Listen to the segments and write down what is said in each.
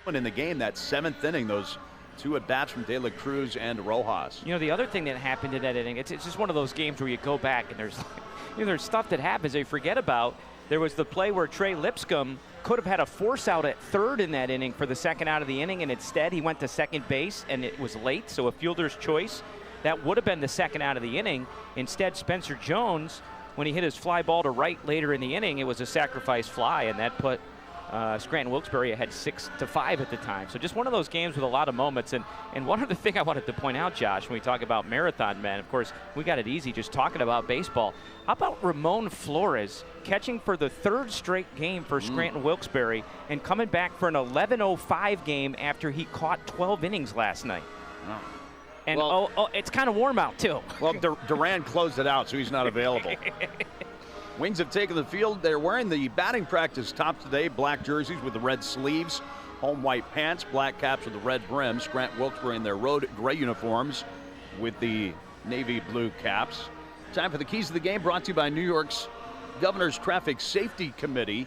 in the game, that 7th inning, those 2 at-bats from De La Cruz and Rojas. You know, the other thing that happened in that inning, it's just one of those games where you go back and there's, there's stuff that happens they forget about. There was the play where Trey Lipscomb could have had a force out at third in that inning for the second out of the inning, and instead he went to second base, and it was late, so a fielder's choice. That would have been the second out of the inning. Instead, Spencer Jones, when he hit his fly ball to right later in the inning, it was a sacrifice fly, and that put Scranton Wilkes-Barre ahead 6-5 at the time. So just one of those games with a lot of moments. And one other thing I wanted to point out, Josh, when we talk about marathon men, of course, we got it easy just talking about baseball. How about Ramon Flores catching for the 3rd straight game for Scranton Wilkes-Barre and coming back for an 11:05 game after he caught 12 innings last night? Wow. And it's kind of warm out, too. Well, Duran closed it out, so he's not available. Wings have taken the field. They're wearing the batting practice tops today, black jerseys with the red sleeves, home white pants, black caps with the red brim. Scranton Wilkes-Barre in their road gray uniforms with the navy blue caps. Time for the keys of the game, brought to you by New York's Governor's Traffic Safety Committee.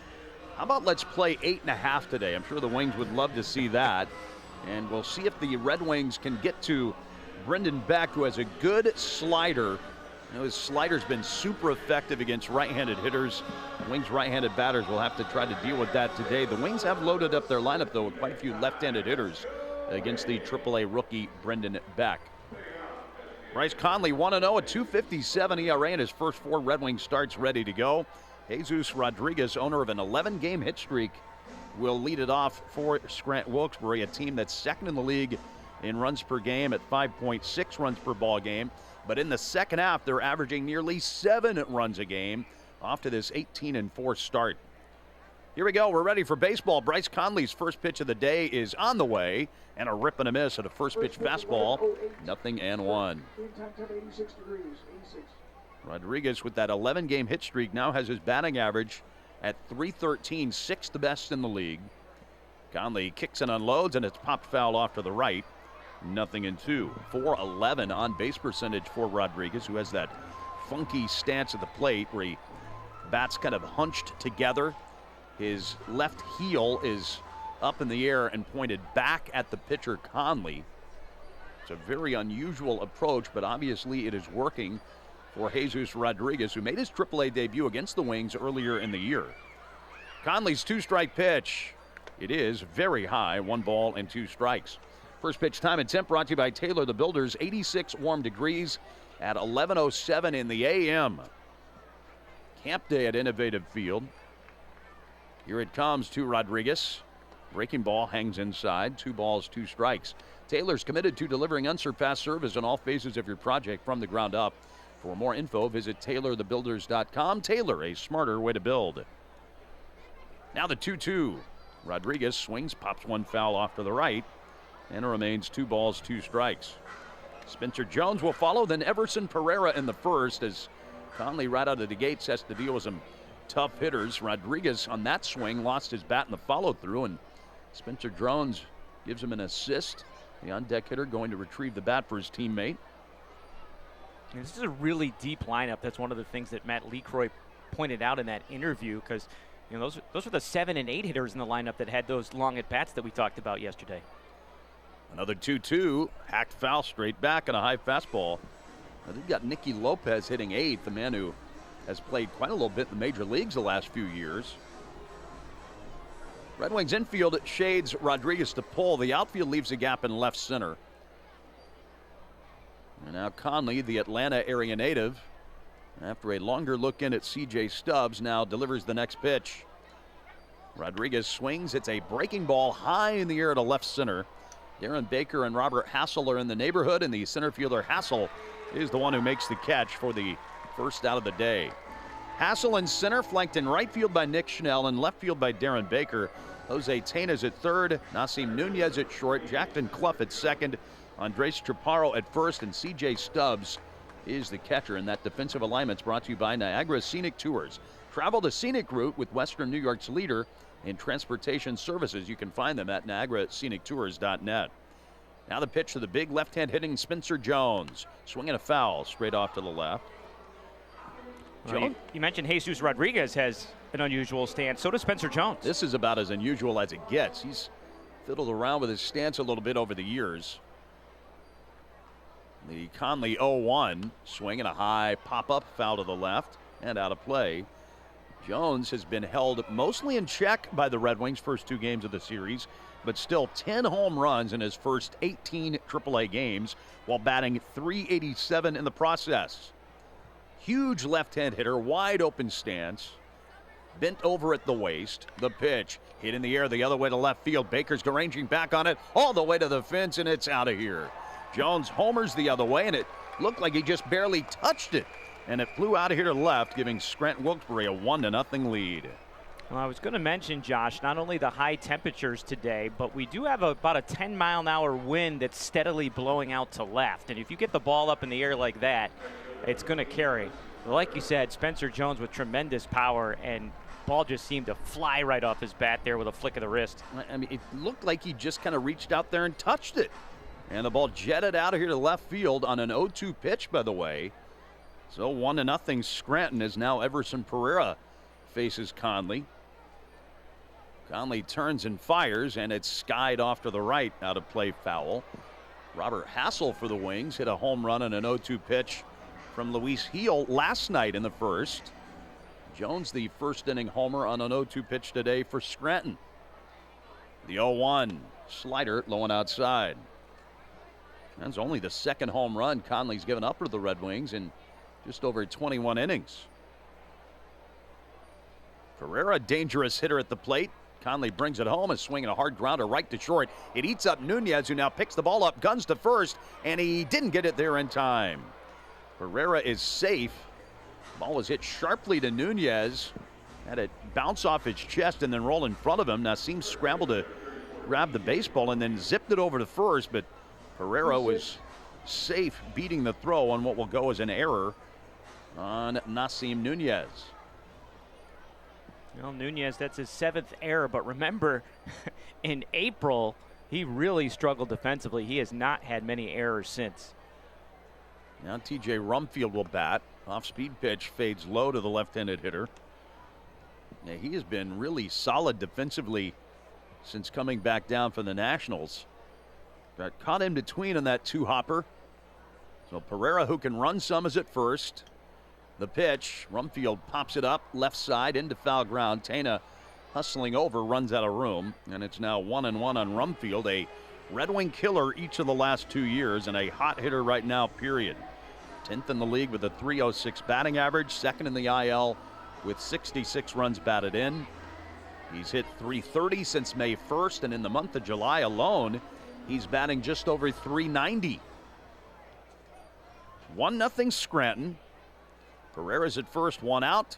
How about let's play 8.5 today? I'm sure the Wings would love to see that. And we'll see if the Red Wings can get to Brendan Beck, who has a good slider. You know, his slider's been super effective against right-handed hitters. The Wings' right-handed batters will have to try to deal with that today. The Wings have loaded up their lineup, though, with quite a few left-handed hitters against the AAA rookie Brendan Beck. Bryce Conley 1-0, a 2.57 ERA in his first 4 Red Wing starts, ready to go. Jesus Rodriguez, owner of an 11-game hit streak, will lead it off for Scranton Wilkes-Barre, a team that's second in the league in runs per game at 5.6 runs per ball game. But in the second half, they're averaging nearly 7 runs a game off to this 18-4 start. Here we go. We're ready for baseball. Bryce Conley's first pitch of the day is on the way, and a rip and a miss at a first pitch fastball. 0-1. Rodriguez, with that 11-game hit streak, now has his batting average at .313, 6th best in the league. Conley kicks and unloads, and it's popped foul off to the right. 0-2. .411 on base percentage for Rodriguez, who has that funky stance at the plate where he bats kind of hunched together. His left heel is up in the air and pointed back at the pitcher Conley. It's a very unusual approach, but obviously it is working for Jesus Rodriguez, who made his AAA debut against the Wings earlier in the year. Conley's 2-strike pitch. It is very high, 1 ball and 2 strikes. First pitch time and temp brought to you by Taylor the Builders. 86 warm degrees at 11:07 in the a.m. Camp day at Innovative Field. Here it comes to Rodriguez. Breaking ball hangs inside. 2 balls, 2 strikes. Taylor's committed to delivering unsurpassed service in all phases of your project from the ground up. For more info, visit TaylorTheBuilders.com. Taylor, a smarter way to build. Now the 2-2. Rodriguez swings, pops 1 foul off to the right, and it remains 2 balls, 2 strikes. Spencer Jones will follow, then Everson Pereira in the first, as Conley right out of the gates has to deal with some tough hitters. Rodriguez on that swing lost his bat in the follow-through, and Spencer Jones gives him an assist. The on-deck hitter going to retrieve the bat for his teammate. And this is a really deep lineup. That's one of the things that Matt Lecroy pointed out in that interview, because those were the 7 and 8 hitters in the lineup that had those long at-bats that we talked about yesterday. Another 2-2, hacked foul straight back and a high fastball. Now they've got Nicky Lopez hitting 8th, the man who has played quite a little bit in the major leagues the last few years. Red Wings infield shades Rodriguez to pull. The outfield leaves a gap in left center. And now Conley, the Atlanta area native, after a longer look in at C.J. Stubbs, now delivers the next pitch. Rodriguez swings. It's a breaking ball high in the air to left center. Darren Baker and Robert Hassel are in the neighborhood, and the center fielder Hassel is the one who makes the catch for the first out of the day. Hassel in center, flanked in right field by Nick Schnell, and left field by Darren Baker. Jose Tenas at third, Nasim Nunez at short, Jackson Clough at second, Andres Chaparro at first, and C.J. Stubbs is the catcher. And that defensive alignment's brought to you by Niagara Scenic Tours. Travel the scenic route with Western New York's leader in transportation services. You can find them at niagarascenictours.net. Now the pitch to the big left-hand hitting Spencer Jones. Swinging a foul straight off to the left. Well, you mentioned Jesus Rodriguez has an unusual stance. So does Spencer Jones. This is about as unusual as it gets. He's fiddled around with his stance a little bit over the years. The Conley 0-1, swinging a high pop-up, foul to the left and out of play. Jones has been held mostly in check by the Red Wings first 2 games of the series, but still 10 home runs in his first 18 AAA games while batting .387 in the process. Huge left-hand hitter, wide open stance, bent over at the waist. The pitch hit in the air the other way to left field. Baker's ranging back on it all the way to the fence, and it's out of here. Jones homers the other way, and it looked like he just barely touched it. And it flew out of here to left, giving Scranton Wilkes-Barre a 1-0 lead. Well, I was going to mention, Josh, not only the high temperatures today, but we do have about a 10-mile-an-hour wind that's steadily blowing out to left. And if you get the ball up in the air like that, it's going to carry. Like you said, Spencer Jones with tremendous power, and ball just seemed to fly right off his bat there with a flick of the wrist. I mean, it looked like he just kind of reached out there and touched it. And the ball jetted out of here to left field on an 0-2 pitch, by the way. So 1-0 Scranton, as now Everson Pereira faces Conley. Conley turns and fires, and it's skied off to the right, out of play, foul. Robert Hassel for the Wings hit a home run on an 0-2 pitch from Luis Heel last night in the first. Jones, the first inning homer on an 0-2 pitch today for Scranton. The 0-1 slider low and outside. That's only the second home run Conley's given up to the Red Wings in just over 21 innings. Pereira, dangerous hitter at the plate. Conley brings it home and swinging a hard grounder right to short. It eats up Nunez, who now picks the ball up, guns to first, and he didn't get it there in time. Pereira is safe. Ball was hit sharply to Nunez. Had it bounce off his chest and then roll in front of him. Nassim scrambled to grab the baseball and then zipped it over to first, but Pereira was safe, beating the throw on what will go as an error on Nassim Nunez. Well, Nunez, that's his 7th error, but remember, in April, he really struggled defensively. He has not had many errors since. Now TJ Rumfield will bat. Off-speed pitch fades low to the left-handed hitter. Now, he has been really solid defensively since coming back down from the Nationals. Got caught in between on that 2-hopper. So Pereira, who can run some, is at first. The pitch, Rumfield pops it up left side into foul ground. Tena hustling over, runs out of room, and it's now 1-1 on Rumfield, a Red Wing killer each of the last 2 years and a hot hitter right now, period. 10th in the league with a .306 batting average, 2nd in the IL with 66 runs batted in. He's hit .330 since May 1st, and in the month of July alone, he's batting just over .390. 1-0 Scranton. Pereira's at first, 1 out.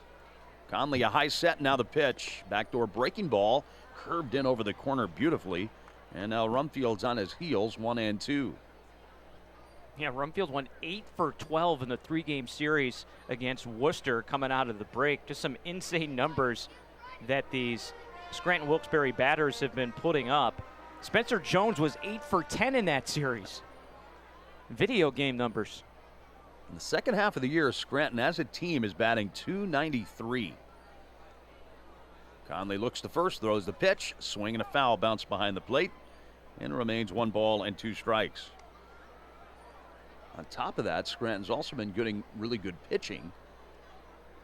Conley a high set, now the pitch. Backdoor breaking ball, curved in over the corner beautifully. And now Rumfield's on his heels, 1-2. Yeah, Rumfield went 8 for 12 in the 3-game series against Worcester coming out of the break. Just some insane numbers that these Scranton Wilkes-Barre batters have been putting up. Spencer Jones was 8 for 10 in that series. Video game numbers. In the second half of the year, Scranton as a team is batting .293. Conley looks to first, throws the pitch, swing and a foul, bounce behind the plate, and remains 1 ball and 2 strikes. On top of that, Scranton's also been getting really good pitching,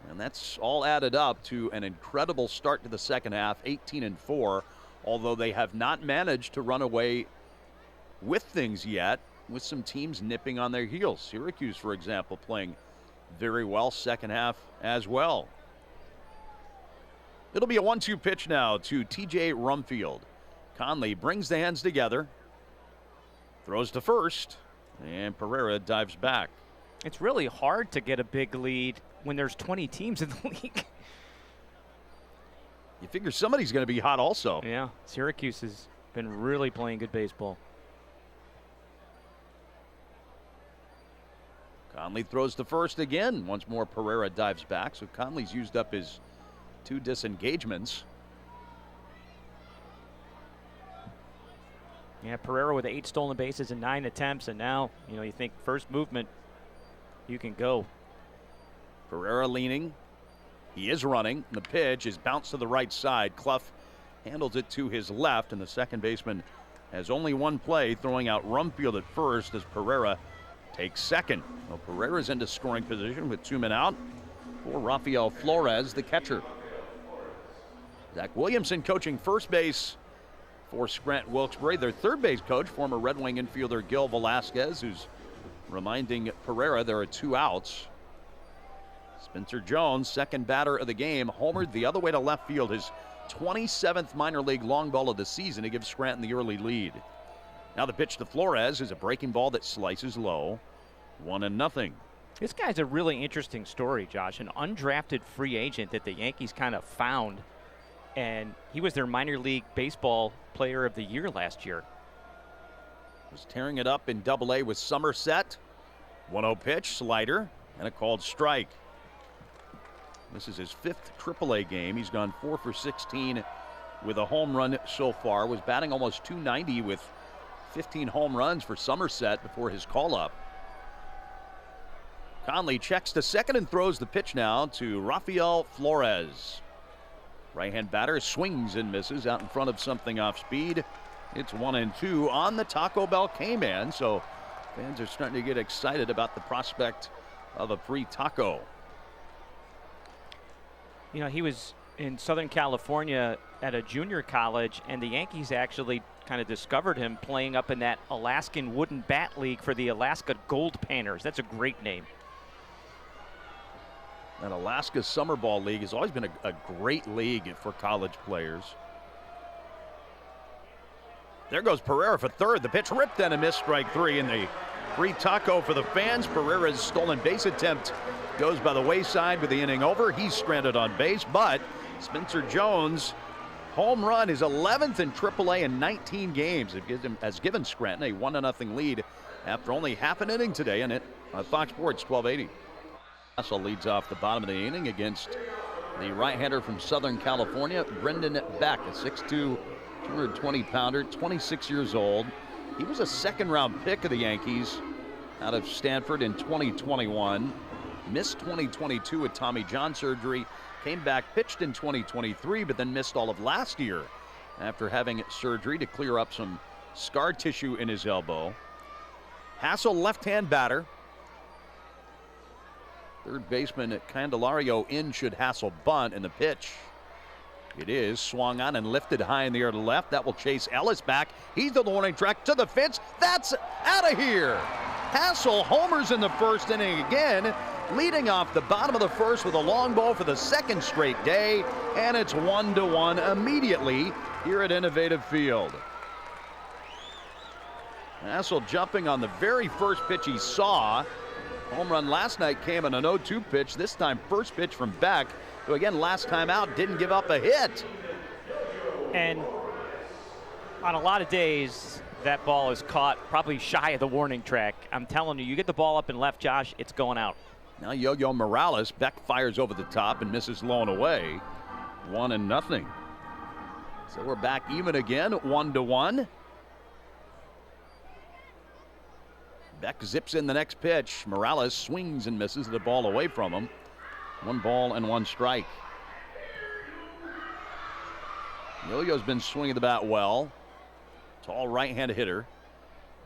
and that's all added up to an incredible start to the second half, 18-4, although they have not managed to run away with things yet, with some teams nipping on their heels. Syracuse, for example, playing very well second half as well. It'll be a 1-2 pitch now to TJ Rumfield. Conley brings the hands together, throws to first, and Pereira dives back. It's really hard to get a big lead when there's 20 teams in the league. You figure somebody's going to be hot also. Yeah, Syracuse has been really playing good baseball. Conley throws to first again. Once more, Pereira dives back. So Conley's used up his 2 disengagements. Yeah, Pereira with 8 stolen bases and 9 attempts. And now, you think first movement, you can go. Pereira leaning. He is running. The pitch is bounced to the right side. Clough handles it to his left, and the second baseman has only one play, throwing out Rumfield at first as Pereira takes second. Well, Pereira's into scoring position with 2 men out for Rafael Flores, the catcher. Zach Williamson coaching first base for Scranton Wilkes-Barre. Their third base coach, former Red Wing infielder Gil Velasquez, who's reminding Pereira there are 2 outs. Spencer Jones, second batter of the game, homered the other way to left field, his 27th minor league long ball of the season to give Scranton the early lead. Now the pitch to Flores is a breaking ball that slices low, 1-0. This guy's a really interesting story, Josh. An undrafted free agent that the Yankees kind of found, and he was their minor league baseball player of the year last year. Was tearing it up in Double-A with Somerset. 1-0 pitch, slider, and a called strike. This is his 5th Triple-A game. He's gone 4 for 16 with a home run so far. Was batting almost .290 with 15 home runs for Somerset before his call-up. Conley checks to second and throws the pitch now to Rafael Flores. Right-hand batter swings and misses out in front of something off speed. It's 1-2 on the Taco Bell K-Man, so fans are starting to get excited about the prospect of a free taco. You know, he was in Southern California at a junior college, and the Yankees actually kind of discovered him playing up in that Alaskan Wooden Bat League for the Alaska Gold Painters. That's a great name. That Alaska Summer Ball League has always been a great league for college players. There goes Pereira for third. The pitch ripped and a miss, strike 3, and the free taco for the fans. Pereira's stolen base attempt goes by the wayside with the inning over. He's stranded on base, but Spencer Jones' home run, his 11th in Triple-A in 19 games, has given Scranton a 1-0 lead after only half an inning today, and it on Fox Sports 1280. Hassel leads off the bottom of the inning against the right-hander from Southern California, Brendan Beck, a 6'2", 220-pounder, 26 years old. He was a second-round pick of the Yankees out of Stanford in 2021. Missed 2022 with Tommy John surgery. Came back, pitched in 2023, but then missed all of last year after having surgery to clear up some scar tissue in his elbow. Hassel, left-hand batter. Third baseman Candelario in should Hassel bunt, and the pitch. It is swung on and lifted high in the air to left. That will chase Ellis back. He's the warning track to the fence. That's out of here. Hassel homers in the first inning again, leading off the bottom of the first with a long ball for the second straight day, and it's 1-1 immediately here at Innovative Field. Hassel jumping on the very first pitch he saw. Home run last night came on an 0-2 pitch. This time first pitch from Beck, who again last time out didn't give up a hit. And on a lot of days, that ball is caught probably shy of the warning track. I'm telling you, you get the ball up and left, Josh, it's going out. Now Yo-Yo Morales, Beck fires over the top and misses low and away. 1-0. So we're back even again, 1-1. Beck zips in the next pitch. Morales swings and misses the ball away from him. 1 ball and 1 strike. Yo-Yo's been swinging the bat well. Tall right-hand hitter.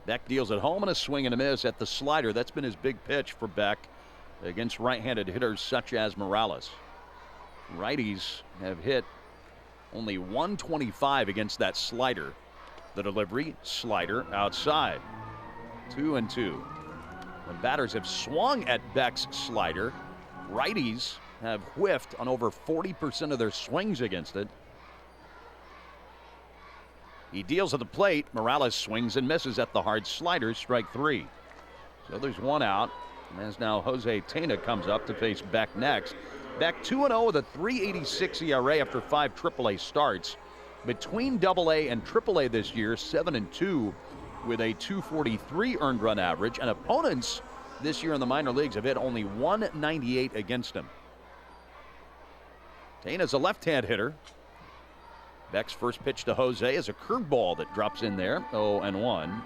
Beck deals at home and a swing and a miss at the slider. That's been his big pitch for Beck against right-handed hitters such as Morales. Righties have hit only 125 against that slider. The delivery, slider outside. 2-2. When batters have swung at Beck's slider, righties have whiffed on over 40% of their swings against it. He deals at the plate. Morales swings and misses at the hard slider, strike 3. So there's 1 out. And as now Jose Tena comes up to face Beck next. Beck 2-0 with a .386 ERA after 5 Triple-A starts. Between Double-A and Triple-A this year, 7-2 with a .243 earned run average. And opponents this year in the minor leagues have hit only .198 against him. Tena's a left-hand hitter. Beck's first pitch to Jose is a curveball that drops in there, 0-1.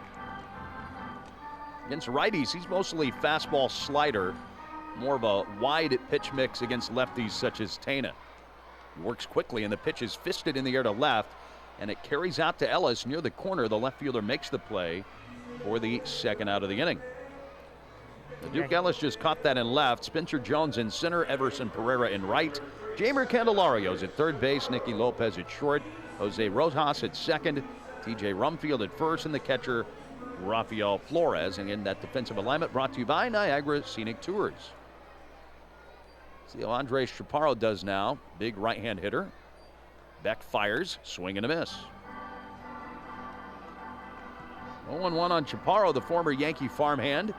Against righties, he's mostly fastball slider, more of a wide pitch mix against lefties such as Tena. He works quickly, and the pitch is fisted in the air to left, and it carries out to Ellis near the corner. The left fielder makes the play for the second out of the inning. Duke Ellis just caught that in left. Spencer Jones in center, Everson Pereira in right. Jamer Candelario's at third base, Nicky Lopez at short, Jose Rojas at second, TJ Rumfield at first, and the catcher Rafael Flores. And in that defensive alignment brought to you by Niagara Scenic Tours. See how Andres Chaparro does now. Big right-hand hitter. Beck fires, swing and a miss. 0-1 on Chaparro, the former Yankee farmhand.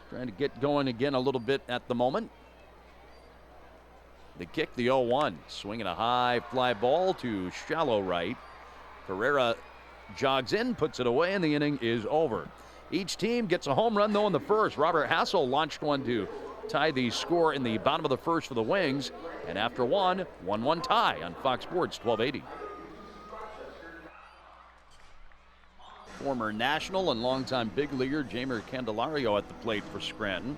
Trying to get going again a little bit at the moment. The kick, the 0-1. Swinging a high fly ball to shallow right. Pereira jogs in, puts it away, and the inning is over. Each team gets a home run, though, in the first. Robert Hassel launched one to tie the score in the bottom of the first for the Wings. And after 1-1 tie on Fox Sports 1280. Former national and longtime big leaguer Jamer Candelario at the plate for Scranton.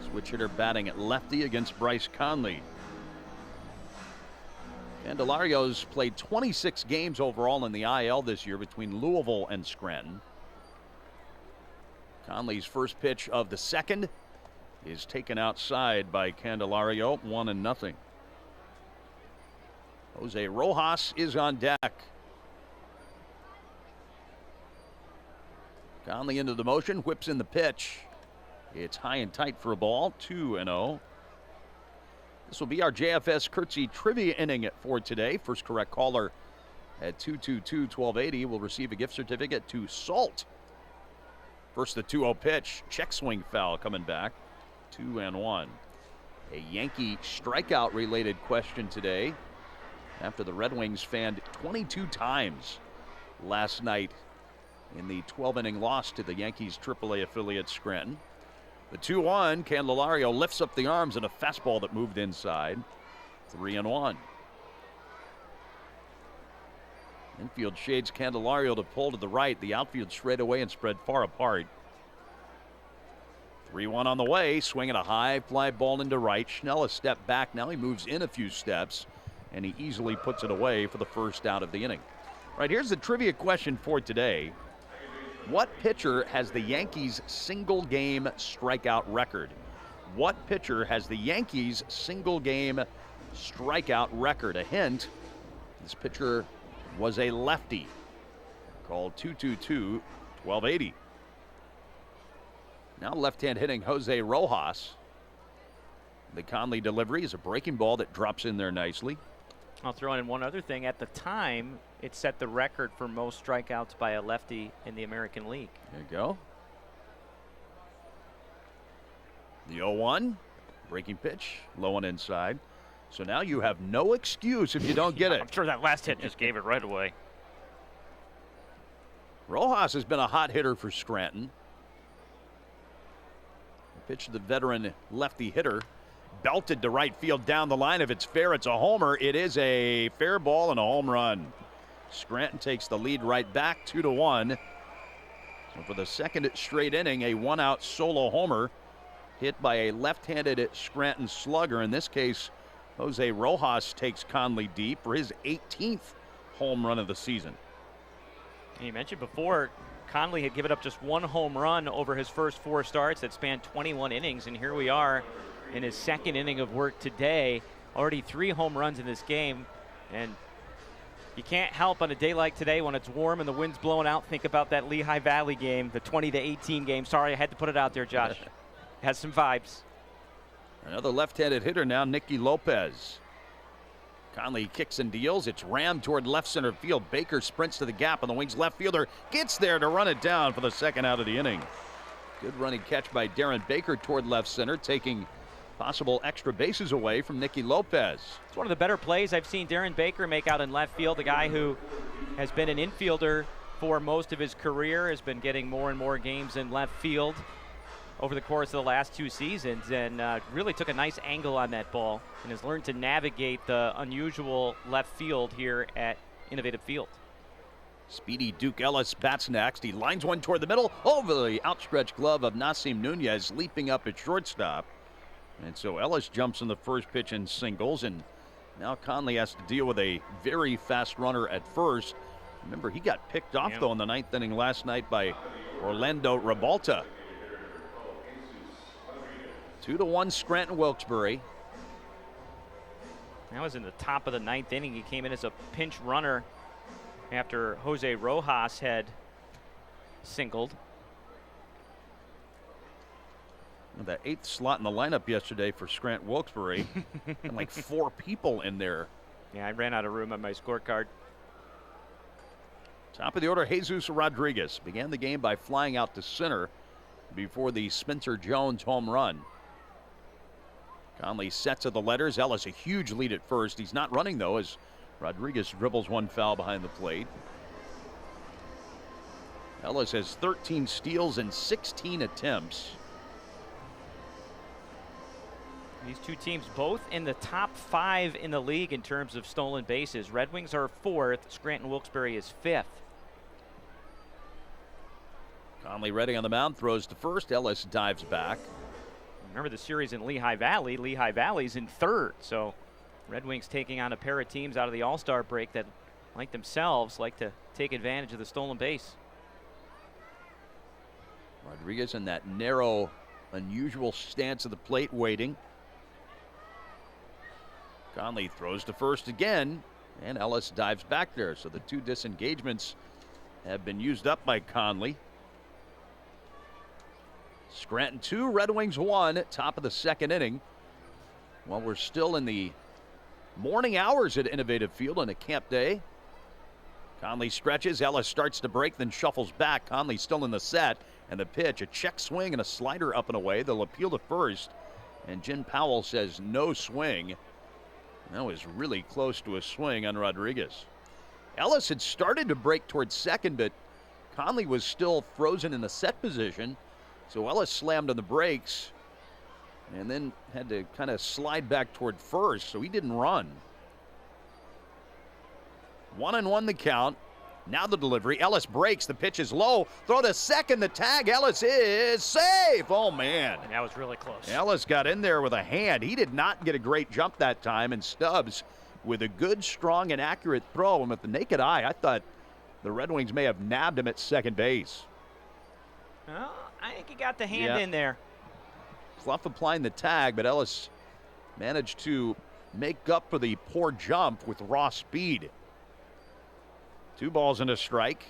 Switch hitter batting at lefty against Bryce Conley. Candelario's played 26 games overall in the IL this year between Louisville and Scranton. Conley's first pitch of the second is taken outside by Candelario, 1-0. Jose Rojas is on deck. Conley into the motion, whips in the pitch. It's high and tight for a ball, 2-0. This will be our JFS Curtsy Trivia inning for today. First correct caller at 222-1280 will receive a gift certificate to Salt. First the 2-0 pitch, check swing foul coming back, 2-1. A Yankee strikeout related question today after the Red Wings fanned 22 times last night in the 12-inning loss to the Yankees AAA affiliate Scranton. The 2-1, Candelario lifts up the arms and a fastball that moved inside. 3-1. Infield shades Candelario to pull to the right. The outfield straight away and spread far apart. 3-1 on the way. Swinging a high fly ball into right. Schnell a step back. Now he moves in a few steps, and he easily puts it away for the first out of the inning. All right, here's the trivia question for today. What pitcher has the Yankees' single-game strikeout record? What pitcher has the Yankees' single-game strikeout record? A hint, this pitcher was a lefty. Call 222-1280. Now left-hand hitting Jose Rojas. The Conley delivery is a breaking ball that drops in there nicely. I'll throw in one other thing. At the time, it set the record for most strikeouts by a lefty in the American League. There you go. The 0-1, breaking pitch, low and inside. So now you have no excuse if you don't get it. I'm sure that last hit just gave it right away. Rojas has been a hot hitter for Scranton. The pitch to the veteran lefty hitter. Belted to right field down the line. If it's fair, it's a homer. It is a fair ball and a home run. Scranton takes the lead right back, 2-1. So for the second straight inning, a one-out solo homer hit by a left-handed Scranton slugger. In this case, Jose Rojas takes Conley deep for his 18th home run of the season. And you mentioned before, Conley had given up just one home run over his first four starts that spanned 21 innings, and here we are in his second inning of work today. Already 3 home runs in this game, and you can't help on a day like today when it's warm and the wind's blowing out, think about that Lehigh Valley game, the 20-18 game. Sorry, I had to put it out there, Josh. Has some vibes. Another left-handed hitter now, Nicky Lopez. Conley kicks and deals. It's rammed toward left center field. Baker sprints to the gap, and the Wings left fielder gets there to run it down for the second out of the inning. Good running catch by Darren Baker toward left center, taking possible extra bases away from Nicky Lopez. It's one of the better plays I've seen Darren Baker make out in left field. The guy who has been an infielder for most of his career has been getting more and more games in left field over the course of the last 2 seasons, and really took a nice angle on that ball and has learned to navigate the unusual left field here at Innovative Field. Speedy Duke Ellis bats next. He lines one toward the middle over the outstretched glove of Nasim Nunez, leaping up at shortstop. And so Ellis jumps in the first pitch and singles, and now Conley has to deal with a very fast runner at first. Remember, he got picked off, though, in the 9th inning last night by Orlando Rebalta. 2-1 Scranton Wilkes-Barre. That was in the top of the 9th inning. He came in as a pinch runner after Jose Rojas had singled. That 8th slot in the lineup yesterday for Scranton Wilkes-Barre, and like 4 people in there. Yeah, I ran out of room on my scorecard. Top of the order, Jesus Rodriguez began the game by flying out to center before the Spencer Jones home run. Conley sets of the letters. Ellis a huge lead at first. He's not running, though, as Rodriguez dribbles one foul behind the plate. Ellis has 13 steals and 16 attempts. These two teams both in the top 5 in the league in terms of stolen bases. Red Wings are 4th. Scranton Wilkes-Barre is 5th. Conley ready on the mound, throws to first. Ellis dives back. Remember the series in Lehigh Valley. Lehigh Valley's in 3rd. So Red Wings taking on a pair of teams out of the All-Star break that, like themselves, like to take advantage of the stolen base. Rodriguez in that narrow, unusual stance of the plate, waiting. Conley throws to first again, and Ellis dives back there. So the 2 disengagements have been used up by Conley. Scranton 2, Red Wings 1, top of the 2nd inning. Well, we're still in the morning hours at Innovative Field on a camp day. Conley stretches, Ellis starts to break, then shuffles back. Conley still in the set, and the pitch, a check swing and a slider up and away. They'll appeal to first, and Jim Powell says no swing. That was really close to a swing on Rodriguez. Ellis had started to break towards second, but Conley was still frozen in the set position. So Ellis slammed on the brakes and then had to kind of slide back toward first, so he didn't run. 1-1 the count. Now the delivery. Ellis breaks. The pitch is low. Throw to second. The tag. Ellis is safe. Oh, man. That was really close. Ellis got in there with a hand. He did not get a great jump that time, and Stubbs with a good, strong, and accurate throw. And with the naked eye, I thought the Red Wings may have nabbed him at second base. Well, I think he got the hand in there. Clough applying the tag, but Ellis managed to make up for the poor jump with raw speed. 2 balls and a strike.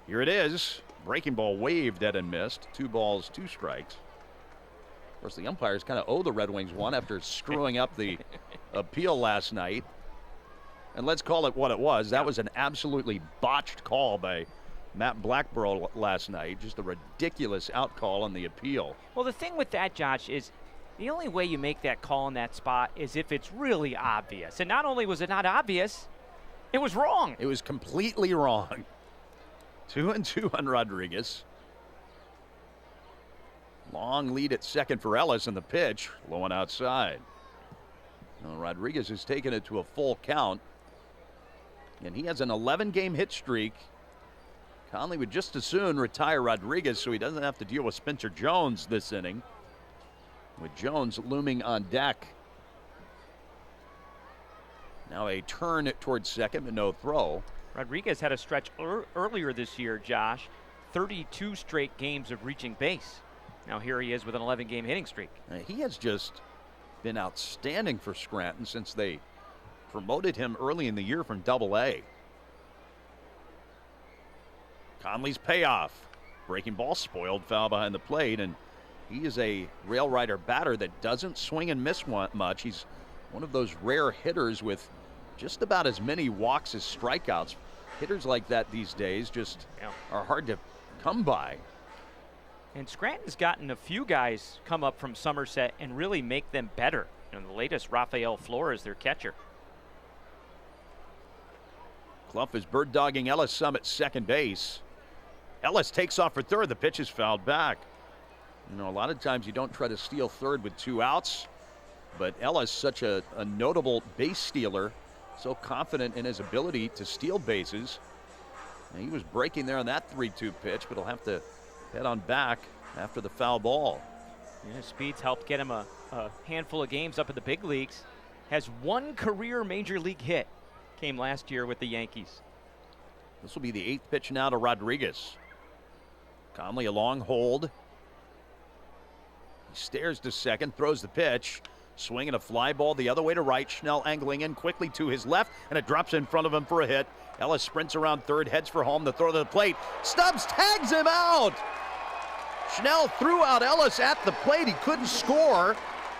Here it is. Breaking ball waved at and missed. 2 balls, 2 strikes. Of course, the umpires kind of owe the Red Wings one after screwing up the appeal last night. And let's call it what it was. That was an absolutely botched call by Matt Blackburrow last night. Just a ridiculous outcall on the appeal. Well, the thing with that, Josh, is the only way you make that call in that spot is if it's really obvious. And not only was it not obvious, it was wrong. It was completely wrong. 2-2 on Rodriguez. Long lead at second for Ellis, and the pitch low and outside. Now Rodriguez has taken it to a full count, and he has an 11-game hit streak. Conley would just as soon retire Rodriguez so he doesn't have to deal with Spencer Jones this inning, with Jones looming on deck. Now a turn towards second, but no throw. Rodriguez had a stretch earlier this year, Josh, 32 straight games of reaching base. Now here he is with an 11-game hitting streak. He has just been outstanding for Scranton since they promoted him early in the year from Double-A. Conley's payoff. Breaking ball spoiled, foul behind the plate, and he is a rail rider batter that doesn't swing and miss much. He's one of those rare hitters with just about as many walks as strikeouts. Hitters like that these days just are hard to come by. And Scranton's gotten a few guys come up from Somerset and really make them better. And the latest, Rafael Flores, their catcher. Clough is bird dogging Ellis some at second base. Ellis takes off for third. The pitch is fouled back. You know, a lot of times you don't try to steal third with 2 outs, but Ellis, such a notable base stealer, so confident in his ability to steal bases. And he was breaking there on that 3-2 pitch, but he'll have to head on back after the foul ball. Yeah, speed's helped get him a handful of games up in the big leagues. Has one career major league hit. Came last year with the Yankees. This will be the 8th pitch now to Rodriguez. Conley a long hold. He stares to second, throws the pitch. Swinging a fly ball the other way to right. Schnell angling in quickly to his left, and it drops in front of him for a hit. Ellis sprints around third, heads for home. The throw to the plate. Stubbs tags him out. Schnell threw out Ellis at the plate. He couldn't score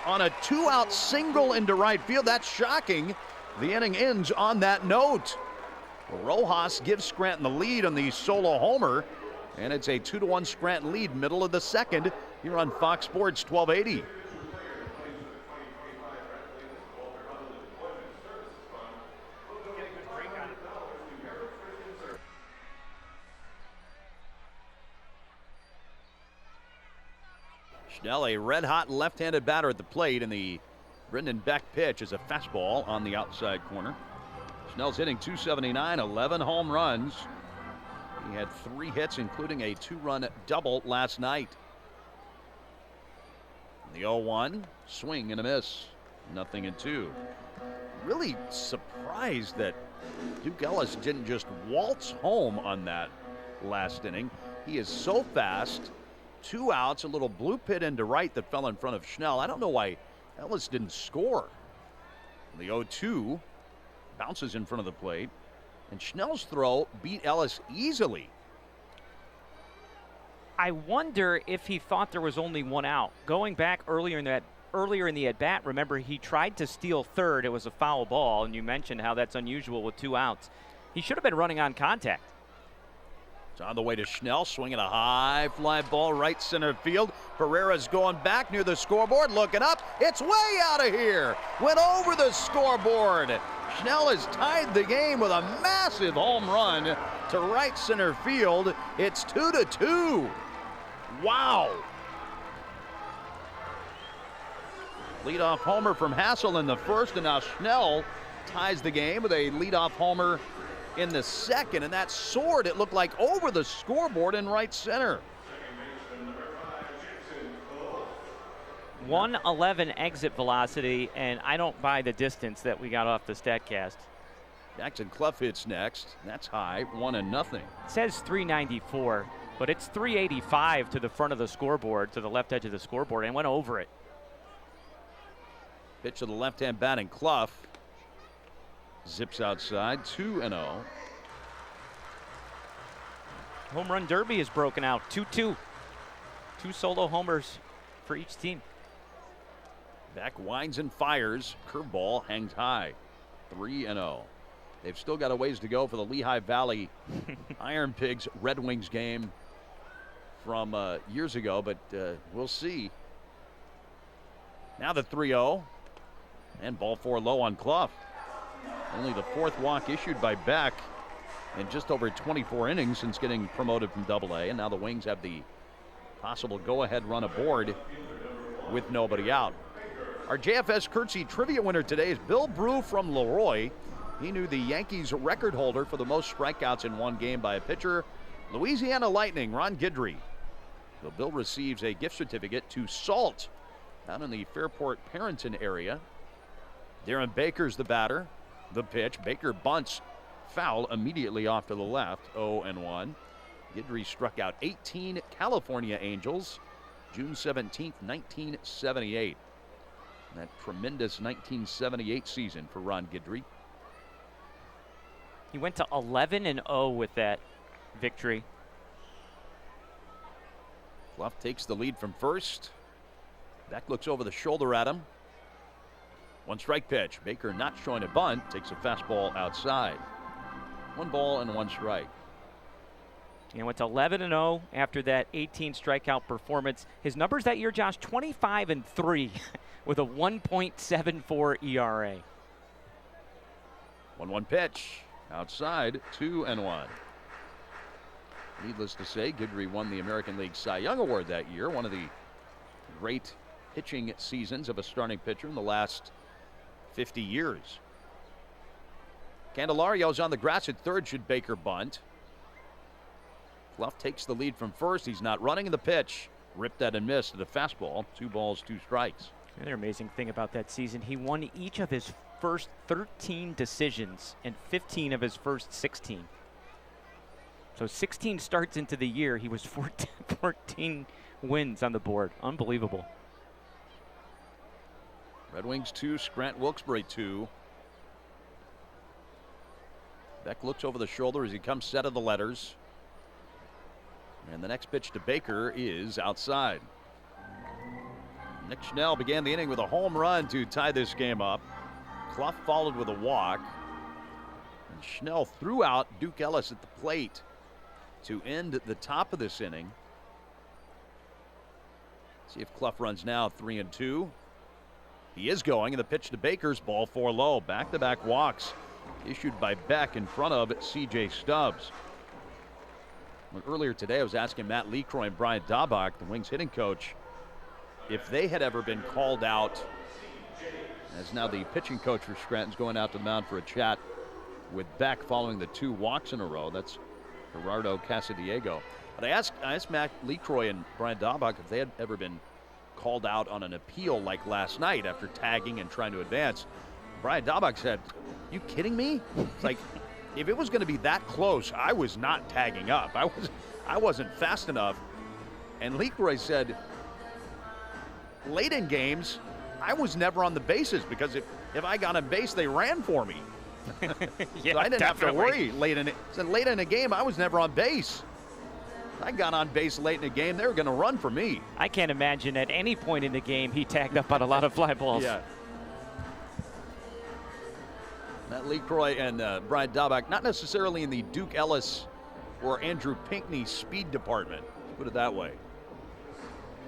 on a 2-out single into right field. That's shocking. The inning ends on that note. Rojas gives Scranton the lead on the solo homer, and it's a 2-1 Scranton lead, middle of the second, here on Fox Sports 1280. Schnell, a red-hot left-handed batter at the plate, and the Brendan Beck pitch is a fastball on the outside corner. Schnell's hitting .279, 11 home runs. He had 3 hits, including a 2-run double last night. The 0-1, swing and a miss, 0-2. Really surprised that Duke Ellis didn't just waltz home on that last inning. He is so fast. 2 outs, a little blue pit into right that fell in front of Schnell. I don't know why Ellis didn't score. The 0-2 bounces in front of the plate, and Schnell's throw beat Ellis easily. I wonder if he thought there was only 1 out. Going back earlier in the at-bat, remember he tried to steal third. It was a foul ball, and you mentioned how that's unusual with 2 outs. He should have been running on contact. It's on the way to Schnell, swinging a high fly ball right center field. Pereira's going back near the scoreboard, looking up. It's way out of here. Went over the scoreboard. Schnell has tied the game with a massive home run to right center field. It's 2-2. Wow. Leadoff homer from Hassel in the first, and now Schnell ties the game with a leadoff homer in the second, and that soared, it looked like, over the scoreboard in right center. 111 exit velocity, and I don't buy the distance that we got off the StatCast. Jackson Clough hits next. That's high, 1-0. It says 394, but it's 385 to the front of the scoreboard, to the left edge of the scoreboard, and went over it. Pitch to the left-hand batting Clough. Zips outside, 2-0. Home run derby is broken out, 2-2. 2 solo homers for each team. Beck winds and fires. Curveball hangs high, 3-0. They've still got a ways to go for the Lehigh Valley Iron Pigs Red Wings game from years ago, but we'll see. Now the 3-0, and ball 4 low on Clough. Only the 4th walk issued by Beck in just over 24 innings since getting promoted from Double-A, and now the Wings have the possible go-ahead run aboard with nobody out. Our JFS Curtsy Trivia winner today is Bill Brew from Leroy. He knew the Yankees record holder for the most strikeouts in one game by a pitcher, Louisiana Lightning, Ron Guidry. So Bill receives a gift certificate to Salt down in the Fairport Parenton area. Darren Baker's the batter. The pitch, Baker bunts foul immediately off to the left, 0-1. Guidry struck out 18 California Angels, June 17th, 1978. That tremendous 1978 season for Ron Guidry. He went to 11-0 with that victory. Clough takes the lead from first. Beck looks over the shoulder at him. 1 strike pitch. Baker not showing a bunt. Takes a fastball outside. 1 ball and 1 strike. He went to 11-0 after that 18 strikeout performance. His numbers that year, Josh, 25-3 with a 1.74 ERA. 1-1 pitch. Outside, 2-1. Needless to say, Guidry won the American League Cy Young Award that year. One of the great pitching seasons of a starting pitcher in the last 50 years. Candelario's on the grass at third should Baker bunt. Clough takes the lead from first. He's not running in the pitch. ripped that and missed at a fastball. 2 balls, 2 strikes. Another amazing thing about that season, he won each of his first 13 decisions and 15 of his first 16. So 16 starts into the year, he was 14 wins on the board. Unbelievable. Red Wings 2, Scranton Wilkes-Barre 2. Beck looks over the shoulder as he comes set of the letters. And the next pitch to Baker is outside. Nick Schnell began the inning with a home run to tie this game up. Clough followed with a walk. And Schnell threw out Duke Ellis at the plate to end the top of this inning. See if Clough runs now, 3-2. He is going, and the pitch to Baker's ball 4 low. Back-to-back walks issued by Beck in front of C.J. Stubbs. Well, earlier today, I was asking Matt Lecroy and Brian Daubach, the Wings hitting coach, if they had ever been called out, as now the pitching coach for Scranton's going out to the mound for a chat with Beck following the 2 walks in a row. That's Gerardo Casadiego. But I asked Matt Lecroy and Brian Daubach if they had ever been called out on an appeal like last night after tagging and trying to advance. Brian Daubach said, "You kidding me?" It's like, if it was going to be that close, I was not tagging up. I wasn't fast enough. And Lecroy said, late in games, I was never on the bases because if I got on base, they ran for me. Yeah, so I didn't have to definitely. worry late in a game. I was never on base. I got on base late in the game, they were going to run for me. I can't imagine at any point in the game he tagged up on a lot of fly balls. Yeah. Matt Lecroy and Brian Daubach, not necessarily in the Duke Ellis or Andrew Pinckney speed department, let's put it that way.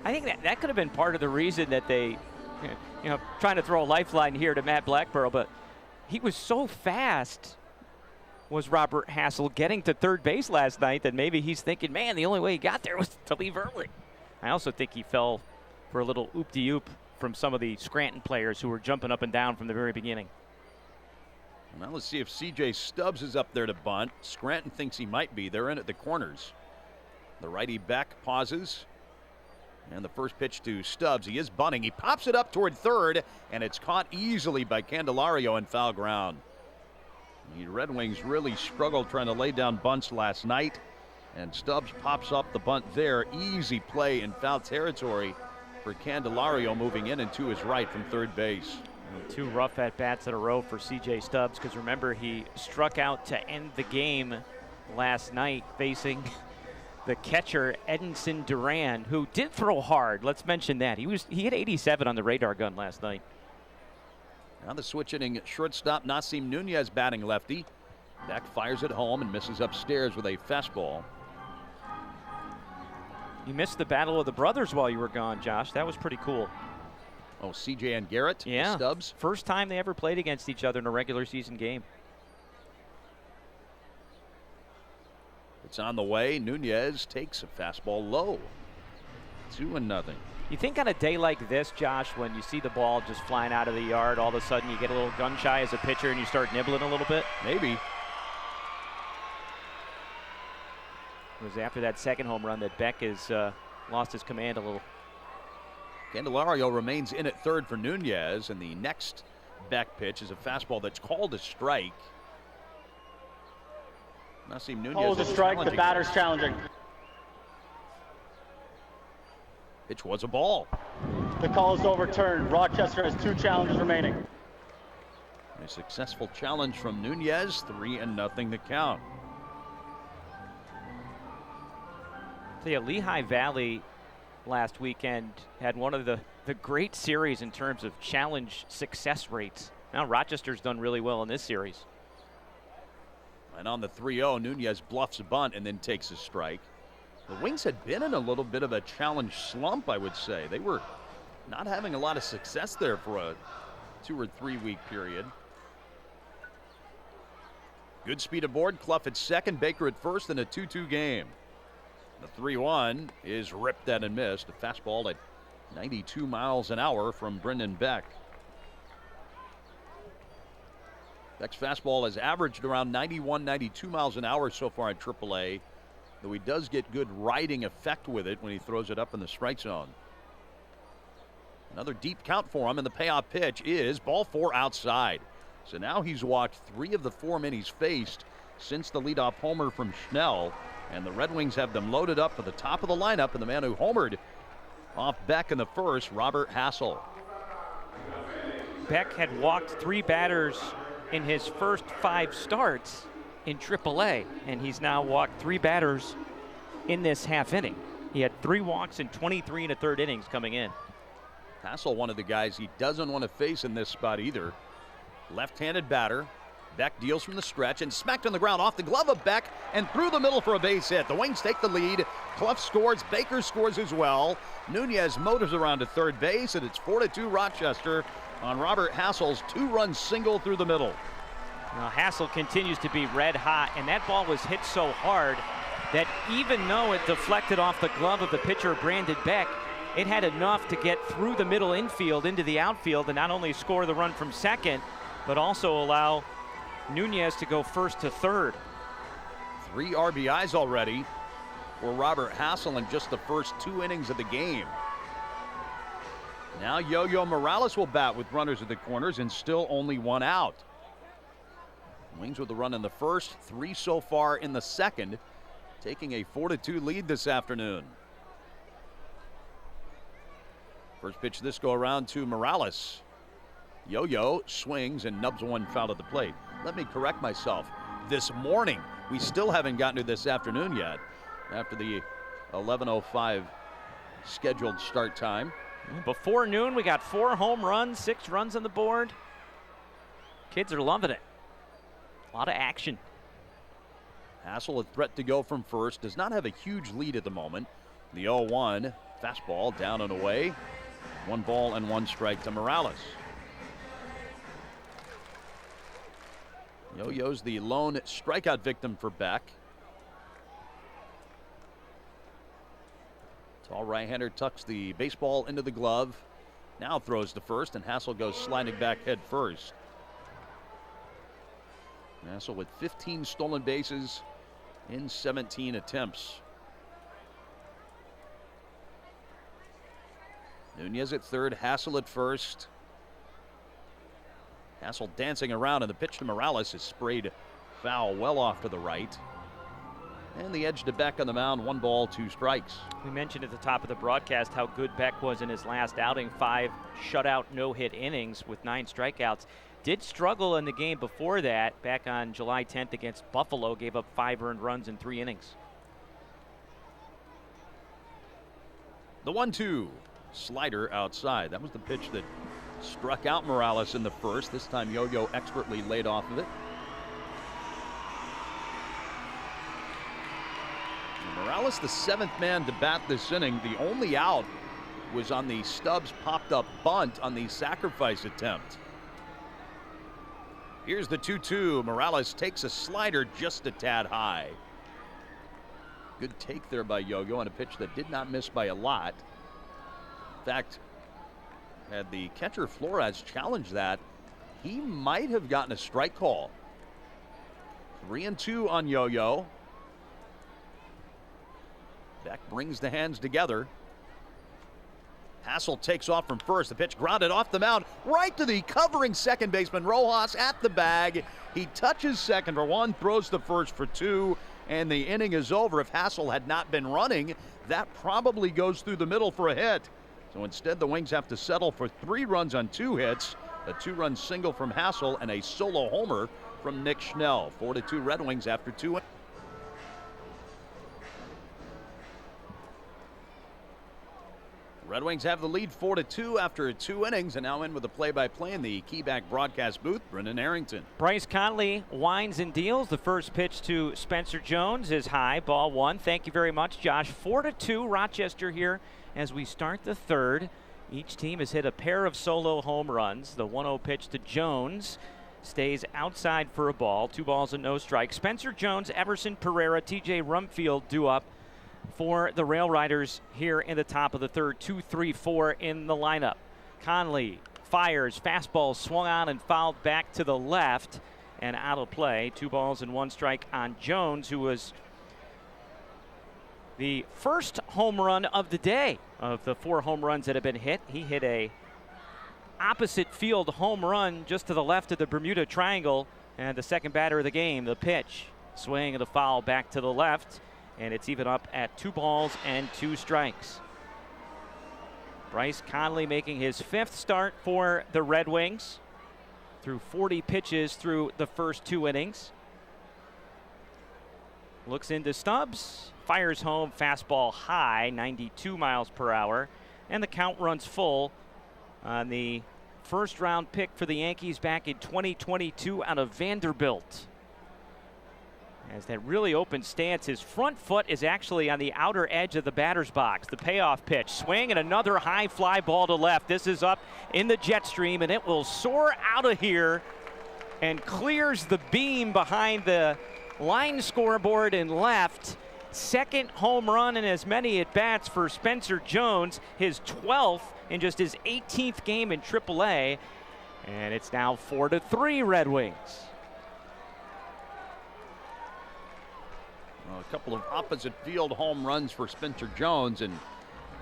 I think that could have been part of the reason that they, trying to throw a lifeline here to Matt Blackburrow, but he was so fast, was Robert Hassel, getting to third base last night, that maybe he's thinking, man, the only way he got there was to leave early. I also think he fell for a little oop-de-oop from some of the Scranton players who were jumping up and down from the very beginning. Now let's see if C.J. Stubbs is up there to bunt. Scranton thinks he might be. They're in at the corners. The righty Beck pauses. And the first pitch to Stubbs. He is bunting. He pops it up toward third, and it's caught easily by Candelario in foul ground. The Red Wings really struggled trying to lay down bunts last night, and Stubbs pops up the bunt there. Easy play in foul territory for Candelario, moving in and to his right from third base. 2 rough at-bats in a row for C.J. Stubbs, because remember, he struck out to end the game last night facing the catcher Edinson Duran, who did throw hard. Let's mention that. He hit 87 on the radar gun last night. Now the switch hitting shortstop Nasim Nunez batting lefty. Beck fires it home and misses upstairs with a fastball. You missed the battle of the brothers while you were gone, Josh. That was pretty cool. Oh, CJ and Garrett? Yeah. Stubbs? First time they ever played against each other in a regular season game. It's on the way. Nunez takes a fastball low. 2-0. You think on a day like this, Josh, when you see the ball just flying out of the yard, all of a sudden you get a little gun shy as a pitcher and you start nibbling a little bit? Maybe. It was after that second home run that Beck has lost his command a little. Candelario remains in at third for Nunez, and the next Beck pitch is a fastball that's called a strike. Nasim Nunez. Calls a strike, the batter's challenging. Pitch was a ball. The call is overturned. Rochester has 2 challenges remaining. A successful challenge from Nunez, 3-0 the count. So yeah, Lehigh Valley last weekend had one of the great series in terms of challenge success rates. Now Rochester's done really well in this series. And on the 3-0, Nunez bluffs a bunt and then takes a strike. The Wings had been in a little bit of a challenge slump, I would say. They were not having a lot of success there for a 2 or 3 week period. Good speed aboard. Clough at second, Baker at first in a 2-2 game. The 3-1 is ripped at and missed. A fastball at 92 miles an hour from Brendan Beck. Beck's fastball has averaged around 91, 92 miles an hour so far at AAA. though he does get good riding effect with it when he throws it up in the strike zone. Another deep count for him, and the payoff pitch is ball 4 outside. So now he's walked 3 of the 4 men he's faced since the leadoff homer from Schnell, and the Red Wings have them loaded up for the top of the lineup, and the man who homered off Beck in the first, Robert Hassel. Beck had walked 3 batters in his first 5 starts in AAA, and he's now walked 3 batters in this half inning. He had 3 walks in 23 1/3 innings coming in. Hassel, one of the guys he doesn't want to face in this spot either. Left-handed batter. Beck deals from the stretch and smacked on the ground off the glove of Beck and through the middle for a base hit. The Wings take the lead. Clough scores. Baker scores as well. Nunez motors around to third base, and it's 4-2 Rochester on Robert Hassel's 2-run single through the middle. Now Hassel continues to be red hot, and that ball was hit so hard that even though it deflected off the glove of the pitcher Brandon Beck, it had enough to get through the middle infield into the outfield and not only score the run from second, but also allow Nunez to go first to third. 3 RBIs already for Robert Hassel in just the first 2 innings of the game. Now Yo-Yo Morales will bat with runners at the corners and still only 1 out. Wings with a run in the first, 3 so far in the second, taking a 4-2 lead this afternoon. First pitch this go around to Morales. Yo-Yo swings and nubs one foul at the plate. Let me correct myself. This morning, we still haven't gotten to this afternoon yet after the 11:05 scheduled start time. Before noon, we got 4 home runs, 6 runs on the board. Kids are loving it. A lot of action. Hassel, a threat to go from first, does not have a huge lead at the moment. The 0-1 fastball down and away. 1 ball and 1 strike to Morales. Yo-Yo's the lone strikeout victim for Beck. Tall right-hander tucks the baseball into the glove. Now throws to first, and Hassel goes sliding back head first. Hassel with 15 stolen bases in 17 attempts. Nunez at third, Hassel at first. Hassel dancing around, and the pitch to Morales is sprayed foul well off to the right. And the edge to Beck on the mound, 1 ball, 2 strikes. We mentioned at the top of the broadcast how good Beck was in his last outing. 5 shutout, no-hit innings with 9 strikeouts. Did struggle in the game before that, back on July 10th against Buffalo. Gave up 5 earned runs in 3 innings. The 1-2 slider outside. That was the pitch that struck out Morales in the first. This time Yo-Yo expertly laid off of it. And Morales, the 7th man to bat this inning. The only out was on the Stubbs popped up bunt on the sacrifice attempt. Here's the 2-2. Morales takes a slider just a tad high. Good take there by Yo-Yo on a pitch that did not miss by a lot. In fact, had the catcher Flores challenged that, he might have gotten a strike call. 3-2 on Yo-Yo. Beck brings the hands together. Hassel takes off from first. The pitch grounded off the mound right to the covering second baseman Rojas at the bag. He touches second for 1, throws to first for 2, and the inning is over. If Hassel had not been running, that probably goes through the middle for a hit. So instead, the Wings have to settle for 3 runs on 2 hits, a 2-run single from Hassel, and a solo homer from Nick Schnell. 4-2 Red Wings after 2 innings. Red Wings have the lead 4-2 after 2 innings, and now in with the play-by-play in the Keyback broadcast booth, Brendan Arrington. Bryce Conley winds and deals. The first pitch to Spencer Jones is high, ball 1. Thank you very much, Josh. 4-2 Rochester here as we start the third. Each team has hit a pair of solo home runs. The 1-0 pitch to Jones stays outside for a ball. 2 balls and no strikes. Spencer Jones, Everson Pereira, TJ Rumfield due up for the Rail Riders here in the top of the third. 2-3-4 in the lineup. Conley fires, fastball swung on and fouled back to the left and out of play. 2 balls and 1 strike on Jones, who was the first home run of the day of the 4 home runs that have been hit. He hit a opposite field home run just to the left of the Bermuda Triangle, and the second batter of the game. The pitch, swing and a foul back to the left, and it's even up at 2 balls and 2 strikes. Bryce Conley making his 5th start for the Red Wings, through 40 pitches through the first 2 innings. Looks into Stubbs, fires home, fastball high, 92 miles per hour, and the count runs full on the first round pick for the Yankees back in 2022 out of Vanderbilt. As that really open stance, his front foot is actually on the outer edge of the batter's box. The payoff pitch, swing, and another high fly ball to left. This is up in the jet stream, and it will soar out of here and clears the beam behind the line scoreboard in left. Second home run in as many at-bats for Spencer Jones, his 12th in just his 18th game in AAA, and it's now 4-3 Red Wings. Well, a couple of opposite field home runs for Spencer Jones, and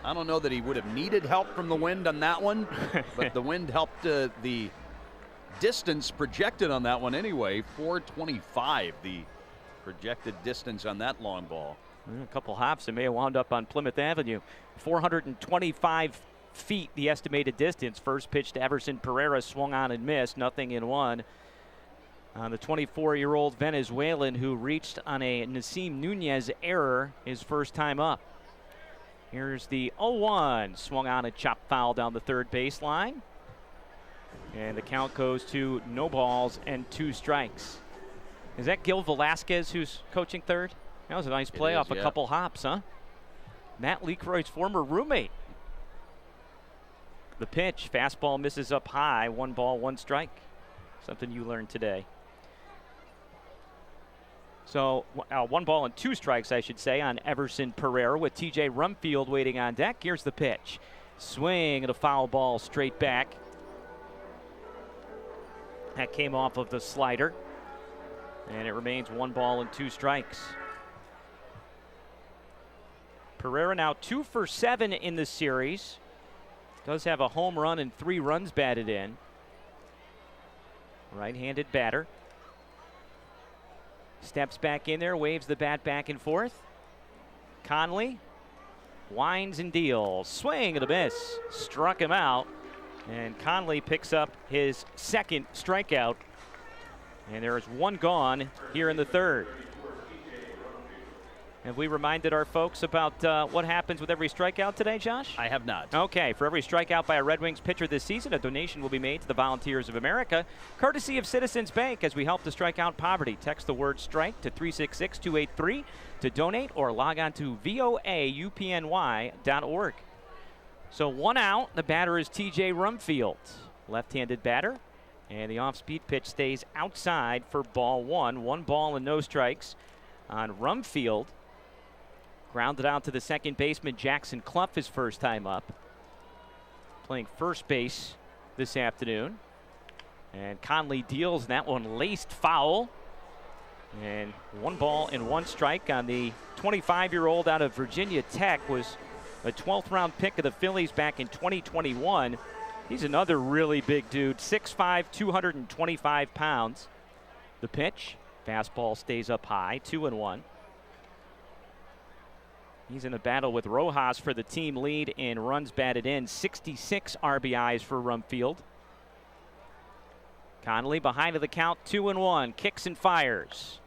I don't know that he would have needed help from the wind on that one, but the wind helped the distance projected on that one anyway. 425, the projected distance on that long ball. A couple hops and may have wound up on Plymouth Avenue. 425 feet, the estimated distance. First pitch to Everson Pereira, swung on and missed, nothing in one. The 24-year-old Venezuelan who reached on a Nasim Nunez error his first time up. Here's the 0-1, swung on a chop foul down the third baseline. And the count goes to no balls and 2 strikes. Is that Gil Velasquez who's coaching third? That was a nice play off a couple hops, huh? Matt Leacroy's former roommate. The pitch, fastball misses up high, 1 ball, 1 strike. Something you learned today. So 1 ball and 2 strikes, I should say, on Everson Pereira with TJ Rumfield waiting on deck. Here's the pitch. Swing and a foul ball straight back. That came off of the slider. And it remains 1 ball and 2 strikes. Pereira now 2 for 7 in the series. Does have a home run and 3 runs batted in. Right-handed batter. Steps back in there, waves the bat back and forth. Conley winds and deals. Swing and a miss. Struck him out. And Conley picks up his 2nd strikeout. And there is 1 gone here in the 3rd. Have we reminded our folks about what happens with every strikeout today, Josh? I have not. Okay, for every strikeout by a Red Wings pitcher this season, a donation will be made to the Volunteers of America, courtesy of Citizens Bank, as we help to strike out poverty. Text the word strike to 366-283 to donate, or log on to voaupny.org. So 1 out. The batter is TJ Rumfield, left-handed batter. And the off-speed pitch stays outside for ball 1. 1 ball and no strikes on Rumfield. Grounded out to the second baseman, Jackson Clough, his first time up. Playing first base this afternoon. And Conley deals, and that one laced foul. And 1 ball and 1 strike on the 25-year-old out of Virginia Tech. Was a 12th round pick of the Phillies back in 2021. He's another really big dude, 6'5", 225 pounds. The pitch, fastball stays up high, 2-1. He's in a battle with Rojas for the team lead in runs batted in, 66 RBIs for Rumfield. Conley behind of the count, 2-1, kicks and fires.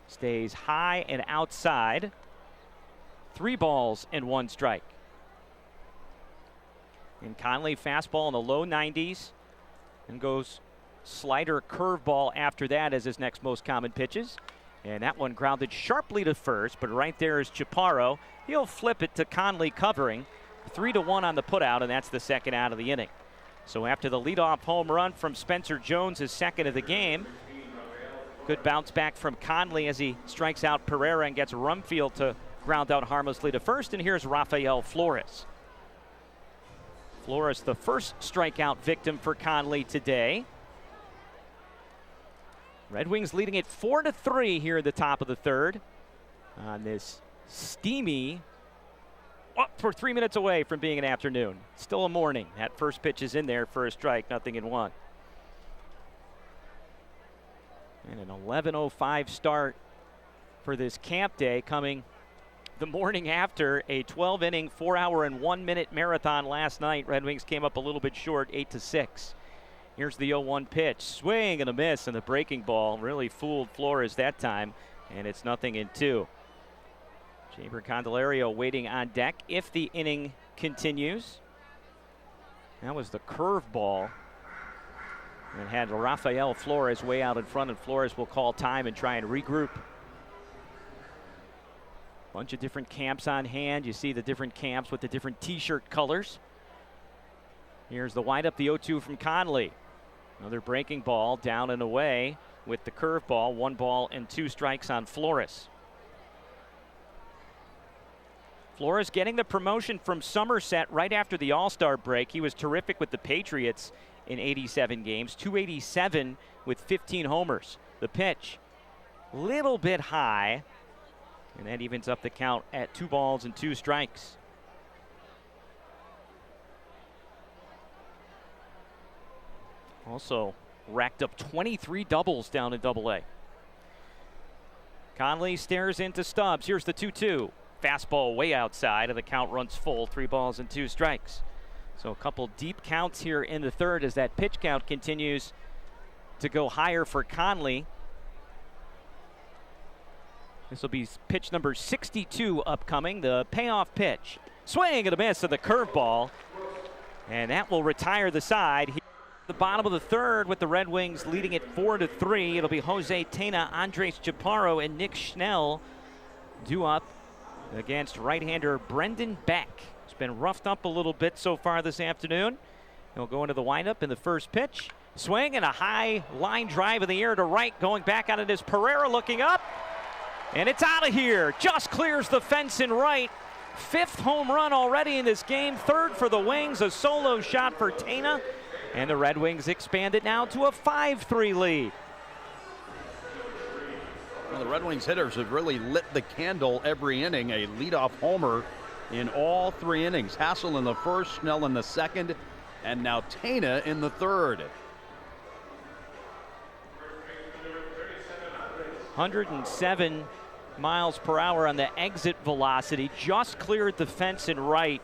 Stays high and outside. 3 balls and 1 strike. And Conley fastball in the low 90s and goes slider curveball after that as his next most common pitches. And that one grounded sharply to first, but right there is Chaparro. He'll flip it to Conley covering. 3-1 on the putout, and that's the 2nd out of the inning. So after the leadoff home run from Spencer Jones, his 2nd of the game, good bounce back from Conley as he strikes out Pereira and gets Rumfield to ground out harmlessly to first. And here's Rafael Flores. Flores, the first strikeout victim for Conley today. Red Wings leading it 4-3 here at the top of the 3rd on this steamy we're 3 minutes away from being an afternoon. Still a morning. That first pitch is in there for a strike, 0-1. And an 11:05 start for this camp day coming the morning after a 12-inning, 4-hour and 1-minute marathon last night. Red Wings came up a little bit short, 8-6. Here's the 0-1 pitch. Swing and a miss, and the breaking ball really fooled Flores that time, and it's 0-2. Jeimer Candelario waiting on deck if the inning continues. That was the curveball. And had Rafael Flores way out in front, and Flores will call time and try and regroup. Bunch of different camps on hand. You see the different camps with the different t-shirt colors. Here's the windup, the 0-2 from Conley. Another breaking ball down and away with the curveball. 1 ball and 2 strikes on Flores. Flores getting the promotion from Somerset right after the All-Star break. He was terrific with the Patriots in 87 games, 287 with 15 homers. The pitch, little bit high, and that evens up the count at 2 balls and 2 strikes. Also racked up 23 doubles down in Double-A. Conley stares into Stubbs. Here's the 2-2. Fastball way outside, and the count runs full. 3 balls and 2 strikes. So a couple deep counts here in the third as that pitch count continues to go higher for Conley. This will be pitch number 62 upcoming, the payoff pitch. Swing and a miss of the curveball, and that will retire the side. The bottom of the third with the Red Wings leading it 4-3. It'll be Jose Tena, Andres Chaparro, and Nick Schnell due up against right-hander Brendan Beck. He's been roughed up a little bit so far this afternoon. He'll go into the windup in the first pitch. Swing and a high line drive in the air to right. Going back on it is Pereira looking up. And it's out of here. Just clears the fence in right. 5th home run already in this game. 3rd for the Wings. A solo shot for Tena. And the Red Wings expand it now to a 5-3 lead. Well, the Red Wings hitters have really lit the candle every inning. A leadoff homer in all 3 innings. Hassel in the first, Schnell in the second, and now Tena in the third. 107 miles per hour on the exit velocity. Just cleared the fence in right.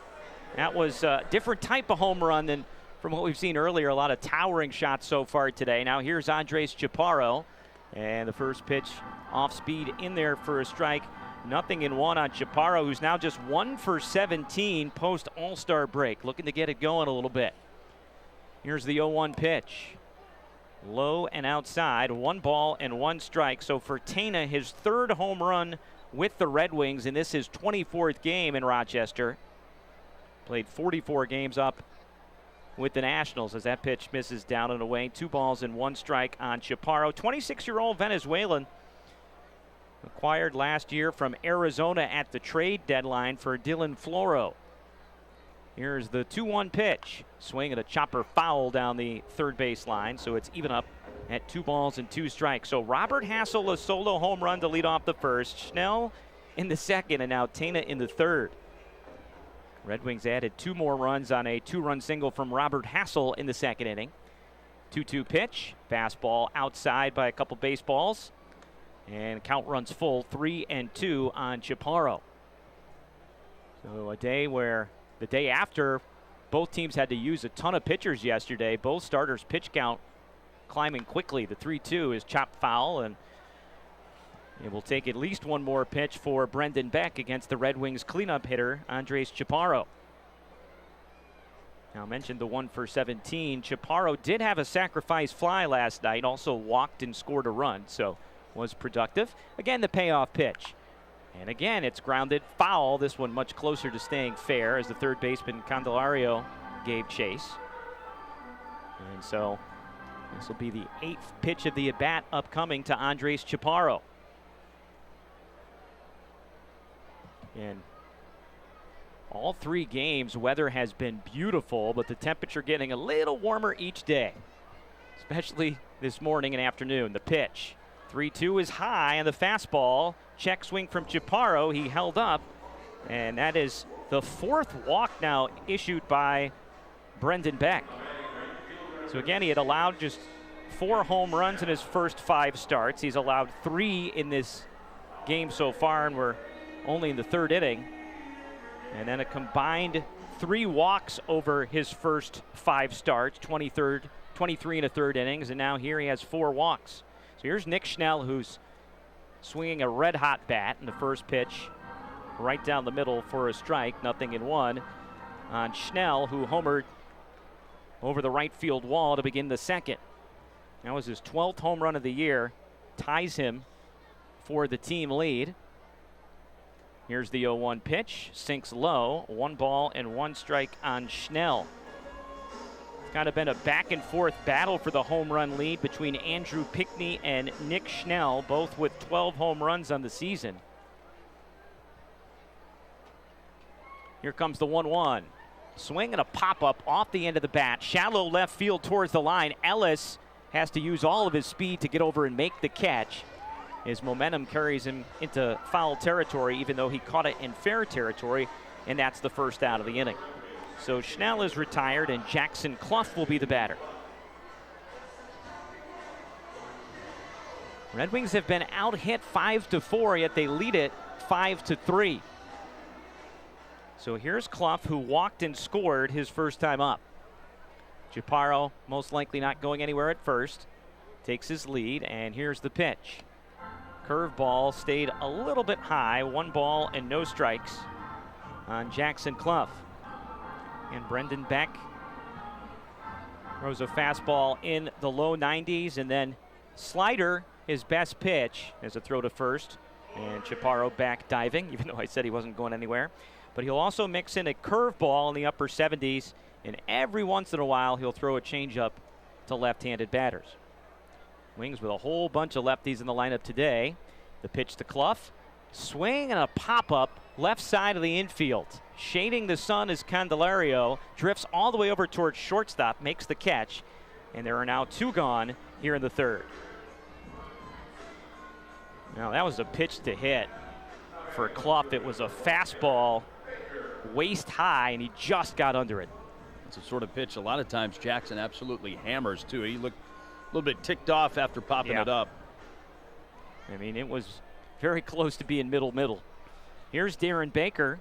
That was a different type of home run than from what we've seen earlier. A lot of towering shots so far today. Now here's Andres Chaparro. And the first pitch off speed in there for a strike. 0-1 on Chaparro, who's now just 1 for 17 post All-Star break. Looking to get it going a little bit. Here's the 0-1 pitch. Low and outside, 1 ball and 1 strike. So for Tena, his 3rd home run with the Red Wings, and this is 24th game in Rochester. Played 44 games up with the Nationals as that pitch misses down and away. 2 balls and 1 strike on Chaparro. 26-year-old Venezuelan, acquired last year from Arizona at the trade deadline for Dylan Floro. Here's the 2-1 pitch. Swing and a chopper foul down the third base line, so it's even up at 2 balls and 2 strikes. So Robert Hassel, a solo home run to lead off the first. Schnell in the second, and now Tena in the third. Red Wings added 2 more runs on a 2-run single from Robert Hassel in the second inning. 2-2 pitch. Fastball outside by a couple baseballs. And count runs full, 3-2 on Chaparro. So a day where the day after, both teams had to use a ton of pitchers yesterday. Both starters' pitch count climbing quickly. The 3-2 is chopped foul, and it will take at least 1 more pitch for Brendan Beck against the Red Wings cleanup hitter, Andres Chaparro. Now, I mentioned the 1 for 17. Chaparro did have a sacrifice fly last night, also walked and scored a run, so was productive. Again, the payoff pitch. And again, it's grounded foul. This one much closer to staying fair as the third baseman Candelario gave chase. And so this will be the 8th pitch of the at-bat upcoming to Andres Chaparro. And all 3 games, weather has been beautiful, but the temperature getting a little warmer each day, especially this morning and afternoon. The pitch. 3-2 is high, and the fastball. Check swing from Chaparro. He held up, and that is the 4th walk now issued by Brendan Beck. So again, he had allowed just 4 home runs in his first 5 starts. He's allowed 3 in this game so far, and we're only in the 3rd inning. And then a combined 3 walks over his first 5 starts, 23 1/3 innings, and now here he has 4 walks. So here's Nick Schnell, who's swinging a red-hot bat in the first pitch, right down the middle for a strike, 0-1 on Schnell, who homered over the right field wall to begin the 2nd. That was his 12th home run of the year, ties him for the team lead. Here's the 0-1 pitch, sinks low, 1 ball and 1 strike on Schnell. It's kind of been a back and forth battle for the home run lead between Andrew Pickney and Nick Schnell, both with 12 home runs on the season. Here comes the 1-1. Swing and a pop-up off the end of the bat. Shallow left field towards the line. Ellis has to use all of his speed to get over and make the catch. His momentum carries him into foul territory, even though he caught it in fair territory, and that's the first out of the inning. So Schnell is retired, and Jackson Clough will be the batter. Red Wings have been out-hit 5-4, yet they lead it 5-3. So here's Clough, who walked and scored his first time up. Chaparro most likely not going anywhere at first. Takes his lead, and here's the pitch. Curveball stayed a little bit high. 1 ball and no strikes on Jackson Clough. And Brendan Beck throws a fastball in the low 90s, and then slider, his best pitch, as a throw to first. And Chaparro back diving, even though I said he wasn't going anywhere. But he'll also mix in a curveball in the upper 70s, and every once in a while he'll throw a changeup to left-handed batters. Wings with a whole bunch of lefties in the lineup today. The pitch to Clough. Swing and a pop-up left side of the infield. Shading the sun is Candelario. Drifts all the way over towards shortstop, makes the catch, and there are now 2 gone here in the 3rd. Now that was a pitch to hit for Clough. It was a fastball waist high, and he just got under it. It's a sort of pitch a lot of times Jackson absolutely hammers too. He looked a little bit ticked off after popping it up. I mean, it was very close to being middle. Here's Darren Baker.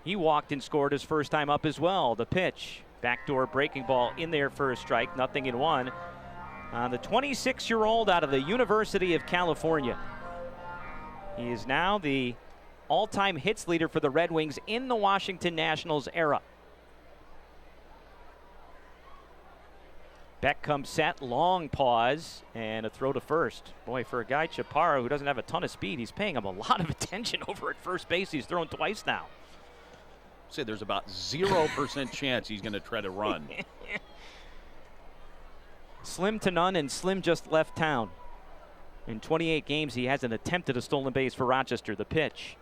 He walked and scored his first time up as well. The pitch, backdoor breaking ball in there for a strike, 0-1. The 26-year-old out of the University of California. He is now the all-time hits leader for the Red Wings in the Washington Nationals era. Beck comes set, long pause, and a throw to first. Boy, for a guy, Chaparro, who doesn't have a ton of speed, he's paying him a lot of attention over at first base. He's thrown twice now. Say there's about 0% chance he's going to try to run. Slim to none, and Slim just left town. In 28 games, he hasn't attempted a stolen base for Rochester. The pitch.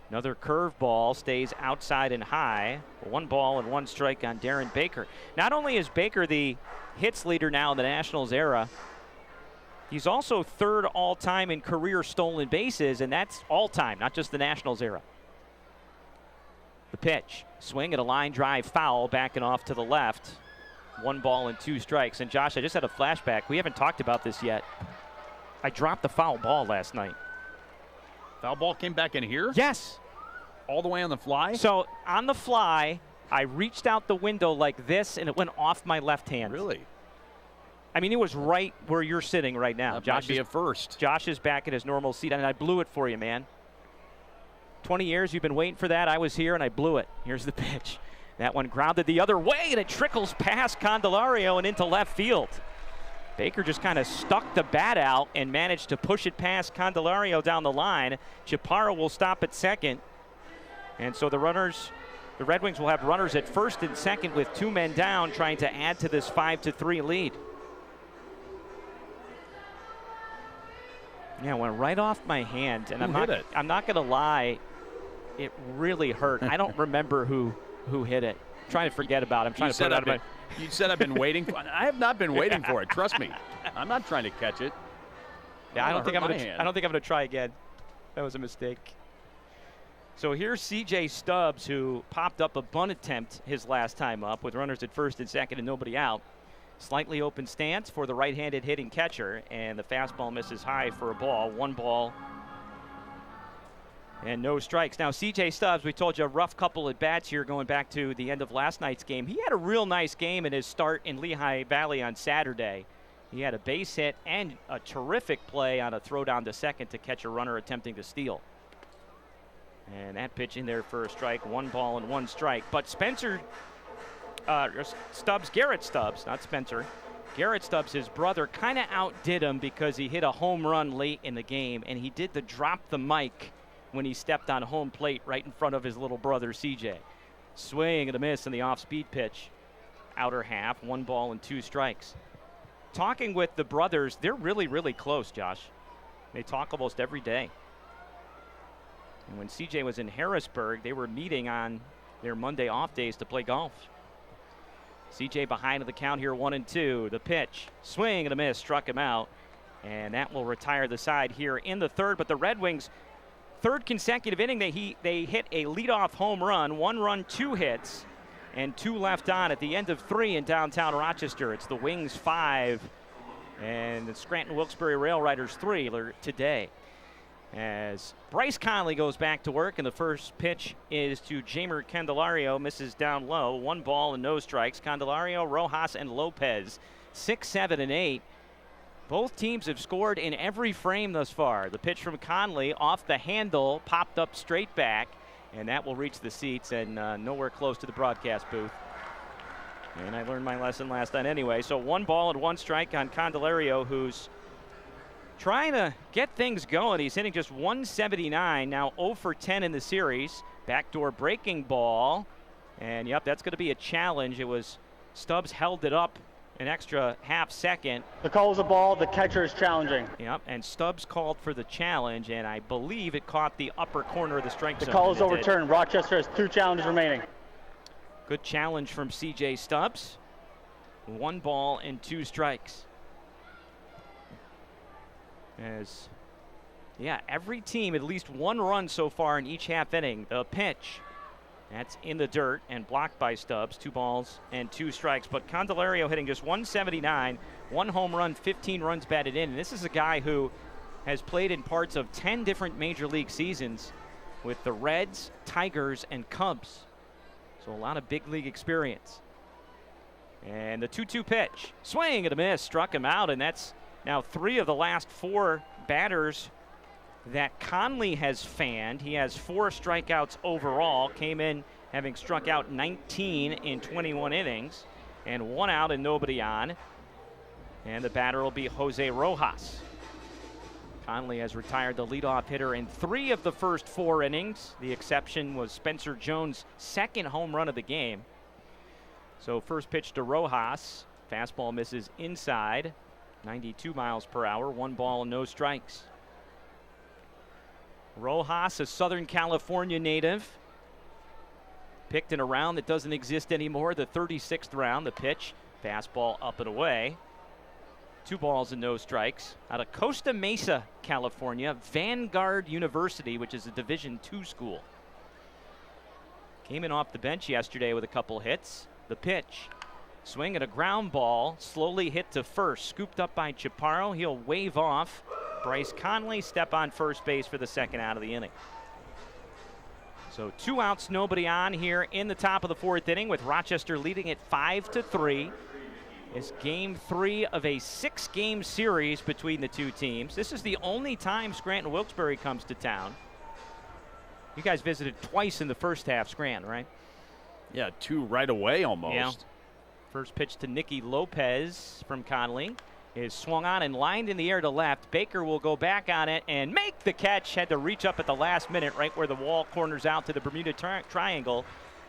Another curveball stays outside and high. 1 ball and 1 strike on Darren Baker. Not only is Baker the hits leader now in the Nationals era, he's also 3rd all-time in career stolen bases, and that's all-time, not just the Nationals era. The pitch. Swing at a line drive foul, backing off to the left. 1 ball and 2 strikes. And Josh, I just had a flashback. We haven't talked about this yet. I dropped the foul ball last night. Foul ball came back in here? Yes. All the way on the fly? So on the fly, I reached out the window like this, and it went off my left hand. Really? I mean, it was right where you're sitting right now. That might be a first. Josh is back at his normal seat, and I blew it for you, man. 20 years you've been waiting for that. I was here, and I blew it. Here's the pitch. That one grounded the other way, and it trickles past Candelario and into left field. Baker just kind of stuck the bat out and managed to push it past Candelario down the line. Chaparro will stop at second. And so the Red Wings will have runners at first and second with 2 men down, trying to add to this 5-3 lead. Yeah, it went right off my hand, and I'm not gonna lie, it really hurt. I don't remember who hit it. I'm trying to forget about it. I'm trying to put it out of my. You said I've been waiting for it. I have not been waiting for it. Trust me. I'm not trying to catch it. Yeah, I don't think I'm gonna try again. That was a mistake. So here's C.J. Stubbs, who popped up a bunt attempt his last time up with runners at first and second and nobody out. Slightly open stance for the right-handed hitting catcher, and the fastball misses high for a ball. 1 ball and no strikes. Now, C.J. Stubbs, we told you, a rough couple at bats here going back to the end of last night's game. He had a real nice game in his start in Lehigh Valley on Saturday. He had a base hit and a terrific play on a throw down to second to catch a runner attempting to steal. And that pitch in there for a strike. 1 ball and 1 strike. But Garrett Stubbs, not Spencer. Garrett Stubbs, his brother, kind of outdid him because he hit a home run late in the game, and he did the drop the mic when he stepped on home plate right in front of his little brother, CJ. Swing and a miss in the off-speed pitch. Outer half, 1 ball and 2 strikes. Talking with the brothers, they're really, really close, Josh. They talk almost every day. And when CJ was in Harrisburg, they were meeting on their Monday off days to play golf. CJ behind of the count here, 1-2. The pitch, swing and a miss, struck him out. And that will retire the side here in the third. But the Red Wings, third consecutive inning, they hit a leadoff home run, 1 run, 2 hits, and 2 left on at the end of 3 in downtown Rochester. It's the Wings 5 and the Scranton Wilkes-Barre Rail Riders 3 today. As Bryce Conley goes back to work, and the first pitch is to Jamer Candelario, misses down low. 1 ball and no strikes. Candelario, Rojas, and Lopez, 6, 7, and 8. Both teams have scored in every frame thus far. The pitch from Conley off the handle, popped up straight back, and that will reach the seats and nowhere close to the broadcast booth. And I learned my lesson last night anyway. So 1 ball and 1 strike on Candelario, who's trying to get things going. He's hitting just 179, now 0 for 10 in the series. Backdoor breaking ball. And, yep, that's going to be a challenge. It was Stubbs held it up an extra half second. The call is a ball. The catcher is challenging. Yep, and Stubbs called for the challenge, and I believe it caught the upper corner of the strike zone. The call is overturned. Rochester has 2 challenges remaining. Good challenge from C.J. Stubbs. 1 ball and 2 strikes. Every team at least 1 run so far in each half inning. The pitch, that's in the dirt and blocked by Stubbs. 2 balls and 2 strikes. But Candelario hitting just 179, 1 home run, 15 runs batted in. And this is a guy who has played in parts of 10 different major league seasons with the Reds, Tigers, and Cubs. So a lot of big league experience. And the 2-2 pitch, swing and a miss, struck him out, and that's now 3 of the last 4 batters that Conley has fanned. He has 4 strikeouts overall, came in having struck out 19 in 21 innings, and 1 out and nobody on. And the batter will be Jose Rojas. Conley has retired the leadoff hitter in 3 of the first 4 innings. The exception was Spencer Jones' 2nd home run of the game. So first pitch to Rojas. Fastball misses inside. 92 miles per hour, 1 ball and no strikes. Rojas, a Southern California native, picked in a round that doesn't exist anymore, the 36th round. The pitch, fastball up and away. 2 balls and no strikes. Out of Costa Mesa, California, Vanguard University, which is a Division II school. Came in off the bench yesterday with a couple hits. The pitch, swing and a ground ball, slowly hit to first, scooped up by Chaparro. He'll wave off. Bryce Conley step on first base for the 2nd out of the inning. So 2 outs, nobody on here in the top of the 4th inning, with Rochester leading it 5-3. It's game 3 of a 6-game series between the 2 teams. This is the only time Scranton Wilkes-Barre comes to town. You guys visited twice in the first half, Scranton, right? Yeah, 2 right away almost. Yeah. First pitch to Nicky Lopez from Conley is swung on and lined in the air to left. Baker will go back on it and make the catch. Had to reach up at the last minute right where the wall corners out to the Bermuda Triangle.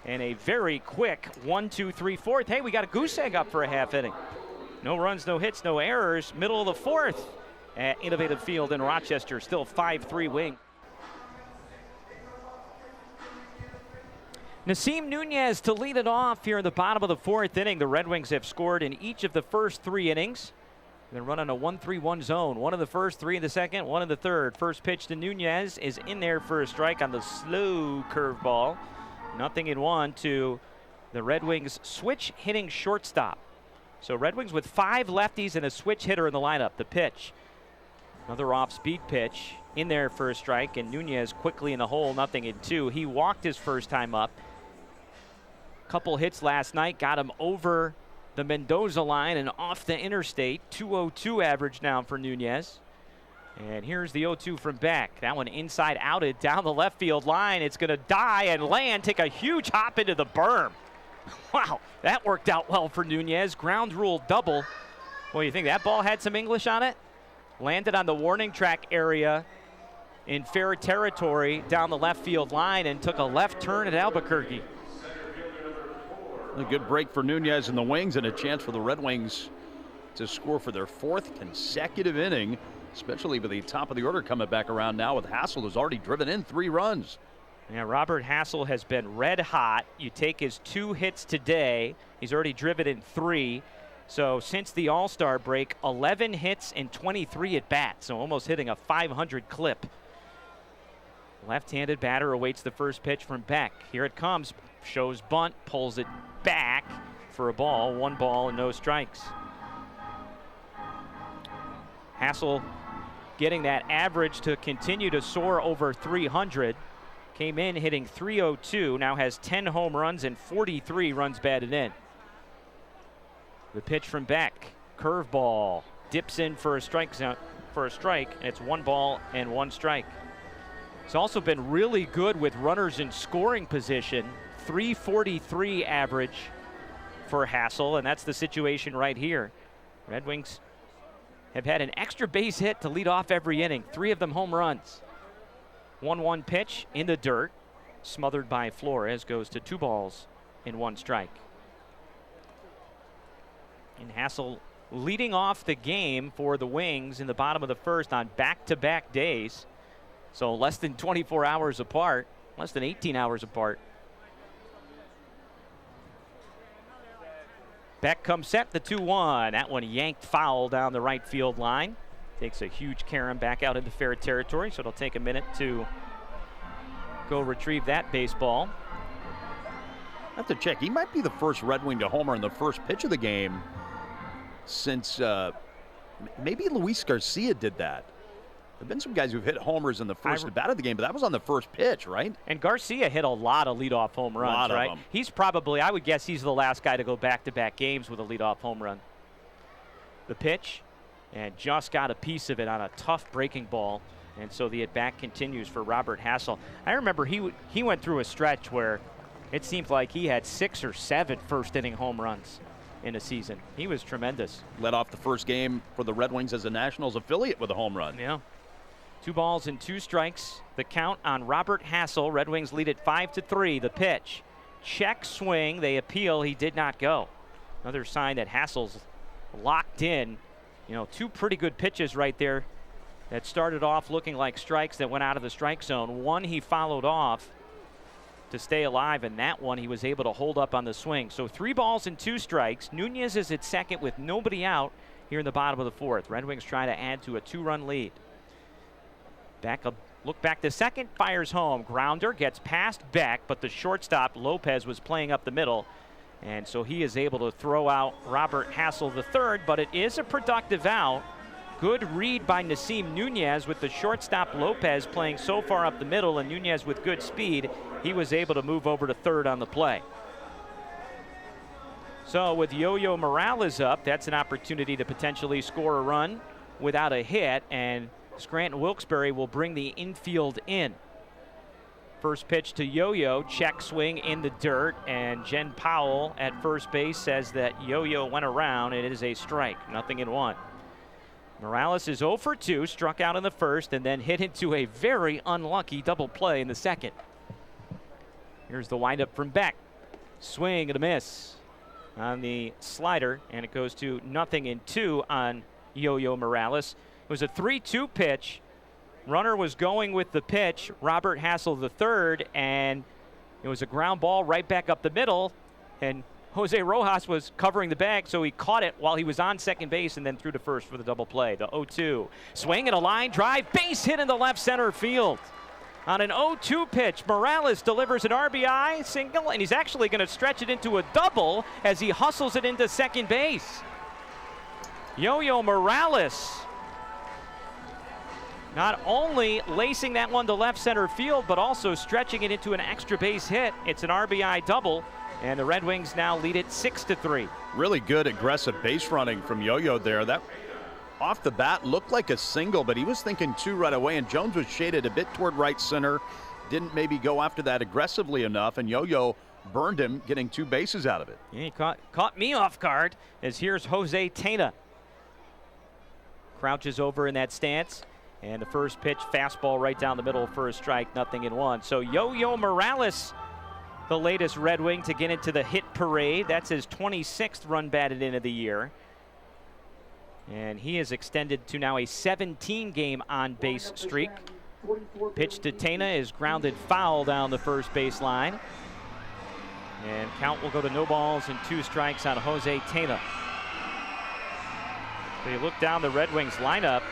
And a very quick 1, 2, 3, 4th. Hey, we got a goose egg up for a half inning. No runs, no hits, no errors. Middle of the 4th at Innovative Field in Rochester. Still 5-3 wing. Nasim Nunez to lead it off here in the bottom of the 4th inning. The Red Wings have scored in each of the first 3 innings. They're running a 1-3-1 zone. 1 in the first, 3 in the second, 1 in the third. First pitch to Nunez is in there for a strike on the slow curveball. 0-1 to the Red Wings switch hitting shortstop. So Red Wings with 5 lefties and a switch hitter in the lineup. The pitch, another off-speed pitch in there for a strike, and Nunez quickly in the hole, 0-2. He walked his first time up. Couple hits last night, got him over the Mendoza line and off the interstate. 202 average now for Nunez. And here's the 0-2 from Beck. That one inside outed down the left field line. It's going to die and land, take a huge hop into the berm. Wow, that worked out well for Nunez. Ground rule double. Well, you think that ball had some English on it? Landed on the warning track area in fair territory down the left field line and took a left turn at Albuquerque. A good break for Nunez and the Wings, and a chance for the Red Wings to score for their 4th consecutive inning, especially with the top of the order coming back around now with Hassel, who's already driven in 3 runs. Yeah, Robert Hassel has been red hot. You take his 2 hits today, he's already driven in 3. So since the All-Star break, 11 hits and 23 at bats, so almost hitting a 500 clip. Left-handed batter awaits the first pitch from Beck. Here it comes. Shows bunt, pulls it back for a ball. 1 ball and no strikes. Hassel getting that average to continue to soar over 300. Came in hitting .302. Now has 10 home runs and 43 runs batted in. The pitch from Beck. Curveball. Dips in for a strike, and it's 1 ball and 1 strike. He's also been really good with runners in scoring position. .343 average for Hassel, and that's the situation right here. Red Wings have had an extra base hit to lead off every inning. 3 of them home runs. 1-1 pitch in the dirt, smothered by Flores, goes to 2 balls and 1 strike. And Hassel leading off the game for the Wings in the bottom of the first on back-to-back days. So less than 24 hours apart, less than 18 hours apart. Beck comes set, the 2-1. That one yanked foul down the right field line. Takes a huge carom back out into fair territory, so it'll take a minute to go retrieve that baseball. I have to check. He might be the first Red Wing to homer in the first pitch of the game since maybe Luis Garcia did that. There have been some guys who've hit homers in the first at bat of the game, but that was on the first pitch, right? And Garcia hit a lot of leadoff home runs, right? He's probably, I would guess he's the last guy to go back-to-back games with a leadoff home run. The pitch, and just got a piece of it on a tough breaking ball. And so the at-bat continues for Robert Hassel. I remember he went through a stretch where it seemed like he had 6 or 7 first-inning home runs in a season. He was tremendous. Led off the first game for the Red Wings as a Nationals affiliate with a home run. Yeah. 2 balls and 2 strikes. The count on Robert Hassel. Red Wings lead it 5-3. The pitch. Check swing. They appeal. He did not go. Another sign that Hassel's locked in. 2 pretty good pitches right there that started off looking like strikes that went out of the strike zone. One he followed off to stay alive, and that one he was able to hold up on the swing. So 3 balls and 2 strikes. Nunez is at second with nobody out here in the bottom of the 4th. Red Wings trying to add to a 2-run lead. Look back to second, fires home. Grounder gets past Beck, but the shortstop, Lopez, was playing up the middle. And so he is able to throw out Robert Hassel III, but it is a productive out. Good read by Nasim Nunez with the shortstop Lopez playing so far up the middle, and Nunez with good speed. He was able to move over to third on the play. So with Yo-Yo Morales up, that's an opportunity to potentially score a run without a hit, and Scranton Wilkes-Barre will bring the infield in. First pitch to Yo-Yo, check swing in the dirt, and Jen Powell at first base says that Yo-Yo went around, and it is a strike, 0-1. Morales is 0 for 2, struck out in the first, and then hit into a very unlucky double play in the second. Here's the windup from Beck. Swing and a miss on the slider, and it goes to 0-2 on Yo-Yo Morales. It was a 3-2 pitch. Runner was going with the pitch, Robert Hassel III, and it was a ground ball right back up the middle. And Jose Rojas was covering the bag, so he caught it while he was on second base and then threw to first for the double play. The 0-2. Swing and a line drive. Base hit in the left center field. On an 0-2 pitch, Morales delivers an RBI single, and he's actually going to stretch it into a double as he hustles it into second base. Yo-Yo Morales not only lacing that one to left center field, but also stretching it into an extra base hit. It's an RBI double, and the Red Wings now lead it 6-3. Really good aggressive base running from Yo-Yo there. That off the bat looked like a single, but he was thinking two right away, and Jones was shaded a bit toward right center. Didn't maybe go after that aggressively enough, and Yo-Yo burned him, getting two bases out of it. Yeah, he caught me off guard, as here's Jose Tena. Crouches over in that stance, and the first pitch, fastball right down the middle for a strike, 0-1. So Yo-Yo Morales, the latest Red Wing to get into the hit parade. That's his 26th run batted in of the year. And he is extended to now a 17-game on-base streak. Pitch to Tena is grounded foul down the first base line. And count will go to no balls and 2 strikes on Jose Tena. So you look down the Red Wings lineup,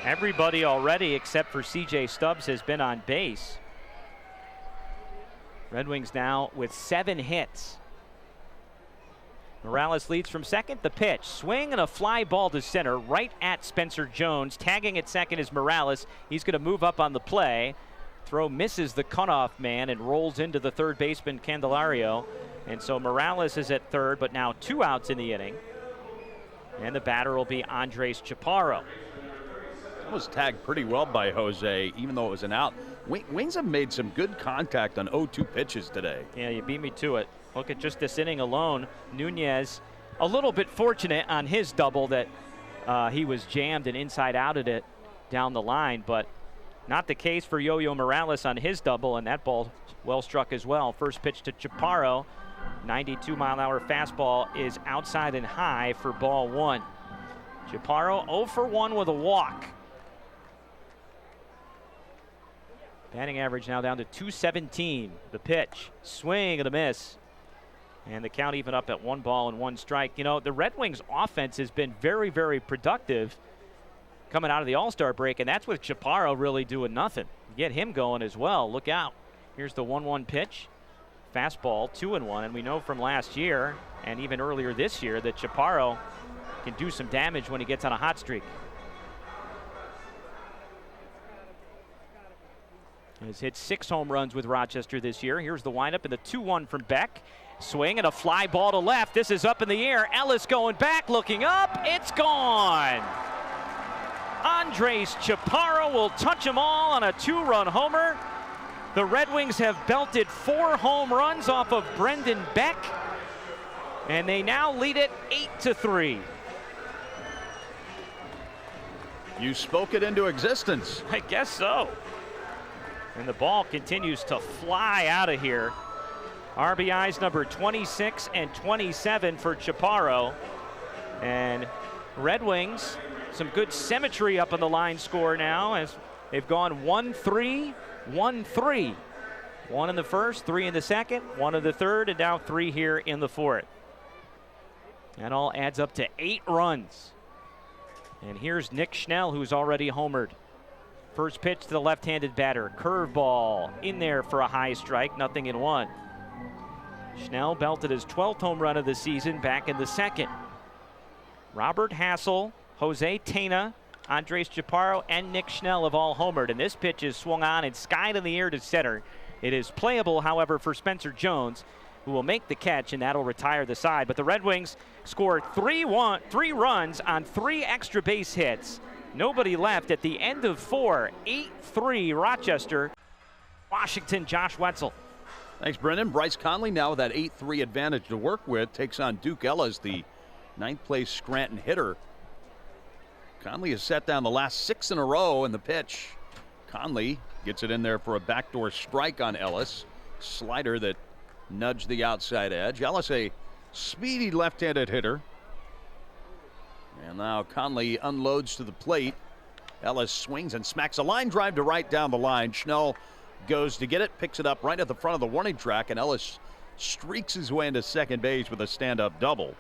everybody already except for CJ Stubbs has been on base. Red Wings now with 7 hits. Morales leads from second. The pitch, swing and a fly ball to center right at Spencer Jones. Tagging at second is Morales. He's going to move up on the play. Throw misses the cutoff man and rolls into the third baseman Candelario. And so Morales is at third, but now 2 outs in the inning. And the batter will be Andres Chaparro. That was tagged pretty well by Jose, even though it was an out. Wings have made some good contact on 0-2 pitches today. Yeah, you beat me to it. Look at just this inning alone. Nunez, a little bit fortunate on his double that he was jammed and inside outed it down the line, but not the case for Yo-Yo Morales on his double, and that ball well struck as well. First pitch to Chaparro, 92-mile-an-hour fastball is outside and high for ball 1. Chaparro 0 for 1 with a walk. Batting average now down to .217. The pitch, swing and a miss. And the count even up at 1 ball and 1 strike. You know, the Red Wings offense has been very, very productive coming out of the All-Star break, and that's with Chaparro really doing nothing. Get him going as well. Look out. Here's the 1-1 pitch. Fastball, 2-1, and we know from last year and even earlier this year that Chaparro can do some damage when he gets on a hot streak. He's hit 6 home runs with Rochester this year. Here's the windup and the 2-1 from Beck. Swing and a fly ball to left. This is up in the air. Ellis going back, looking up. It's gone. Andres Chaparro will touch them all on a 2-run homer. The Red Wings have belted 4 home runs off of Brendan Beck, and they now lead it 8-3. You spoke it into existence. I guess so. And the ball continues to fly out of here. RBIs number 26 and 27 for Chaparro. And Red Wings, some good symmetry up on the line score now as they've gone 1-3, 1-3. 1 in the first, 3 in the second, 1 in the third, and now 3 here in the fourth. That all adds up to 8 runs. And here's Nick Schnell, who's already homered. First pitch to the left-handed batter. Curveball in there for a high strike, 0-1. Schnell belted his 12th home run of the season back in the second. Robert Hassel, Jose Tena, Andres Chaparro, and Nick Schnell have all homered. And this pitch is swung on and skied in the air to center. It is playable, however, for Spencer Jones, who will make the catch, and that'll retire the side. But the Red Wings scored 3 runs on 3 extra base hits. Nobody left at the end of 4. 8-3 Rochester. Washington, Josh Wetzel. Thanks, Brendan. Bryce Conley now with that 8-3 advantage to work with. Takes on Duke Ellis, the 9th place Scranton hitter. Conley has set down the last 6 in a row in the pitch. Conley gets it in there for a backdoor strike on Ellis. Slider that nudged the outside edge. Ellis, a speedy left-handed hitter. And now Conley unloads to the plate. Ellis swings and smacks a line drive to right down the line. Schnell goes to get it, picks it up right at the front of the warning track, and Ellis streaks his way into second base with a stand-up double.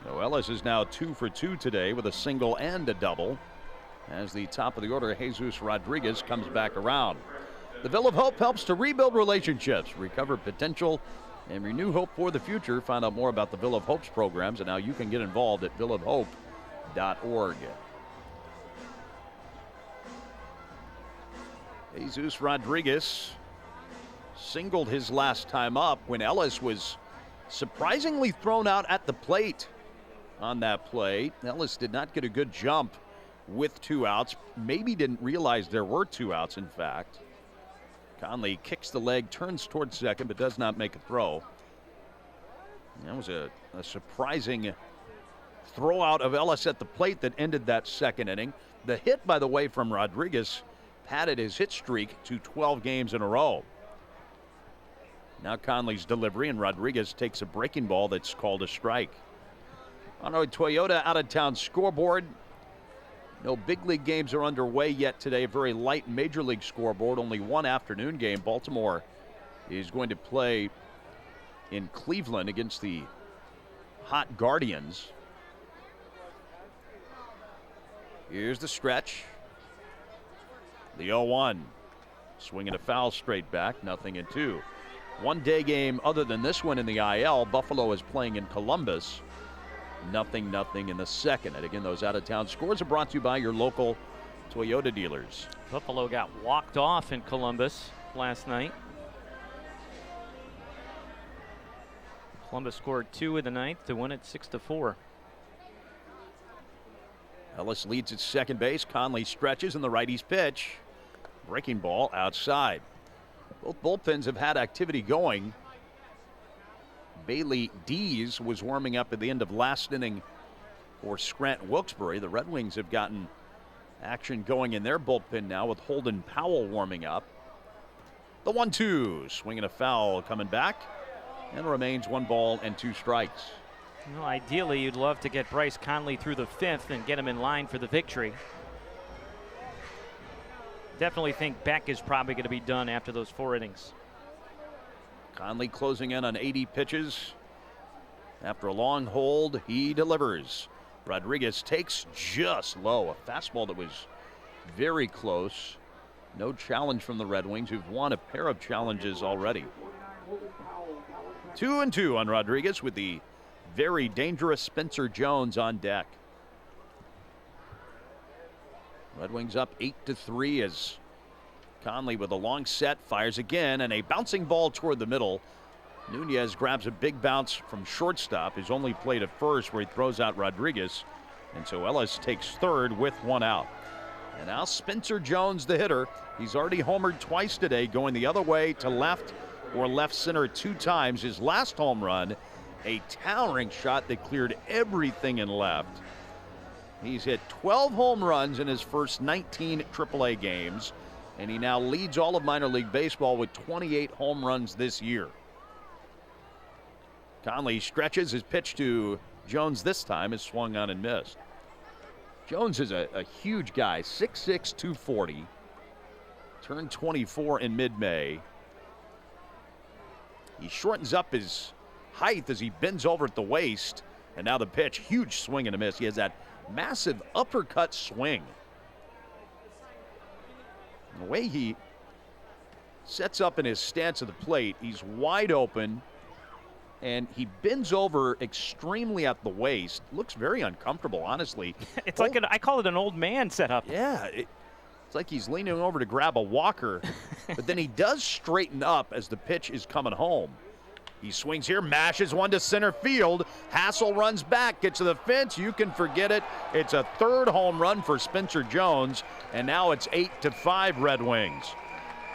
So Ellis is now 2 for 2 today with a single and a double, as the top of the order, Jesus Rodriguez, comes back around. The Ville of Hope helps to rebuild relationships, recover potential, and renew hope for the future. Find out more about the Ville of Hope's programs and how you can get involved at villeofhope.org. Jesus Rodriguez singled his last time up when Ellis was surprisingly thrown out at the plate on that play. Ellis did not get a good jump with 2 outs. Maybe didn't realize there were 2 outs, in fact. Conley kicks the leg, turns towards second, but does not make a throw. That was a surprising throw out of Ellis at the plate that ended that second inning. The hit, by the way, from Rodriguez padded his hit streak to 12 games in a row. Now Conley's delivery, and Rodriguez takes a breaking ball that's called a strike. On our Toyota out-of-town scoreboard, no big league games are underway yet today. A very light major league scoreboard, only one afternoon game. Baltimore is going to play in Cleveland against the hot Guardians. Here's the stretch. The 0-1. Swinging a foul straight back, 0-2. One day game other than this one in the IL. Buffalo is playing in Columbus. 0-0 in the second. And again, those out-of-town scores are brought to you by your local Toyota dealers. Buffalo got walked off in Columbus last night. Columbus scored 2 in the ninth to win it 6-4. Ellis leads at second base. Conley stretches, and the righty's pitch. Breaking ball outside. Both bullpens have had activity going. Bailey Dees was warming up at the end of last inning for Scranton Wilkes-Barre. The Red Wings have gotten action going in their bullpen now with Holden Powell warming up. The 1-2, swinging a foul, coming back, and remains 1 ball and 2 strikes. Well, ideally, you'd love to get Bryce Conley through the 5th and get him in line for the victory. Definitely think Beck is probably going to be done after those 4 innings. Conley closing in on 80 pitches. After a long hold, he delivers. Rodriguez takes just low. A fastball that was very close. No challenge from the Red Wings, who've won a pair of challenges already. 2-2 on Rodriguez with the very dangerous Spencer Jones on deck. Red Wings up 8-3 as Conley with a long set fires again, and a bouncing ball toward the middle. Nunez grabs a big bounce from shortstop. He's only played at first, where he throws out Rodriguez, and so Ellis takes third with 1 out. And now Spencer Jones, the hitter. He's already homered twice today, going the other way to left or left center 2 times. His last home run, a towering shot that cleared everything in left. He's hit 12 home runs in his first 19 AAA games, and he now leads all of minor league baseball with 28 home runs this year. Conley stretches. His pitch to Jones this time is swung on and missed. Jones is a huge guy, 6'6", 240. Turned 24 in mid-May. He shortens up his height as he bends over at the waist, and now the pitch, huge swing and a miss. He has that massive uppercut swing. The way he sets up in his stance at the plate, he's wide open, and he bends over extremely at the waist. Looks very uncomfortable, honestly. It's like I call it an old man setup. Yeah, it's like he's leaning over to grab a walker, but then he does straighten up as the pitch is coming home. He swings here, mashes one to center field. Hassel runs back, gets to the fence. You can forget it. It's a 3rd home run for Spencer Jones, and now it's 8-5 Red Wings.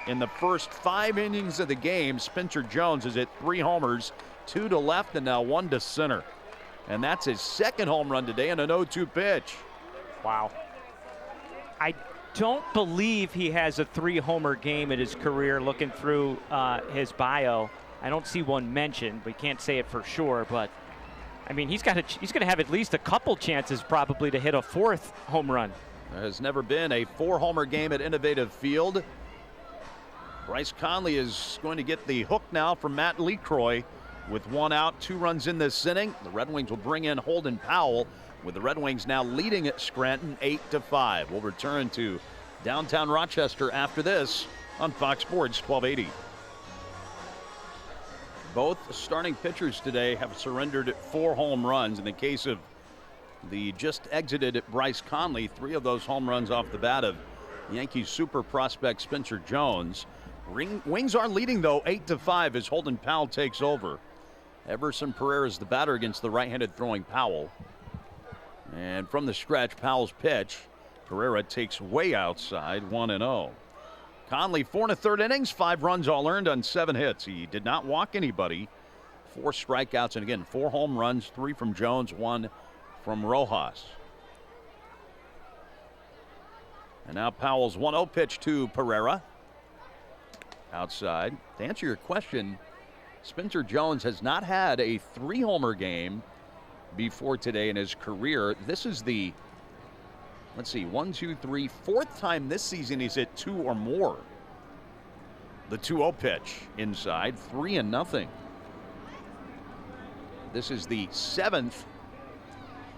In the first 5 innings of the game, Spencer Jones has hit 3 homers, 2 to left and now 1 to center. And that's his 2nd home run today on an 0-2 pitch. Wow. I don't believe he has a 3-homer game in his career. Looking through his bio, I don't see one mentioned. We can't say it for sure, but I mean, he's going to have at least a couple chances probably to hit a 4th home run. There has never been a 4-homer game at Innovative Field. Bryce Conley is going to get the hook now from Matt LeCroy With one out, 2 runs in this inning, the Red Wings will bring in Holden Powell, with the Red Wings now leading at Scranton 8-5. We'll return to downtown Rochester after this on Fox Sports 1280. Both starting pitchers today have surrendered 4 home runs. In the case of the just exited Bryce Conley, 3 of those home runs off the bat of Yankees super prospect Spencer Jones. Wings are leading, though, 8-5 as Holden Powell takes over. Everson Pereira is the batter against the right-handed throwing Powell. And from the stretch, Powell's pitch, Pereira takes way outside, 1-0. Conley, 4 1/3 innings, 5 runs all earned on 7 hits. He did not walk anybody. 4 strikeouts, and again, 4 home runs, 3 from Jones, 1 from Rojas. And now Powell's 1-0 pitch to Pereira. Outside. To answer your question, Spencer Jones has not had a 3-homer game before today in his career. This is the, let's see, 1, 2, 3, 4th time this season he's hit 2 or more. The 2-0 pitch inside, 3-0. This is the 7th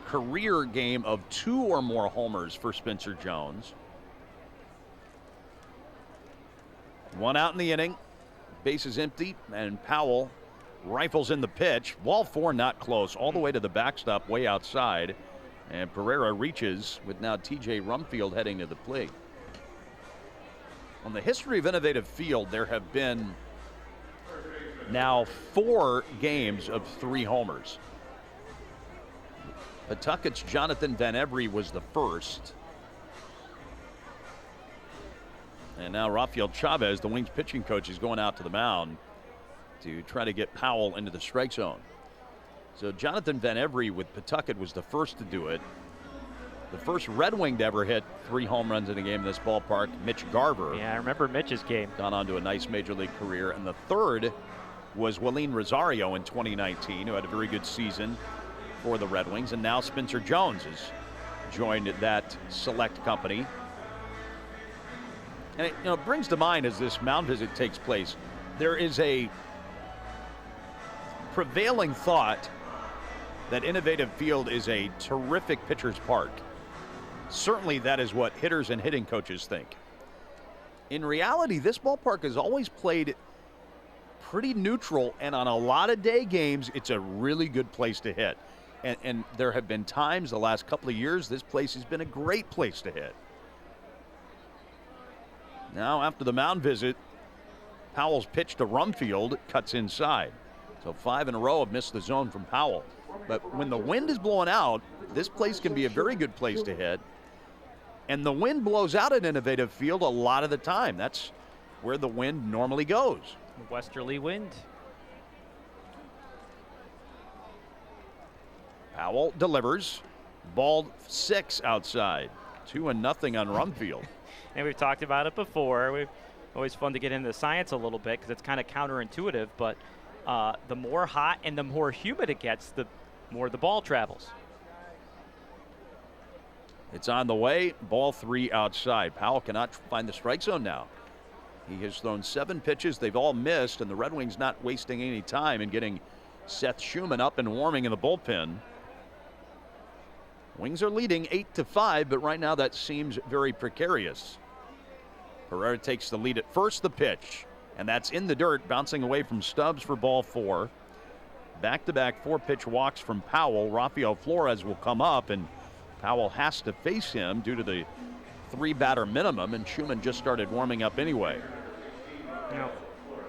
career game of 2 or more homers for Spencer Jones. 1 out in the inning, bases empty, and Powell rifles in the pitch. Ball 4 not close, all the way to the backstop, way outside. And Pereira reaches with now TJ Rumfield heading to the plate. On the history of Innovative Field, there have been now 4 games of 3 homers. Pawtucket's Jonathan Van Every was the first. And now Rafael Chavez, the Wings pitching coach, is going out to the mound to try to get Powell into the strike zone. So Jonathan Van Every with Pawtucket was the first to do it. The first Red Wing to ever hit 3 home runs in a game in this ballpark, Mitch Garver. Yeah, I remember Mitch's game. Gone on to a nice major league career. And the third was Willeen Rosario in 2019, who had a very good season for the Red Wings. And now Spencer Jones has joined that select company. And it brings to mind, as this mound visit takes place, there is a prevailing thought that Innovative Field is a terrific pitcher's park. Certainly that is what hitters and hitting coaches think. In reality, this ballpark has always played pretty neutral, and on a lot of day games, it's a really good place to hit. And there have been times the last couple of years this place has been a great place to hit. Now, after the mound visit, Powell's pitch to Rumfield cuts inside. So 5 in a row have missed the zone from Powell. But when the wind is blowing out, this place can be a very good place to hit. And the wind blows out at Innovative Field a lot of the time. That's where the wind normally goes. Westerly wind. Powell delivers. Ball 6 outside. 2-0 on Rumfield. And we've talked about it before. We've always fun to get into the science a little bit because it's kind of counterintuitive, but the more hot and the more humid it gets, the more the ball travels. It's on the way. Ball 3 outside. Powell cannot find the strike zone now. He has thrown 7 pitches. They've all missed, and the Red Wings not wasting any time in getting Seth Schumann up and warming in the bullpen. Wings are leading 8-5, but right now that seems very precarious. Pereira takes the lead at first, the pitch, and that's in the dirt, bouncing away from Stubbs for ball 4. Back-to-back 4-pitch walks from Powell. Rafael Flores will come up, and Powell has to face him due to the 3-batter minimum, and Schumann just started warming up anyway. Now,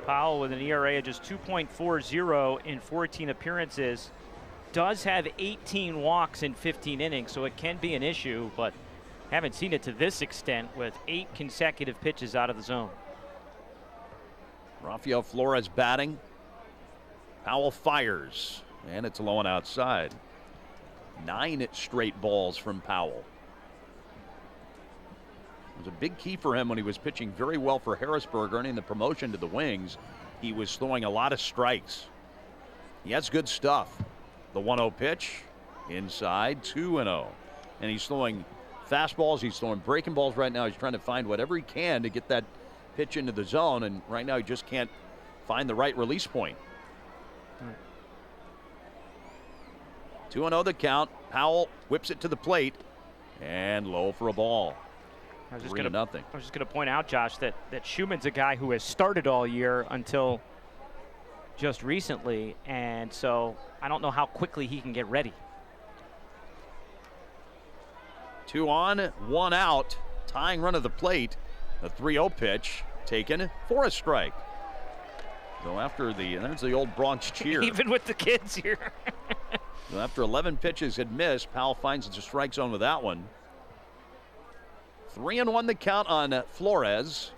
Powell with an ERA of just 2.40 in 14 appearances does have 18 walks in 15 innings, so it can be an issue, but haven't seen it to this extent with 8 consecutive pitches out of the zone. Rafael Flores batting. Powell fires, and it's low and outside. 9 straight balls from Powell. It was a big key for him when he was pitching very well for Harrisburg, earning the promotion to the Wings. He was throwing a lot of strikes. He has good stuff. The 1-0 pitch, inside, 2-0. And he's throwing fastballs, he's throwing breaking balls right now. He's trying to find whatever he can to get that pitch into the zone, and right now he just can't find the right release point. 2-0 the count. Powell whips it to the plate and low for a ball. I was just 3-0. going to point out, Josh, that Schumann's a guy who has started all year until just recently, and so I don't know how quickly he can get ready. 2 on, 1 out. Tying run of the plate. The 3-0 pitch taken for a strike. So there's the old Bronx cheer. Even with the kids here. So after 11 pitches had missed, Powell finds the strike zone with that one. 3-1 the count on Flores.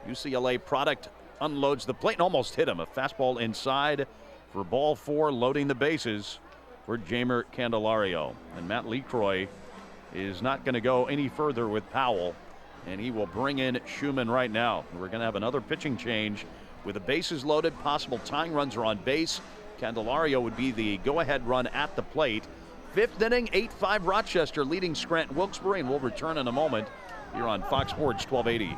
UCLA product unloads the plate and almost hit him. A fastball inside for ball 4, loading the bases for Jeimer Candelario. And Matt LeCroy is not going to go any further with Powell, and he will bring in Schumann right now. We're going to have another pitching change with the bases loaded. Possible tying runs are on base. Candelario would be the go-ahead run at the plate. 5th inning, 8-5 Rochester leading Scranton Wilkes-Barre, and we'll return in a moment here on Fox Sports 1280.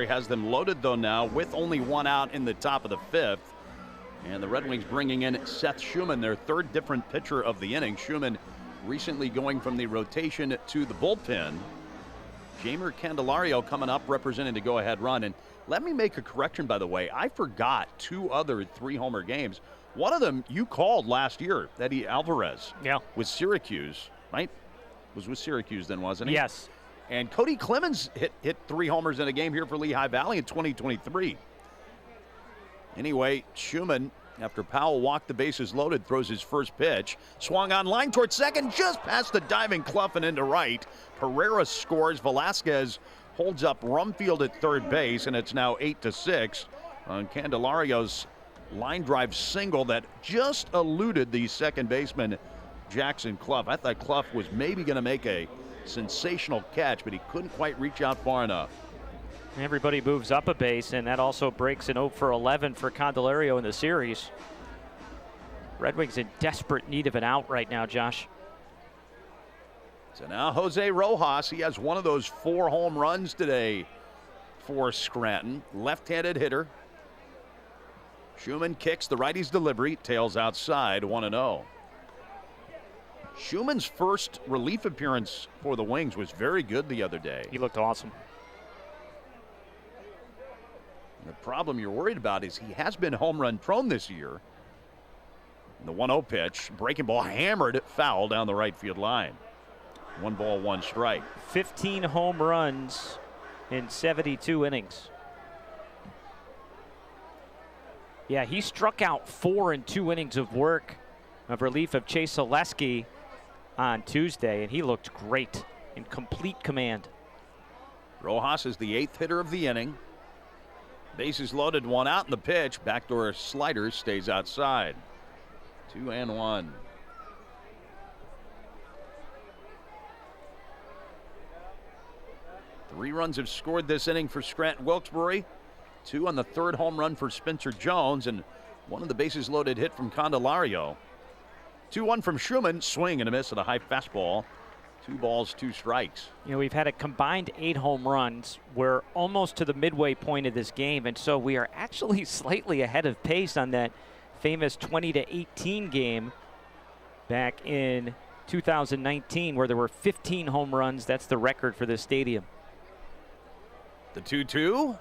Has them loaded though now with only 1 out in the top of the 5th. And the Red Wings bringing in Seth Schumann, their 3rd different pitcher of the inning. Schumann recently going from the rotation to the bullpen. Jeimer Candelario coming up representing the go-ahead run. And let me make a correction, by the way. I forgot 2 other 3-homer games. One of them you called last year, Eddie Alvarez. Yeah. With Syracuse, right? Was with Syracuse then, wasn't he? Yes. And Cody Clemens hit 3 homers in a game here for Lehigh Valley in 2023. Anyway, Schumann, after Powell walked the bases loaded, throws his first pitch. Swung on line towards second, just past the diving Clough and into right. Pereira scores. Velasquez holds up Rumfield at third base, and it's now 8-6 on Candelario's line drive single that just eluded the second baseman, Jackson Clough. I thought Clough was maybe going to make a sensational catch, but he couldn't quite reach out far enough. Everybody moves up a base, and that also breaks an 0-for-11 for Candelario in the series. Red Wings in desperate need of an out right now, Josh. So now Jose Rojas, he has one of those 4 home runs today for Scranton. Left-handed hitter. Schumann kicks the righty's delivery, tails outside, 1-0. Schumann's first relief appearance for the Wings was very good the other day. He looked awesome. The problem you're worried about is he has been home run prone this year. The 1-0 pitch, breaking ball hammered, foul down the right field line. 1 ball, 1 strike. 15 home runs in 72 innings. Yeah, he struck out 4 in 2 innings of work of relief of Chase Oleski on Tuesday, and he looked great, in complete command. Rojas is the 8th hitter of the inning. Bases loaded, 1 out in the pitch. Backdoor slider stays outside. 2-1. Three runs have scored this inning for Scranton Wilkes-Barre. 2 on the 3rd home run for Spencer Jones, and 1 of the bases loaded hit from Candelario. 2-1 from Schumann. Swing and a miss at a high fastball. 2 balls, 2 strikes. You know, we've had a combined 8 home runs. We're almost to the midway point of this game, and so we are actually slightly ahead of pace on that famous 20-18 game back in 2019, where there were 15 home runs. That's the record for this stadium. The 2-2,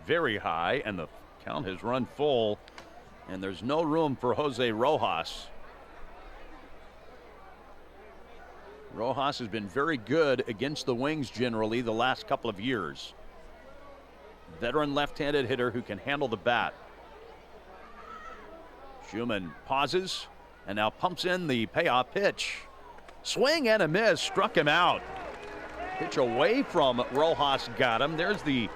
very high, and the count has run full, and there's no room for Jose Rojas. Rojas has been very good against the Wings generally the last couple of years. Veteran left-handed hitter who can handle the bat. Schumann pauses and now pumps in the payoff pitch. Swing and a miss, struck him out. Pitch away from Rojas got him. There's the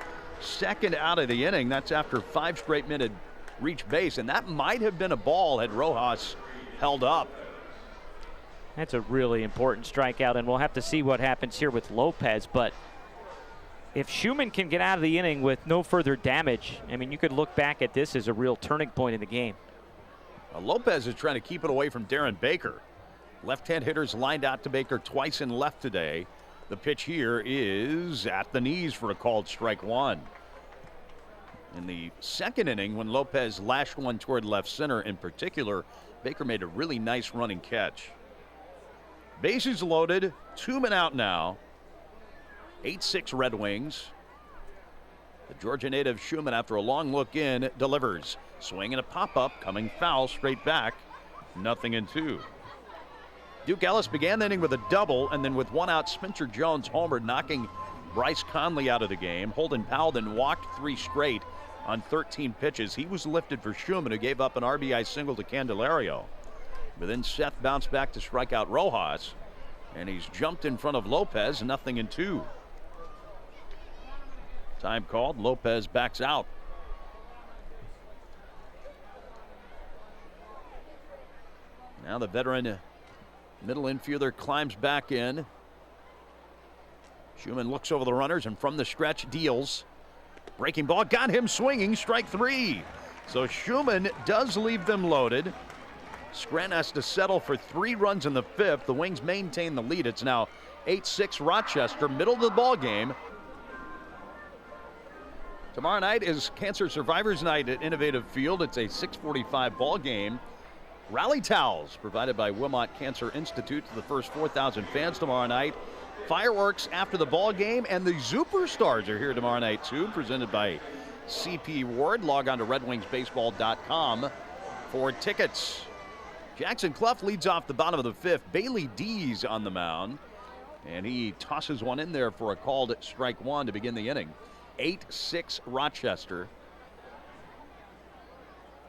2nd out of the inning. That's after 5 straight men had reached base, and that might have been a ball had Rojas held up. That's a really important strikeout, and we'll have to see what happens here with Lopez. But if Schumann can get out of the inning with no further damage, I mean, you could look back at this as a real turning point in the game. Lopez is trying to keep it away from Darren Baker. Left-hand hitters lined out to Baker twice in left today. The pitch here is at the knees for a called strike 1. In the second inning, when Lopez lashed one toward left center in particular, Baker made a really nice running catch. Bases loaded, 2 men out now. 8-6 Red Wings. The Georgia native Schumann, after a long look in, delivers. Swing and a pop-up, coming foul, straight back. 0-2. Duke Ellis began the inning with a double, and then with one out, Spencer Jones homered, knocking Bryce Conley out of the game. Holden Powell then walked 3 straight on 13 pitches. He was lifted for Schumann, who gave up an RBI single to Candelario. But then Seth bounced back to strike out Rojas, and he's jumped in front of Lopez. 0-2. Time called. Lopez backs out. Now the veteran middle infielder climbs back in. Schumann looks over the runners and from the stretch deals. Breaking ball got him swinging. Strike 3. So Schumann does leave them loaded. Scranton has to settle for 3 runs in the 5th. The Wings maintain the lead. It's now 8-6 Rochester, middle of the ball game. Tomorrow night is Cancer Survivors Night at Innovative Field. It's a 6:45 ball game. Rally towels provided by Wilmot Cancer Institute to the first 4,000 fans tomorrow night. Fireworks after the ball game, and the Superstars are here tomorrow night too, presented by CP Ward. Log on to redwingsbaseball.com for tickets. Jackson Clough leads off the bottom of the 5th. Bailey Dees on the mound, and he tosses one in there for a called strike 1 to begin the inning. 8-6 Rochester.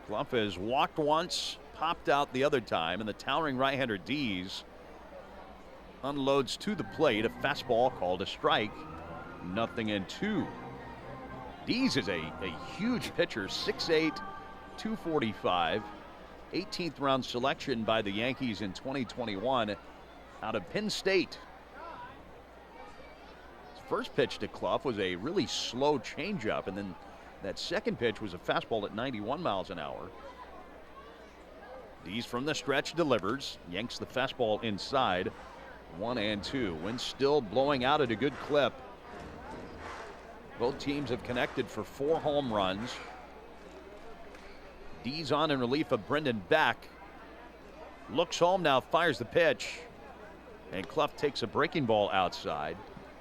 Clough has walked once, popped out the other time, and the towering right-hander Dees unloads to the plate. A fastball called a strike. 0-2. Dees is a huge pitcher, 6'8", 245. 18th round selection by the Yankees in 2021 out of Penn State. His first pitch to Clough was a really slow changeup, and then that second pitch was a fastball at 91 miles an hour. Dees from the stretch delivers, yanks the fastball inside. 1-2. Wind still blowing out at a good clip. Both teams have connected for 4 home runs. Dees on in relief of Brendan Beck. Looks home now, fires the pitch. And Clough takes a breaking ball outside.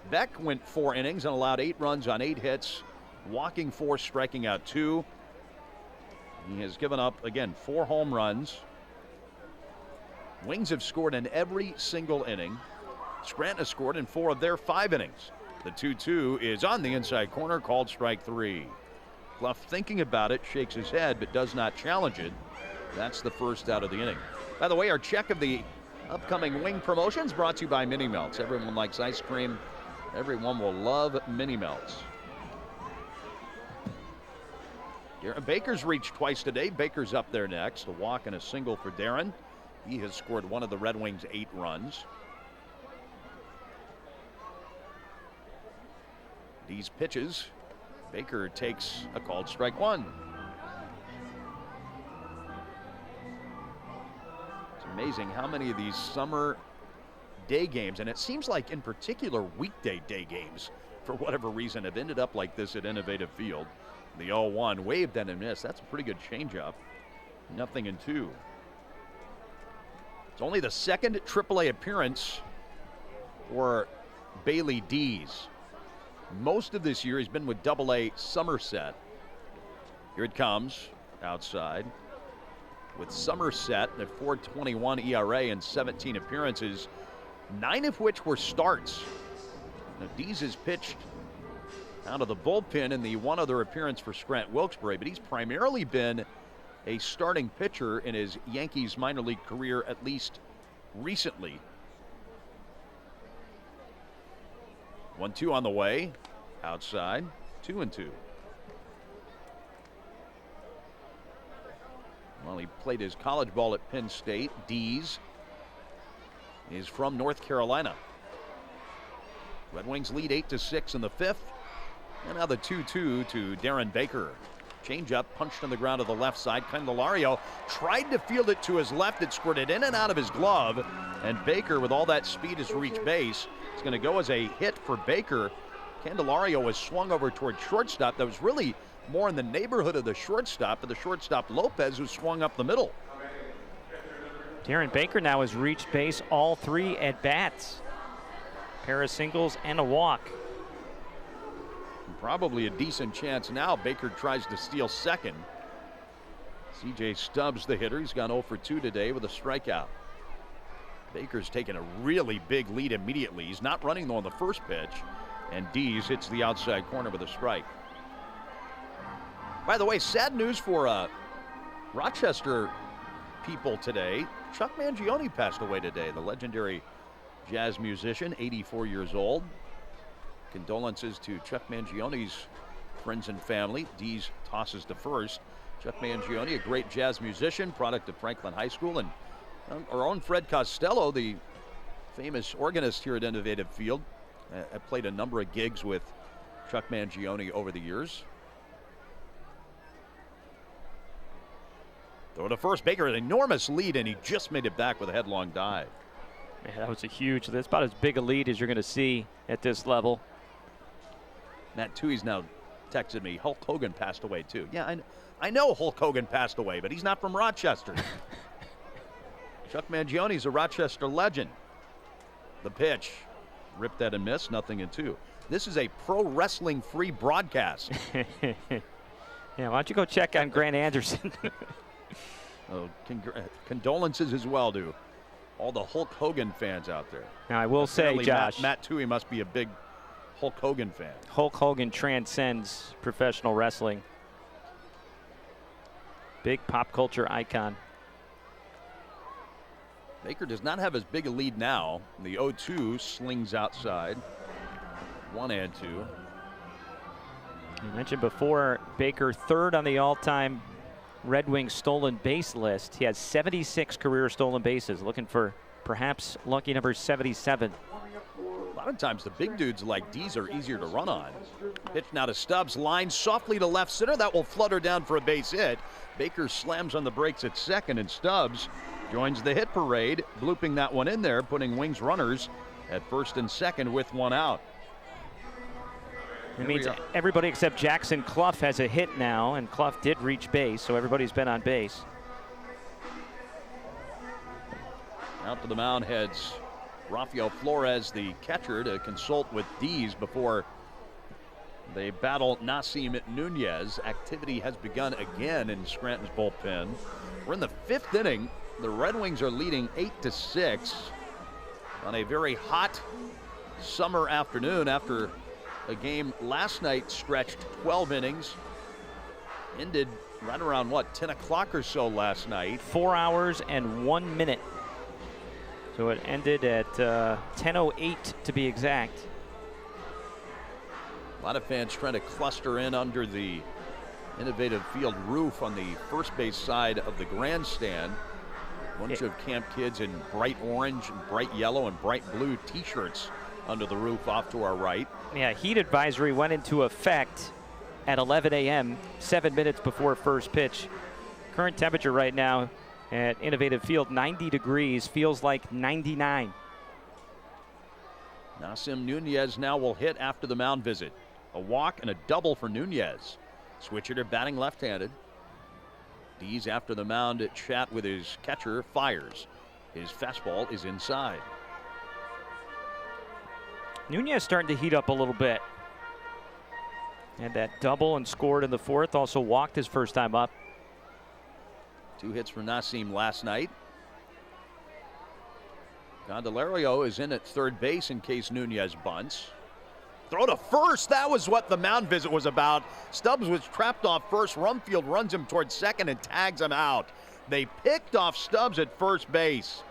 Beck went 4 innings and allowed 8 runs on 8 hits. Walking 4, striking out 2. He has given up, again, 4 home runs. Wings have scored in every single inning. Scranton has scored in 4 of their 5 innings. The 2-2 is on the inside corner, called strike 3. Clough thinking about it, shakes his head, but does not challenge it. That's the first out of the inning. By the way, our check of the upcoming Wing promotions brought to you by Mini Melts. Everyone likes ice cream. Everyone will love Mini Melts. Darren Baker's reached twice today. Baker's up there next. A walk and a single for Darren. He has scored one of the Red Wings' 8 runs. These pitches, Baker takes a called strike 1. It's amazing how many of these summer day games, and it seems like in particular weekday day games, for whatever reason, have ended up like this at Innovative Field. The 0-1 waved and a miss. That's a pretty good changeup. 0-2. It's only the second AAA appearance for Bailey Dees. Most of this year he's been with AA Somerset. Here it comes outside with Somerset, a 4.21 ERA and 17 appearances, 9 of which were starts. Now Dees has pitched out of the bullpen in the one other appearance for Scranton Wilkes-Barre, but he's primarily been a starting pitcher in his Yankees minor league career, at least recently. 1-2 on the way, outside, 2-2. Well, he played his college ball at Penn State. Dees is from North Carolina. Red Wings lead 8-6 in the 5th. And now the 2-2 to Darren Baker. Changeup punched on the ground to the left side. Candelario tried to field it to his left. It squirted in and out of his glove. And Baker, with all that speed, has reached base. It's going to go as a hit for Baker. Candelario was swung over toward shortstop. That was really more in the neighborhood of the shortstop, but the shortstop Lopez, who swung up the middle. Darren Baker now has reached base all 3 at bats. Pair of singles and a walk. Probably a decent chance now. Baker tries to steal second. C.J. Stubbs, the hitter, he's gone 0 for 2 today with a strikeout. Baker's taken a really big lead immediately. He's not running though on the first pitch. And Dees hits the outside corner with a strike. By the way, sad news for Rochester people today. Chuck Mangione passed away today, the legendary jazz musician, 84 years old. Condolences to Chuck Mangione's friends and family. Dees tosses to first. Chuck Mangione, a great jazz musician, product of Franklin High School, and our own Fred Costello, the famous organist here at Innovative Field, played a number of gigs with Chuck Mangione over the years. Throw to first. Baker, an enormous lead, and he just made it back with a headlong dive. Man, that was that's about as big a lead as you're going to see at this level. Matt Tui's now texted me, Hulk Hogan passed away too. Yeah, I know Hulk Hogan passed away, but he's not from Rochester. Chuck Mangione's a Rochester legend. The pitch, ripped that and missed, 0-2. This is a pro wrestling free broadcast. Yeah, why don't you go check on Grant Anderson? Oh, condolences as well to all the Hulk Hogan fans out there. Now, I will say, Josh, Matt Tui must be a big Hulk Hogan fan. Hulk Hogan transcends professional wrestling. Big pop culture icon. Baker does not have as big a lead now. The 0-2 slings outside. 1-2. You mentioned before, Baker third on the all-time Red Wings stolen base list. He has 76 career stolen bases, looking for perhaps lucky number 77. A lot of times the big dudes like Dees are easier to run on. Pitch now to Stubbs, line softly to left center. That will flutter down for a base hit. Baker slams on the brakes at second, and Stubbs joins the hit parade, blooping that one in there, putting Wings runners at first and second with one out. It means everybody except Jackson Clough has a hit now, and Clough did reach base, so everybody's been on base. Out to the mound heads Rafael Flores, the catcher, to consult with Dees before they battle Nasim Nunez. Activity has begun again in Scranton's bullpen. We're in the 5th inning. The Red Wings are leading 8-6 on a very hot summer afternoon after a game last night stretched 12 innings. Ended right around, 10 o'clock or so last night. 4 hours and 1 minute. So it ended at 10:08 to be exact. A lot of fans trying to cluster in under the Innovative Field roof on the first base side of the grandstand. Bunch of camp kids in bright orange and bright yellow and bright blue t-shirts under the roof off to our right. Yeah, heat advisory went into effect at 11 a.m., 7 minutes before first pitch. Current temperature right now at Innovative Field, 90 degrees, feels like 99. Nasim Nunez now will hit after the mound visit. A walk and a double for Nunez. Switch hitter batting left-handed. Dees after the mound at chat with his catcher, fires. His fastball is inside. Nunez starting to heat up a little bit. Had that double and scored in the 4th. Also walked his first time up. 2 hits for Nasim last night. Candelario is in at third base in case Nunez bunts. Throw to first. That was what the mound visit was about. Stubbs was trapped off first. Rumfield runs him towards second and tags him out. They picked off Stubbs at first base.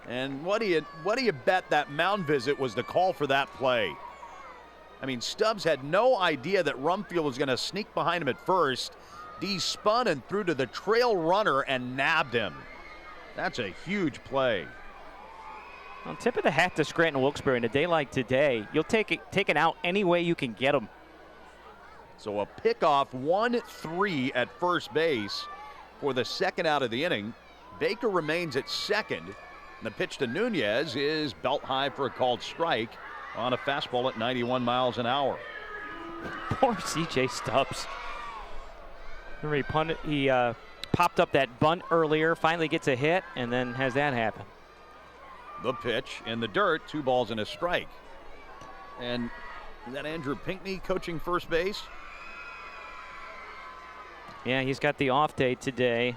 And what do you bet that mound visit was the call for that play? I mean, Stubbs had no idea that Rumfield was going to sneak behind him at first. Dees spun and threw to the trail runner and nabbed him. That's a huge play. Well, tip of the hat to Scranton Wilkes-Barre. In a day like today, you'll take it out any way you can get them. So a pickoff, 1-3 at first base for the second out of the inning. Baker remains at second. The pitch to Nunez is belt high for a called strike on a fastball at 91 miles an hour. Poor C.J. Stubbs. Remember he popped up that bunt earlier, finally gets a hit, and then has that happen. The pitch in the dirt, 2 balls and a strike. And is that Andrew Pinckney coaching first base? Yeah, he's got the off day today.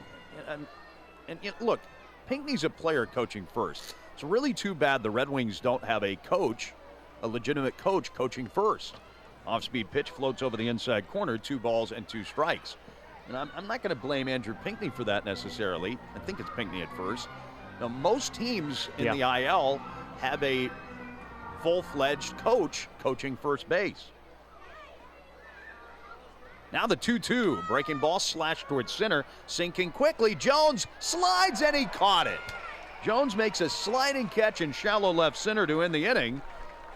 And look, Pinckney's a player coaching first. It's really too bad the Red Wings don't have a coach, a legitimate coach coaching first. Off-speed pitch floats over the inside corner, 2 balls and 2 strikes. And I'm not going to blame Andrew Pinckney for that necessarily. I think it's Pinckney at first. Now, most teams in the IL have a full-fledged coach coaching first base. Now the 2-2. Breaking ball slashed towards center. Sinking quickly. Jones slides and he caught it. Jones makes a sliding catch in shallow left center to end the inning.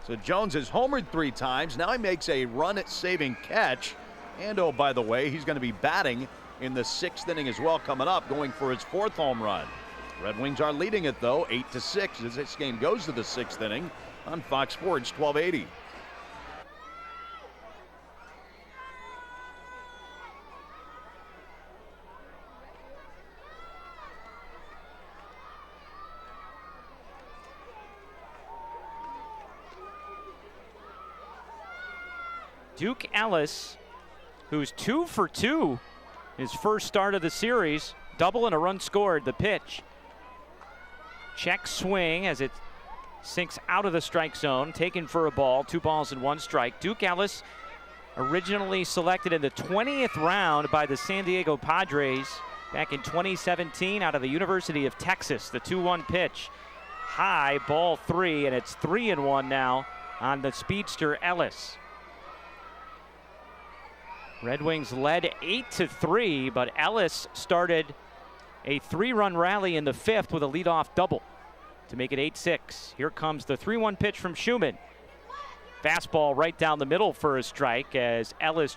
So Jones has homered 3 times. Now he makes a run-saving catch. And oh, by the way, he's going to be batting in the 6th inning as well coming up, going for his 4th home run. Red Wings are leading it, though, 8-6 as this game goes to the 6th inning on Fox Sports 1280. Duke Ellis, who's 2 for 2, his first start of the series, double and a run scored. The pitch. Check swing as it sinks out of the strike zone, taken for a ball, 2 balls and 1 strike. Duke Ellis, originally selected in the 20th round by the San Diego Padres back in 2017 out of the University of Texas. The 2-1 pitch. High, ball 3, and it's 3-1 now on the speedster Ellis. Red Wings led 8-3, but Ellis started a 3-run rally in the 5th with a leadoff double to make it 8-6. Here comes the 3-1 pitch from Schumann. Fastball right down the middle for a strike as Ellis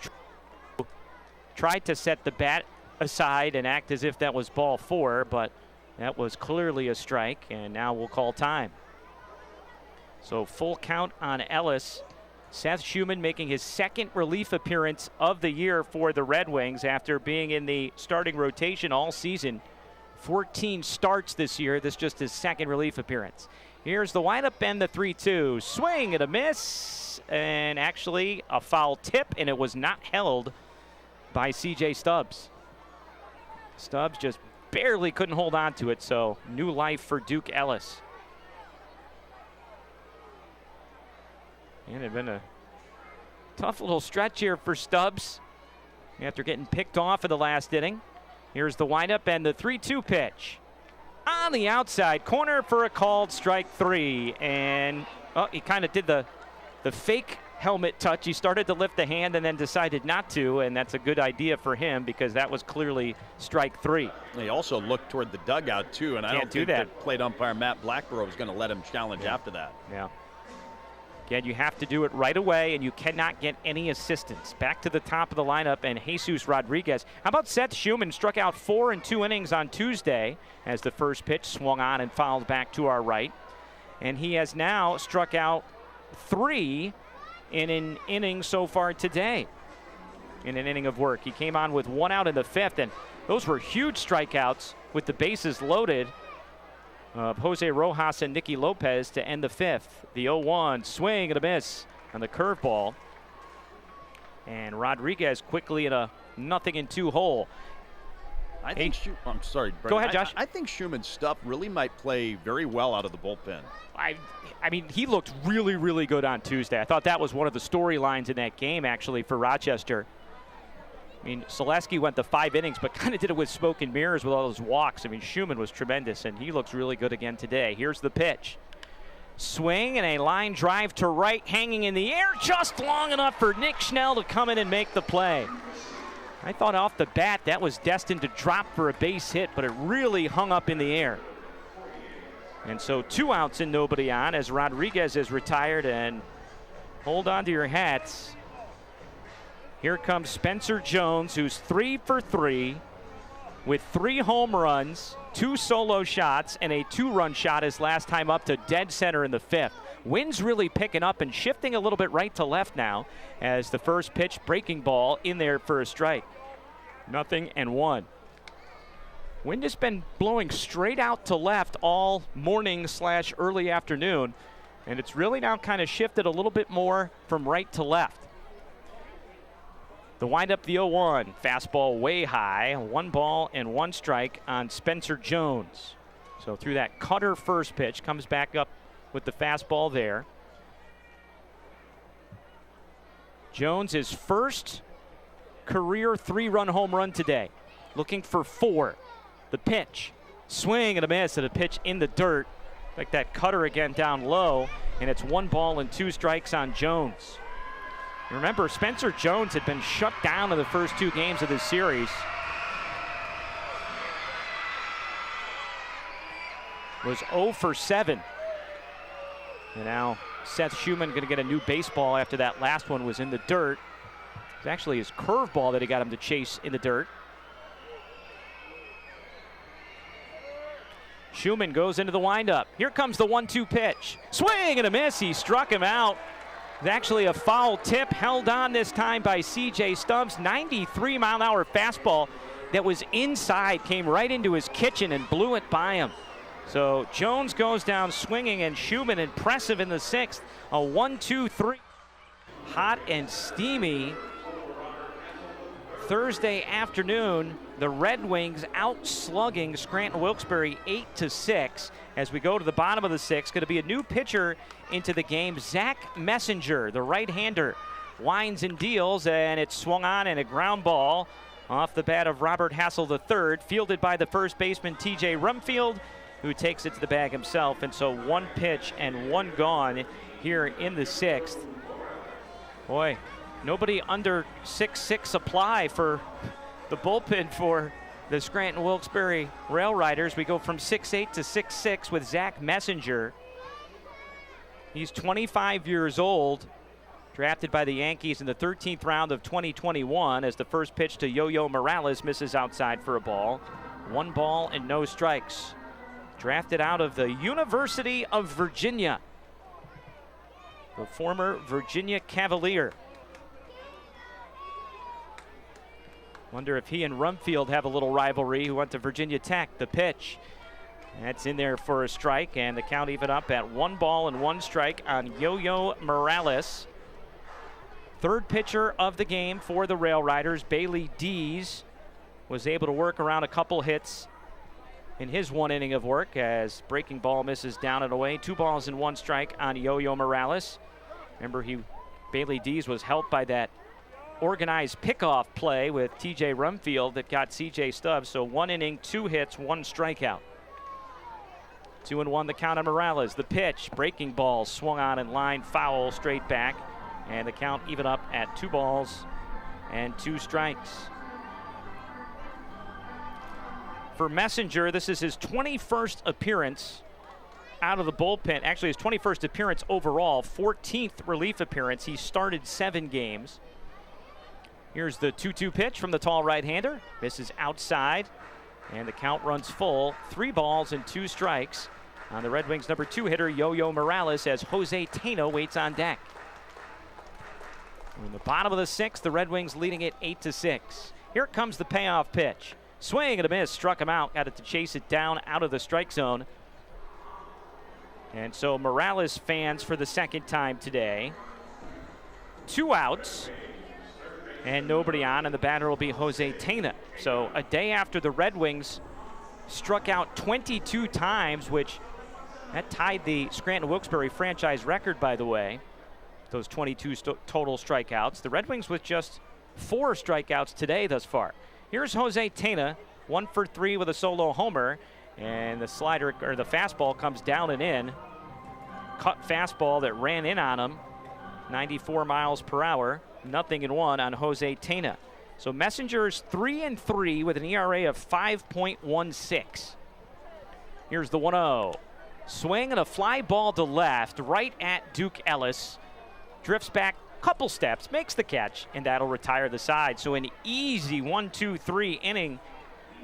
tried to set the bat aside and act as if that was ball 4, but that was clearly a strike, and now we'll call time. So full count on Ellis. Seth Schumann making his 2nd relief appearance of the year for the Red Wings after being in the starting rotation all season. 14 starts this year. This just his 2nd relief appearance. Here's the windup and the 3-2. Swing and a miss, and actually a foul tip, and it was not held by C.J. Stubbs. Stubbs just barely couldn't hold on to it, so new life for Duke Ellis. And it had been a tough little stretch here for Stubbs after getting picked off in the last inning. Here's the windup and the 3-2 pitch. On the outside corner for a called strike 3. And he kind of did the fake helmet touch. He started to lift the hand and then decided not to, and that's a good idea for him because that was clearly strike 3. He also looked toward the dugout, too, and I don't think that plate umpire Matt Blackborough was going to let him challenge after that. Yeah. Again, you have to do it right away, and you cannot get any assistance. Back to the top of the lineup, and Jesus Rodriguez. How about Seth Schumann? Struck out 4 in 2 innings on Tuesday as the first pitch swung on and fouled back to our right. And he has now struck out 3 in an inning so far today, in an inning of work. He came on with 1 out in the 5th, and those were huge strikeouts with the bases loaded. Jose Rojas and Nicky Lopez to end the 5th. The 0-1 swing and a miss on the curveball. And Rodriguez quickly in a 0-2 hole. I'm sorry, Brett. Go ahead, Josh. I think Schumann's stuff really might play very well out of the bullpen. I mean, he looked really, really good on Tuesday. I thought that was one of the storylines in that game, actually, for Rochester. I mean, Selesky went the 5 innings, but kind of did it with smoke and mirrors with all those walks. I mean, Schumann was tremendous, and he looks really good again today. Here's the pitch. Swing and a line drive to right, hanging in the air, just long enough for Nick Schnell to come in and make the play. I thought off the bat that was destined to drop for a base hit, but it really hung up in the air. And so 2 outs and nobody on as Rodriguez is retired, and hold on to your hats. Here comes Spencer Jones, who's 3 for 3 with 3 home runs, 2 solo shots, and a 2-run shot his last time up to dead center in the 5th. Wind's really picking up and shifting a little bit right to left now as the first pitch breaking ball in there for a strike. 0-1. Wind has been blowing straight out to left all morning / early afternoon, and it's really now kind of shifted a little bit more from right to left. The windup, the 0-1. Fastball way high. 1 ball and 1 strike on Spencer Jones. So through that cutter first pitch, comes back up with the fastball there. Jones, his first career 3-run home run today. Looking for 4. The pitch. Swing and a miss, and a pitch in the dirt. Like that cutter again down low, and it's 1 ball and 2 strikes on Jones. Remember, Spencer Jones had been shut down in the first 2 games of this series. Was 0 for 7. And now Seth Schumann going to get a new baseball after that last one was in the dirt. It's actually his curveball that he got him to chase in the dirt. Schumann goes into the windup. Here comes the 1-2 pitch. Swing and a miss. He struck him out. It's actually a foul tip, held on this time by C.J. Stubbs. 93-mile-an-hour fastball that was inside, came right into his kitchen and blew it by him. So Jones goes down swinging, and Schumann impressive in the 6th. A 1-2-3. Hot and steamy Thursday afternoon. The Red Wings out-slugging Scranton Wilkes-Barre 8-6. As we go to the bottom of the 6th, going to be a new pitcher into the game, Zach Messenger, the right-hander. Winds and deals, and it's swung on, and a ground ball off the bat of Robert Hassel III, fielded by the first baseman T.J. Rumfield, who takes it to the bag himself. And so 1 pitch and 1 gone here in the 6th. Boy, nobody under 6'6" supply for the bullpen for the Scranton Wilkes-Barre Rail Riders. We go from 6'8" to 6'6" with Zach Messenger. He's 25 years old, drafted by the Yankees in the 13th round of 2021 as the first pitch to Yo-Yo Morales misses outside for a ball. 1 ball and no strikes. Drafted out of the University of Virginia, the former Virginia Cavalier. Wonder if he and Rumfield have a little rivalry, who went to Virginia Tech. The pitch. That's in there for a strike, and the count even up at 1 ball and 1 strike on Yo-Yo Morales. Third pitcher of the game for the Rail Riders, Bailey Dees, was able to work around a couple hits in his 1 inning of work as breaking ball misses down and away. 2 balls and 1 strike on Yo-Yo Morales. Remember, Bailey Dees was helped by that organized pickoff play with T.J. Rumfield that got C.J. Stubbs. So 1 inning, 2 hits, 1 strikeout. 2-1 the count on Morales. The pitch, breaking ball, swung on in line, foul, straight back. And the count even up at 2 balls and 2 strikes. For Messenger, this is his 21st appearance out of the bullpen. Actually, his 21st appearance overall, 14th relief appearance. He started 7 games. Here's the 2-2 pitch from the tall right-hander. Misses outside, and the count runs full. 3 balls and 2 strikes on the Red Wings' number 2 hitter, Yo-Yo Morales, as Jose Teno waits on deck. We're in the bottom of the 6th, the Red Wings leading it 8-6. Here comes the payoff pitch. Swing and a miss, struck him out. Got it to chase it down out of the strike zone. And so Morales fans for the 2nd time today. 2 outs and nobody on, and the batter will be Jose Tena. So a day after the Red Wings struck out 22 times, which that tied the Scranton Wilkes-Barre franchise record, by the way. Those 22 total strikeouts. The Red Wings with just 4 strikeouts today thus far. Here's Jose Tena, 1 for 3 with a solo homer, and the slider, or the fastball, comes down and in. Cut fastball that ran in on him, 94 miles per hour. 0-1 on Jose Tena. So Messenger's 3-3 with an ERA of 5.16. Here's the 1-0. Swing and a fly ball to left, right at Duke Ellis. Drifts back a couple steps, makes the catch, and that'll retire the side. So an easy 1-2-3 inning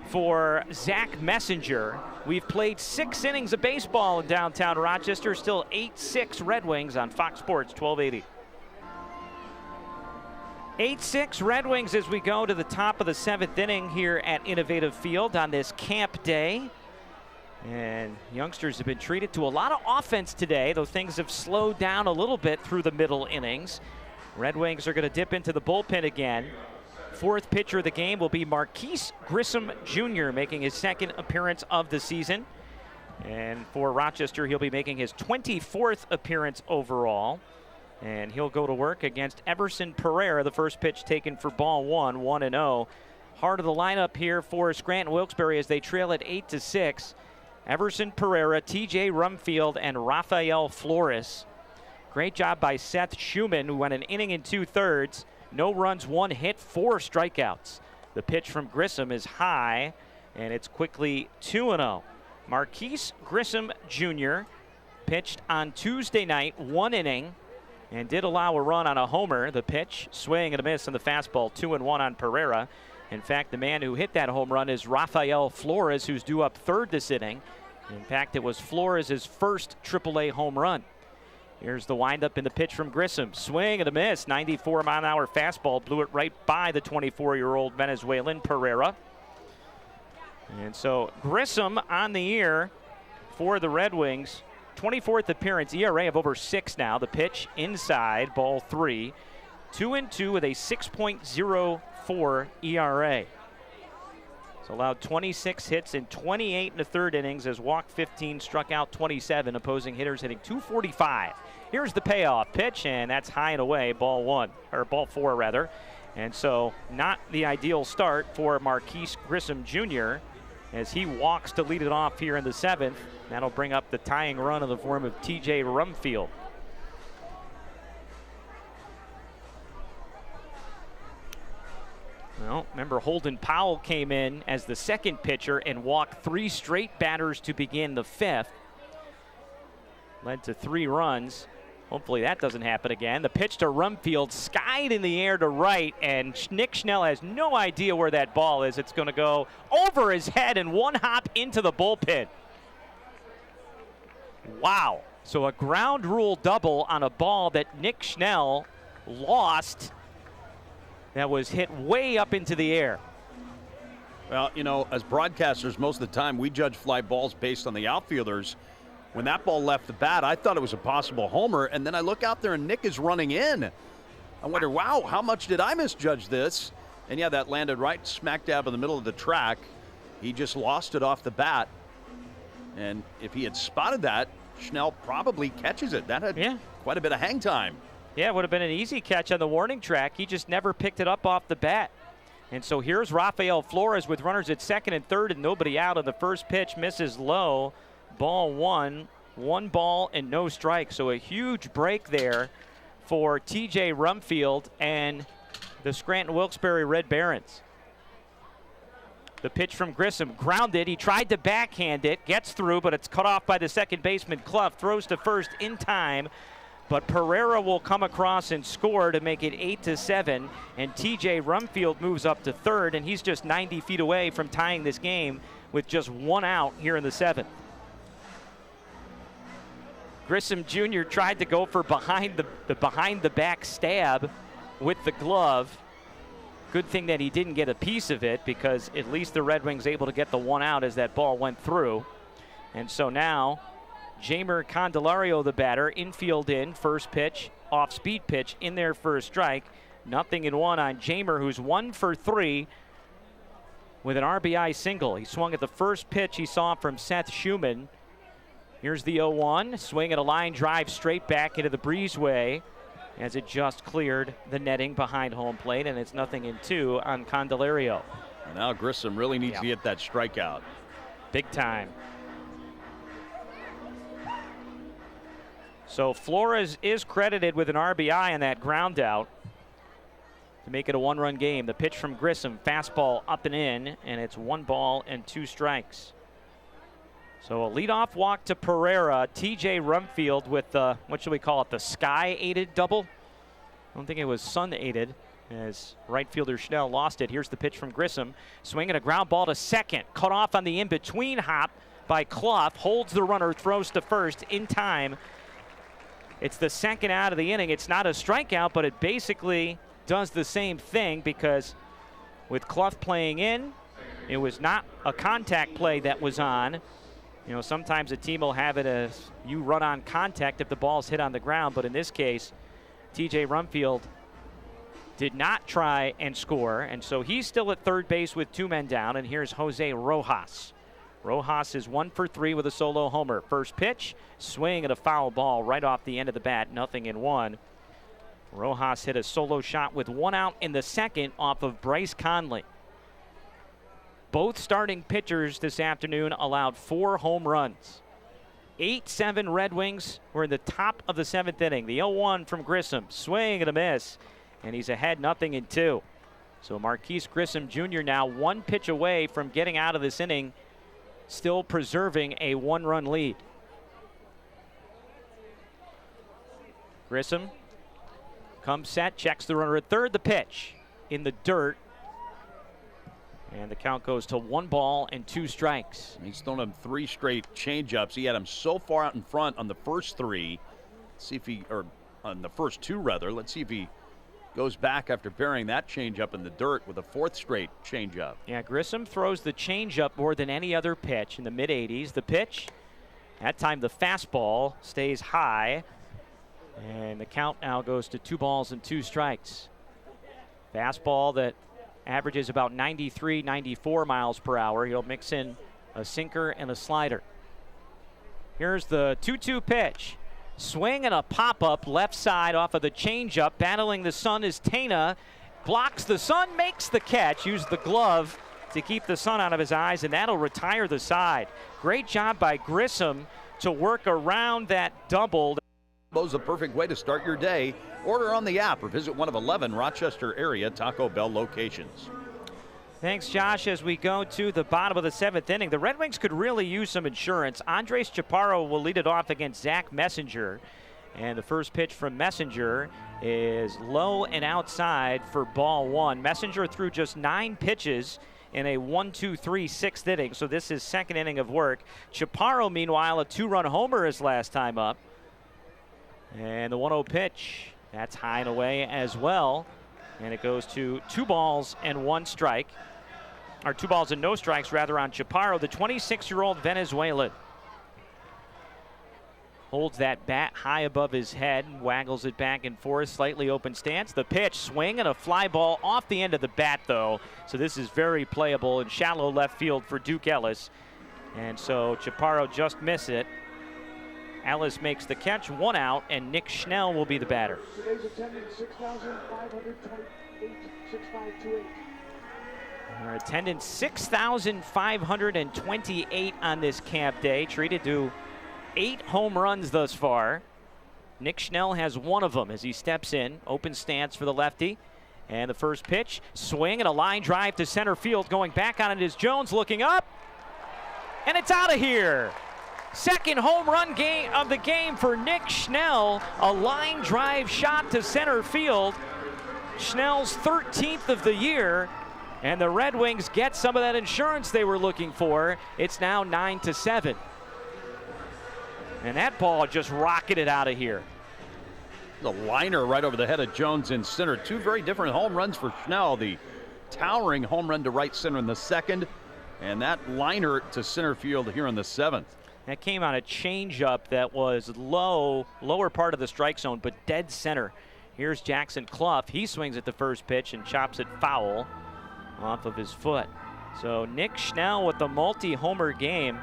for Zach Messenger. We've played 6 innings of baseball in downtown Rochester. Still 8-6 Red Wings on Fox Sports 1280. 8-6 Red Wings as we go to the top of the 7th inning here at Innovative Field on this camp day. And youngsters have been treated to a lot of offense today, though things have slowed down a little bit through the middle innings. Red Wings are going to dip into the bullpen again. Fourth pitcher of the game will be Marquise Grissom Jr., making his second appearance of the season. And for Rochester, he'll be making his 24th appearance overall. And he'll go to work against Everson Pereira, the first pitch taken for ball one, 1-0. Heart of the lineup here for Scranton Wilkes-Barre as they trail at 8-6. Everson Pereira, TJ Rumfield, and Rafael Flores. Great job by Seth Schumann, who went an inning and 2/3. No runs, 1 hit, 4 strikeouts. The pitch from Grissom is high, and it's quickly 2-0. Marquise Grissom Jr. pitched on Tuesday night, 1 inning, and did allow a run on a homer. The pitch, swing and a miss on the fastball, 2-1 on Pereira. In fact, the man who hit that home run is Rafael Flores, who's due up third this inning. In fact, it was Flores' first AAA home run. Here's the windup in the pitch from Grissom. Swing and a miss. 94-mile-an-hour fastball blew it right by the 24-year-old Venezuelan Pereira. And so Grissom on the year for the Red Wings. 24th appearance, ERA of over 6 now. The pitch inside, ball 3. 2-2 with a 6.04 ERA. So allowed 26 hits in 28 1/3 innings as walked 15, struck out 27. Opposing hitters hitting .245. Here's the payoff pitch, and that's high and away, ball 4 rather. And so not the ideal start for Marquise Grissom Jr. as he walks to lead it off here in the 7th. That'll bring up the tying run in the form of TJ Rumfield. Well, remember Holden Powell came in as the second pitcher and walked 3 straight batters to begin the 5th. Led to 3 runs. Hopefully that doesn't happen again. The pitch to Rumfield, skied in the air to right, and Nick Schnell has no idea where that ball is. It's going to go over his head and 1 hop into the bullpen. Wow. So a ground rule double on a ball that Nick Schnell lost that was hit way up into the air. Well, you know, as broadcasters, most of the time we judge fly balls based on the outfielders. When that ball left the bat, I thought it was a possible homer, and then I look out there and Nick is running in. I wonder, wow, how much did I misjudge this? And yeah, that landed right smack dab in the middle of the track. He just lost it off the bat. And if he had spotted that, Schnell probably catches it. That had quite a bit of hang time. Yeah, it would have been an easy catch on the warning track. He just never picked it up off the bat. And so here's Rafael Flores with runners at second and third and nobody out. And the first pitch misses low. Ball 1, 1 ball and no strike. So a huge break there for TJ Rumfield and the Scranton Wilkes-Barre Red Barons. The pitch from Grissom, grounded. He tried to backhand it, gets through, but it's cut off by the second baseman Clough. Throws to first in time. But Pereira will come across and score to make it 8-7. And TJ Rumfield moves up to third, and he's just 90 feet away from tying this game with just 1 out here in the 7th. Grissom Jr. tried to go for behind the back stab with the glove. Good thing that he didn't get a piece of it, because at least the Red Wings able to get the 1 out as that ball went through. And so now Jamer Candelario, the batter, infield in, first pitch, off-speed pitch in there for a strike. 0-1 on Jamer, who's 1 for 3 with an RBI single. He swung at the first pitch he saw from Seth Schumann. Here's the 0-1, swing at a line drive straight back into the breezeway as it just cleared the netting behind home plate, and it's 0-2 on Candelario. Now Grissom really needs to get that strikeout. Big time. So Flores is credited with an RBI on that ground out to make it a 1-run game. The pitch from Grissom, fastball up and in, and it's 1 ball and 2 strikes. So a leadoff walk to Pereira. TJ Rumfield with the, what should we call it, the sky-aided double? I don't think it was sun-aided, as right fielder Schnell lost it. Here's the pitch from Grissom. Swinging a ground ball to second. Cut off on the in-between hop by Clough. Holds the runner, throws to first in time. It's the second out of the inning. It's not a strikeout, but it basically does the same thing because with Clough playing in, it was not a contact play that was on. You know, sometimes a team will have it as you run on contact if the ball's hit on the ground, but in this case, TJ Rumfield did not try and score, and so he's still at third base with 2 men down, and here's Jose Rojas. Rojas is 1 for 3 with a solo homer. First pitch, swing at a foul ball right off the end of the bat, 0-1. Rojas hit a solo shot with 1 out in the second off of Bryce Conley. Both starting pitchers this afternoon allowed 4 home runs. 8-7 Red Wings were in the top of the 7th inning. The 0-1 from Grissom, swing and a miss, and he's ahead 0-2. So Marquise Grissom Jr. now 1 pitch away from getting out of this inning, still preserving a 1-run lead. Grissom comes set, checks the runner at third, the pitch in the dirt. And the count goes to 1 ball and 2 strikes. He's thrown him 3 straight changeups. He had him so far out in front on the first 3. See if he, or on the first 2 rather. Let's see if he goes back after burying that changeup in the dirt with a 4th straight changeup. Yeah, Grissom throws the changeup more than any other pitch in the mid-80s. The pitch, that time the fastball stays high. And the count now goes to 2 balls and 2 strikes. Fastball that averages about 93, 94 miles per hour. He'll mix in a sinker and a slider. Here's the 2-2 pitch. Swing and a pop-up left side off of the changeup. Battling the sun is Tena. Blocks the sun, makes the catch. Used the glove to keep the sun out of his eyes, and that'll retire the side. Great job by Grissom to work around that double. Bo's the perfect way to start your day. Order on the app or visit one of 11 Rochester area Taco Bell locations. Thanks, Josh. As we go to the bottom of the 7th inning, the Red Wings could really use some insurance. Andres Chaparro will lead it off against Zach Messenger. And the first pitch from Messenger is low and outside for ball 1. Messenger threw just 9 pitches in a 1-2-3 6th inning, so this is 2nd inning of work. Chaparro, meanwhile, a 2-run homer his last time up. And the 1-0 pitch, that's high and away as well. And it goes to 2 balls and 1 strike. Or 2 balls and no strikes, rather, on Chaparro, the 26-year-old Venezuelan. Holds that bat high above his head and waggles it back and forth, slightly open stance. The pitch, swing and a fly ball off the end of the bat, though. So this is very playable in shallow left field for Duke Ellis. And so Chaparro just missed it. Ellis makes the catch, 1 out, and Nick Schnell will be the batter. Today's attendance, 6,528. Our attendance, 6,528 on this camp day, treated to 8 home runs thus far. Nick Schnell has 1 of them as he steps in, open stance for the lefty. And the first pitch, swing and a line drive to center field. Going back on it is Jones, looking up, and it's out of here. Second home run of the game for Nick Schnell. A line drive shot to center field. Schnell's 13th of the year, and the Red Wings get some of that insurance they were looking for. It's now 9-7. And that ball just rocketed out of here. The liner right over the head of Jones in center. 2 very different home runs for Schnell. The towering home run to right center in the 2nd, and that liner to center field here in the 7th. That came on a changeup that was lower part of the strike zone, but dead center. Here's Jackson Clough. He swings at the first pitch and chops it foul off of his foot. So Nick Schnell with the multi-homer game.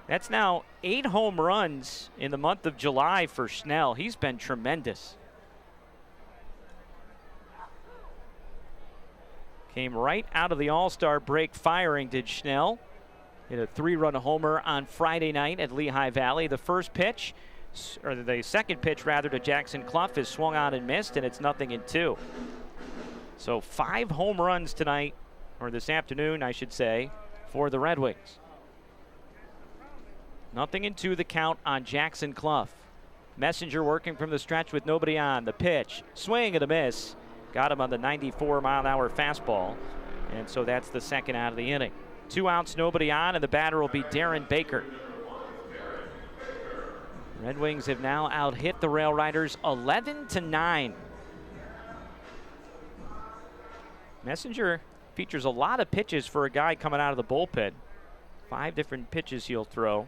That's now 8 home runs in the month of July for Schnell. He's been tremendous. Came right out of the All-Star break firing, did Schnell. Hit a 3-run homer on Friday night at Lehigh Valley. The first pitch, or the second pitch rather, to Jackson Clough is swung on and missed, and it's 0-2. So 5 home runs tonight, or this afternoon, I should say, for the Red Wings. 0-2 the count on Jackson Clough. Messenger working from the stretch with nobody on. The pitch, swing and a miss. Got him on the 94-mile-an-hour fastball. And so that's the 2nd out of the inning. 2 outs, nobody on, and the batter will be Darren Baker. Red Wings have now out-hit the Rail Riders 11-9. Messenger features a lot of pitches for a guy coming out of the bullpen. 5 different pitches he'll throw.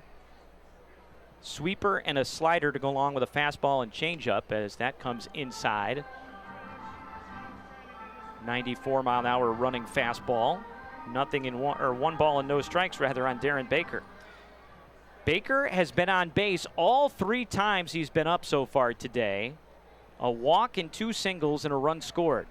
Sweeper and a slider to go along with a fastball and changeup as that comes inside. 94-mile-an-hour running fastball. Nothing in one ball and no strikes rather on Darren Baker. Baker has been on base all 3 times he's been up so far today. A walk and 2 singles and a run scored.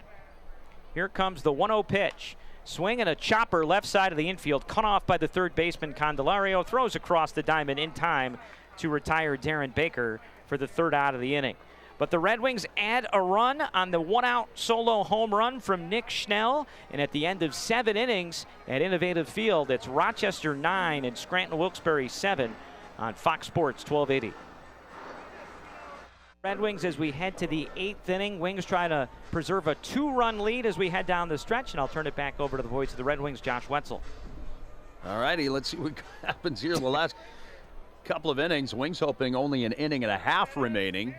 Here comes the 1-0 pitch. Swing and a chopper left side of the infield, cut off by the third baseman Candelario, throws across the diamond in time to retire Darren Baker for the 3rd out of the inning. But the Red Wings add a run on the 1-out solo home run from Nick Schnell, and at the end of 7 innings at Innovative Field, it's Rochester 9 and Scranton Wilkes-Barre 7 on Fox Sports 1280. Red Wings as we head to the 8th inning. Wings try to preserve a 2-run lead as we head down the stretch, and I'll turn it back over to the voice of the Red Wings, Josh Wetzel. All righty, let's see what happens here in the last couple of innings. Wings hoping only an inning and a half remaining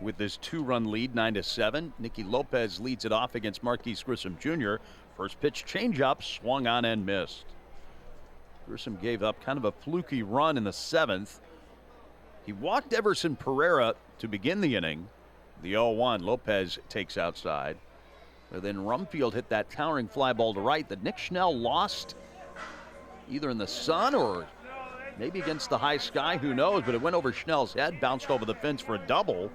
with this 2-run lead, 9-7. Nicky Lopez leads it off against Marquise Grissom Jr. First pitch changeup, swung on and missed. Grissom gave up kind of a fluky run in the 7th. He walked Everson Pereira to begin the inning. The 0-1, Lopez takes outside. But then Rumfield hit that towering fly ball to right that Nick Schnell lost either in the sun or maybe against the high sky, who knows, but it went over Schnell's head, bounced over the fence for a double.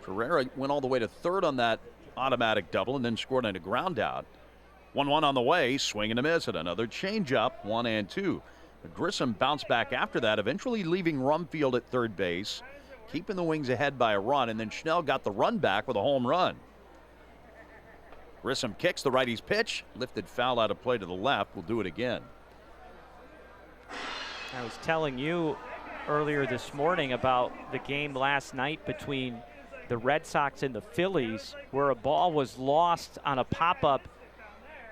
Pereira went all the way to 3rd on that automatic double and then scored on a ground out. 1-1 on the way, swing and a miss at another changeup, 1-2. Grissom bounced back after that, eventually leaving Rumfield at 3rd base, keeping the Wings ahead by a run, and then Schnell got the run back with a home run. Grissom kicks the righty's pitch, lifted foul out of play to the left. We'll do it again. I was telling you earlier this morning about the game last night between the Red Sox and the Phillies, where a ball was lost on a pop-up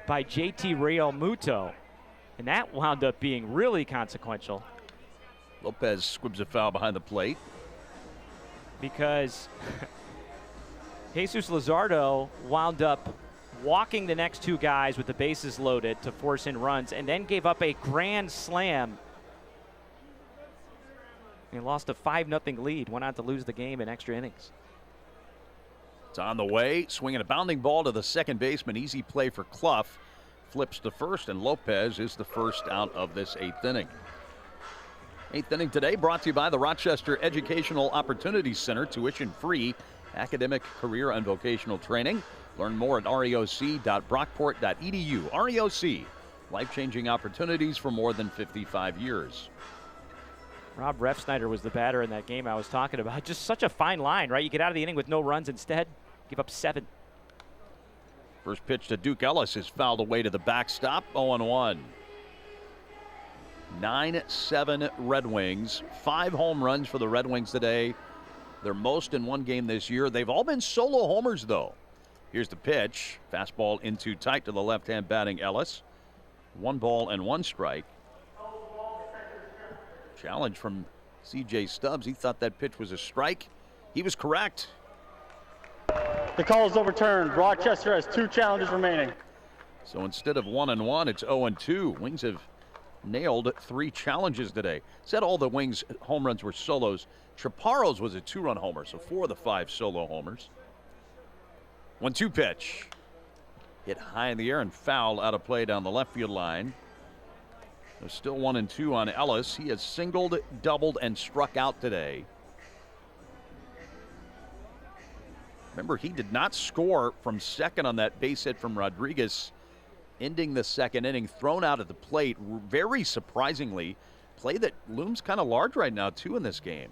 by JT Realmuto. And that wound up being really consequential. Lopez squibs a foul behind the plate. Because Jesus Luzardo wound up walking the next 2 guys with the bases loaded to force in runs and then gave up a grand slam. He lost a 5-0 lead, went on to lose the game in extra innings. It's on the way, swinging a bounding ball to the second baseman. Easy play for Clough. Flips to first, and Lopez is the 1st out of this 8th inning. 8th inning today brought to you by the Rochester Educational Opportunities Center. Tuition free academic, career, and vocational training. Learn more at reoc.brockport.edu. REOC, life-changing opportunities for more than 55 years. Rob Refsnyder was the batter in that game I was talking about. Just such a fine line, right? You get out of the inning with no runs instead, give up 7. First pitch to Duke Ellis is fouled away to the backstop, 0-1. 9-7 Red Wings. 5 home runs for the Red Wings today. Their most in one game this year. They've all been solo homers, though. Here's the pitch. Fastball in too tight to the left-hand batting Ellis. 1 ball and 1 strike. Challenge from C.J. Stubbs. He thought that pitch was a strike. He was correct. The call is overturned. Rochester has 2 challenges remaining. So instead of 1-1, it's 0-2. Wings have nailed 3 challenges today. Said all the Wings home runs were solos. Chaparro's was a 2-run homer, so 4 of the 5 solo homers. 1-2 pitch. Hit high in the air and foul out of play down the left field line. There's still 1-2 on Ellis. He has singled, doubled, and struck out today. Remember, he did not score from second on that base hit from Rodriguez, ending the 2nd inning, thrown out at the plate. Very surprisingly, play that looms kind of large right now, too, in this game.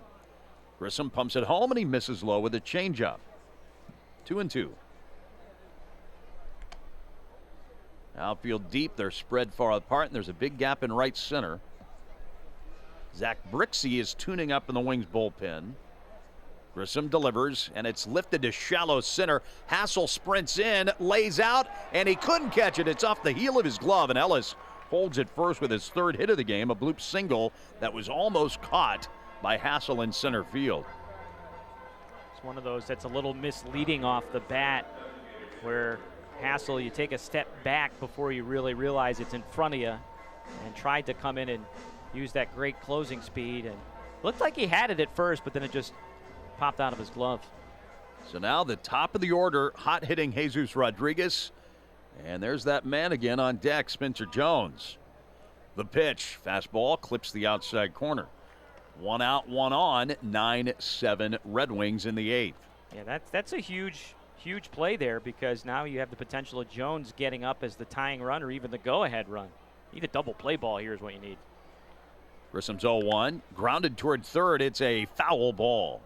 Grissom pumps it home, and he misses low with a changeup. 2-2. Outfield deep, they're spread far apart, and there's a big gap in right center. Zach Brixey is tuning up in the Wings bullpen. Grissom delivers, and it's lifted to shallow center. Hassel sprints in, lays out, and he couldn't catch it. It's off the heel of his glove, and Ellis holds it first with his 3rd hit of the game, a bloop single that was almost caught by Hassel in center field. It's one of those that's a little misleading off the bat, where Hassel, you take a step back before you really realize it's in front of you, and tried to come in and use that great closing speed, and looked like he had it at first, but then it just popped out of his glove. So now the top of the order, hot-hitting Jesus Rodriguez. And there's that man again on deck, Spencer Jones. The pitch, fastball, clips the outside corner. 1 out, 1 on, 9-7 Red Wings in the 8th. Yeah, that's a huge play there, because now you have the potential of Jones getting up as the tying run or even the go-ahead run. Need a double play ball here is what you need. Grissom's 0-1, grounded toward third. It's a foul ball.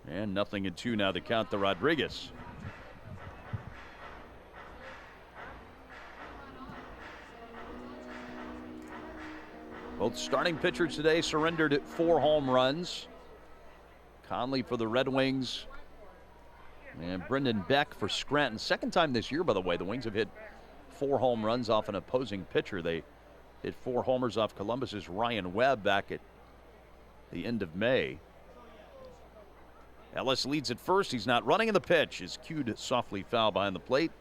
And 0-2 now to count to Rodriguez. Both starting pitchers today surrendered at 4 home runs. Conley for the Red Wings and Brendan Beck for Scranton. Second time this year, by the way, the Wings have hit 4 home runs off an opposing pitcher. They hit 4 homers off Columbus's Ryan Webb back at the end of May. Ellis leads at first. He's not running in the pitch. Is cued softly foul behind the plate.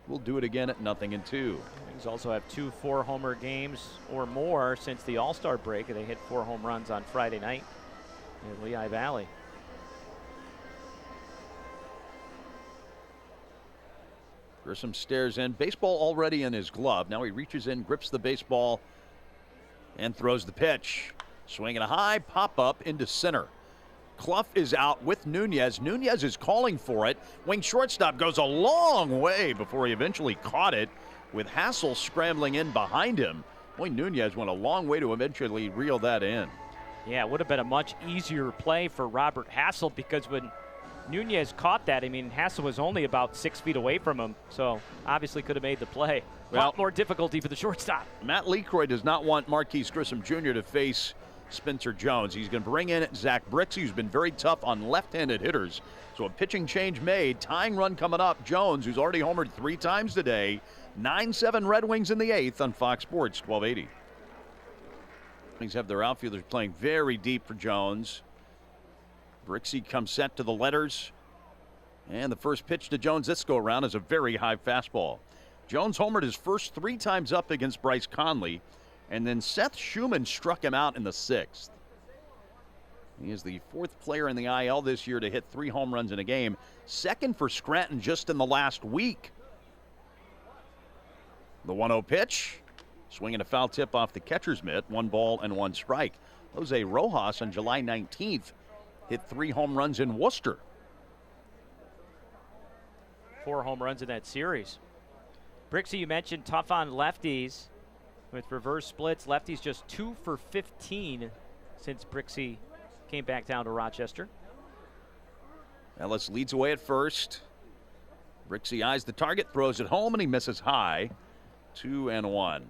We'll do it again at 0-2. Wings also have 2 4-homer games or more since the All-Star break. They hit 4 home runs on Friday night in Lehigh Valley. Grissom stares in. Baseball already in his glove. Now he reaches in, grips the baseball, and throws the pitch. Swinging a high pop-up into center. Clough is out with Nunez. Nunez is calling for it. Wing shortstop goes a long way before he eventually caught it, with Hassel scrambling in behind him. Boy, Nunez went a long way to eventually reel that in. Yeah, it would have been a much easier play for Robert Hassel, because when Nunez caught that, I mean, Hassel was only about 6 feet away from him, so obviously could have made the play. A lot more difficulty for the shortstop. Matt Lecroy does not want Marquise Grissom Jr. to face Spencer Jones. He's going to bring in Zach Brixey, who's been very tough on left-handed hitters. So a pitching change made. Tying run coming up. Jones, who's already homered 3 times today. 9-7 Red Wings in the 8th on Fox Sports 1280. Wings have their outfielders playing very deep for Jones. Brixey comes set to the letters. And the first pitch to Jones this go-around is a very high fastball. Jones homered his first 3 times up against Bryce Conley. And then Seth Schumann struck him out in the 6th. He is the 4th player in the IL this year to hit 3 home runs in a game. 2nd for Scranton just in the last week. The 1-0 pitch. Swinging a foul tip off the catcher's mitt. 1 ball and 1 strike. Jose Rojas on July 19th hit 3 home runs in Worcester. 4 home runs in that series. Brixey, you mentioned tough on lefties. With reverse splits, lefties just 2 for 15 since Brixey came back down to Rochester. Ellis leads away at first. Brixey eyes the target, throws it home, and he misses high. 2-1.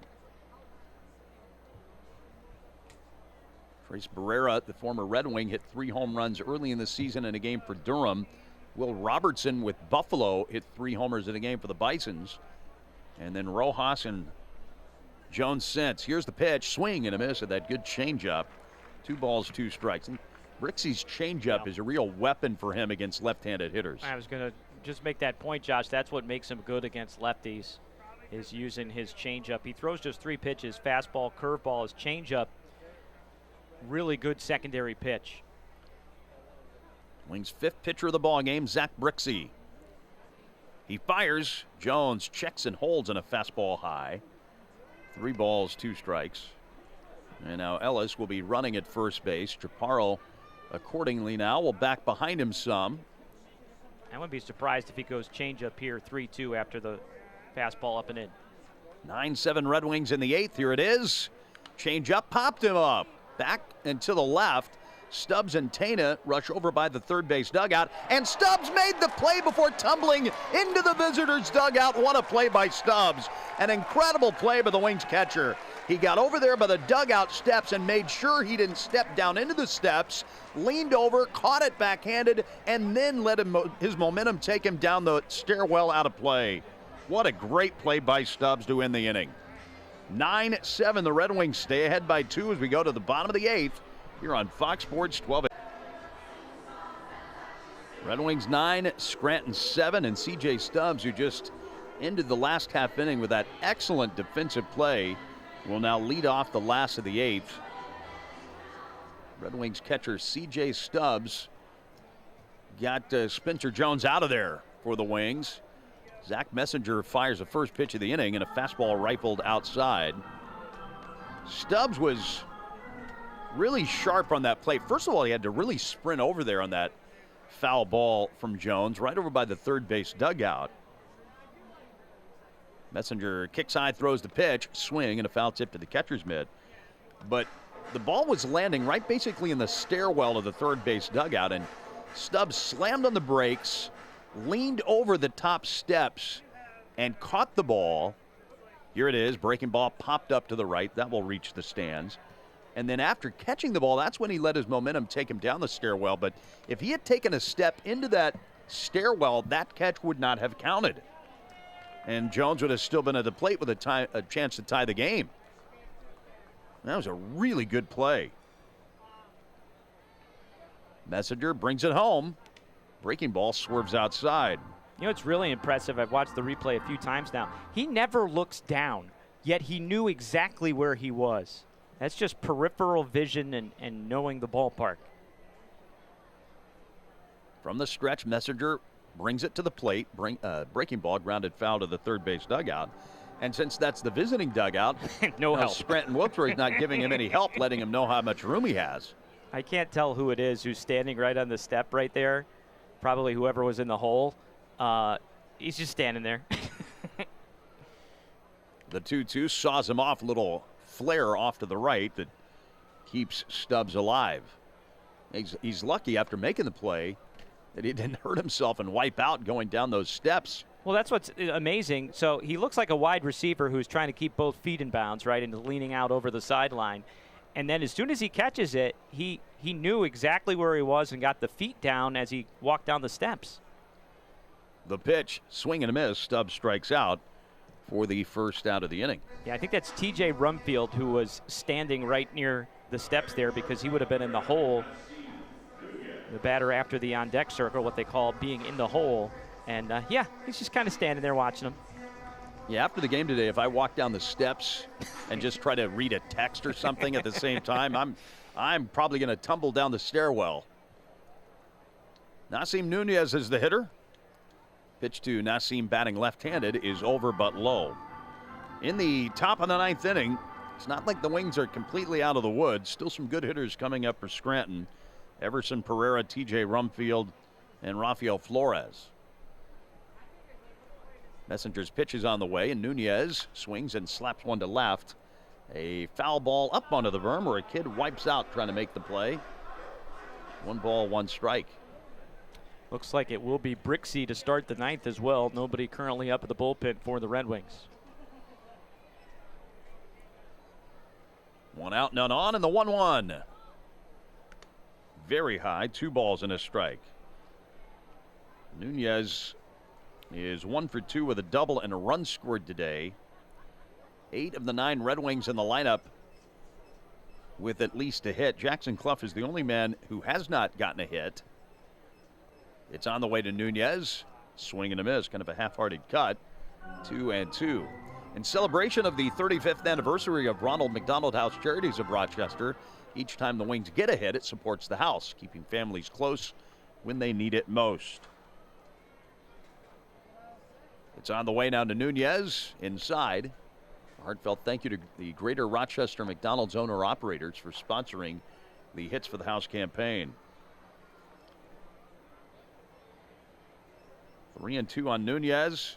Trace Barrera, the former Red Wing, hit 3 home runs early in the season in a game for Durham. Will Robertson with Buffalo hit 3 homers in a game for the Bisons. And then Rojas and Jones since. Here's the pitch. Swing and a miss at that good changeup. 2 balls, 2 strikes. And Brixey's changeup is a real weapon for him against left-handed hitters. I was going to just make that point, Josh. That's what makes him good against lefties, is using his changeup. He throws just 3 pitches, fastball, curveball, his changeup. Really good secondary pitch. Wings' 5th pitcher of the ball game, Zach Brixey. He fires. Jones checks and holds on a fastball high. 3 balls, 2 strikes. And now Ellis will be running at first base. Chaparro, accordingly now, will back behind him some. I wouldn't be surprised if he goes changeup here, 3-2 after the fastball up and in. 9-7 Red Wings in the 8th. Here it is. Changeup popped him up. Back and to the left. Stubbs and Tana rush over by the third base dugout, and Stubbs made the play before tumbling into the visitors' dugout. What a play by Stubbs. An incredible play by the Wings catcher. He got over there by the dugout steps and made sure he didn't step down into the steps, leaned over, caught it backhanded, and then let his momentum take him down the stairwell out of play. What a great play by Stubbs to end the inning. 9-7, the Red Wings stay ahead by 2 as we go to the bottom of the 8th. Here on Fox Sports 12. Red Wings 9, Scranton 7, and C.J. Stubbs, who just ended the last half inning with that excellent defensive play, will now lead off the last of the eighth. Red Wings catcher C.J. Stubbs got Spencer Jones out of there for the Wings. Zach Messenger fires the first pitch of the inning and a fastball rifled outside. Stubbs was really sharp on that play. First of all, he had to really sprint over there on that foul ball from Jones, right over by the third base dugout. Messenger kicks high, throws the pitch, swing, and a foul tip to the catcher's mitt. But the ball was landing right basically in the stairwell of the third base dugout, and Stubbs slammed on the brakes, leaned over the top steps, and caught the ball. Here it is, breaking ball popped up to the right. That will reach the stands. And then after catching the ball, that's when he let his momentum take him down the stairwell. But if he had taken a step into that stairwell, that catch would not have counted. And Jones would have still been at the plate with a chance to tie the game. That was a really good play. Messenger brings it home. Breaking ball swerves outside. You know, it's really impressive. I've watched the replay a few times now. He never looks down, yet he knew exactly where he was. That's just peripheral vision and knowing the ballpark. From the stretch, Messenger brings it to the plate. Breaking ball grounded foul to the third base dugout. And since that's the visiting dugout, no help. Scranton Wilkes not giving him any help, letting him know how much room he has. I can't tell who it is who's standing right on the step right there. Probably whoever was in the hole. He's just standing there. The 2-2 saws him off, a little flare off to the right that keeps Stubbs alive. He's lucky after making the play that he didn't hurt himself and wipe out going down those steps. Well, that's what's amazing. So he looks like a wide receiver who's trying to keep both feet in bounds, right, and leaning out over the sideline. And then as soon as he catches it, he knew exactly where he was and got the feet down as he walked down the steps. The pitch, swing and a miss. Stubbs strikes out for the first out of the inning. Yeah, I think that's T.J. Rumfield who was standing right near the steps there because he would have been in the hole. The batter after the on-deck circle, what they call being in the hole. And, yeah, he's just kind of standing there watching them. Yeah, after the game today, if I walk down the steps and just try to read a text or something at the same time, I'm probably going to tumble down the stairwell. Nasim Nunez is the hitter. Pitch to Nasim, batting left-handed, is over but low. In the top of the ninth inning, it's not like the Wings are completely out of the woods. Still some good hitters coming up for Scranton. Everson Pereira, T.J. Rumfield, and Rafael Flores. Messenger's pitch is on the way, and Nunez swings and slaps one to left. A foul ball up onto the berm where a kid wipes out trying to make the play. 1 ball, 1 strike. Looks like it will be Brixey to start the ninth as well. Nobody currently up at the bullpen for the Red Wings. 1 out, none on, and the 1-1. Very high, 2 balls and a strike. Nunez is 1 for 2 with a double and a run scored today. 8 of the 9 Red Wings in the lineup with at least a hit. Jackson Clough is the only man who has not gotten a hit. It's on the way to Nunez. Swing and a miss, kind of a half-hearted cut. 2-2. In celebration of the 35th anniversary of Ronald McDonald House Charities of Rochester, each time the Wings get a hit, it supports the house, keeping families close when they need it most. It's on the way now to Nunez, inside. A heartfelt thank you to the Greater Rochester McDonald's owner-operators for sponsoring the Hits for the House campaign. 3-2 on Nunez.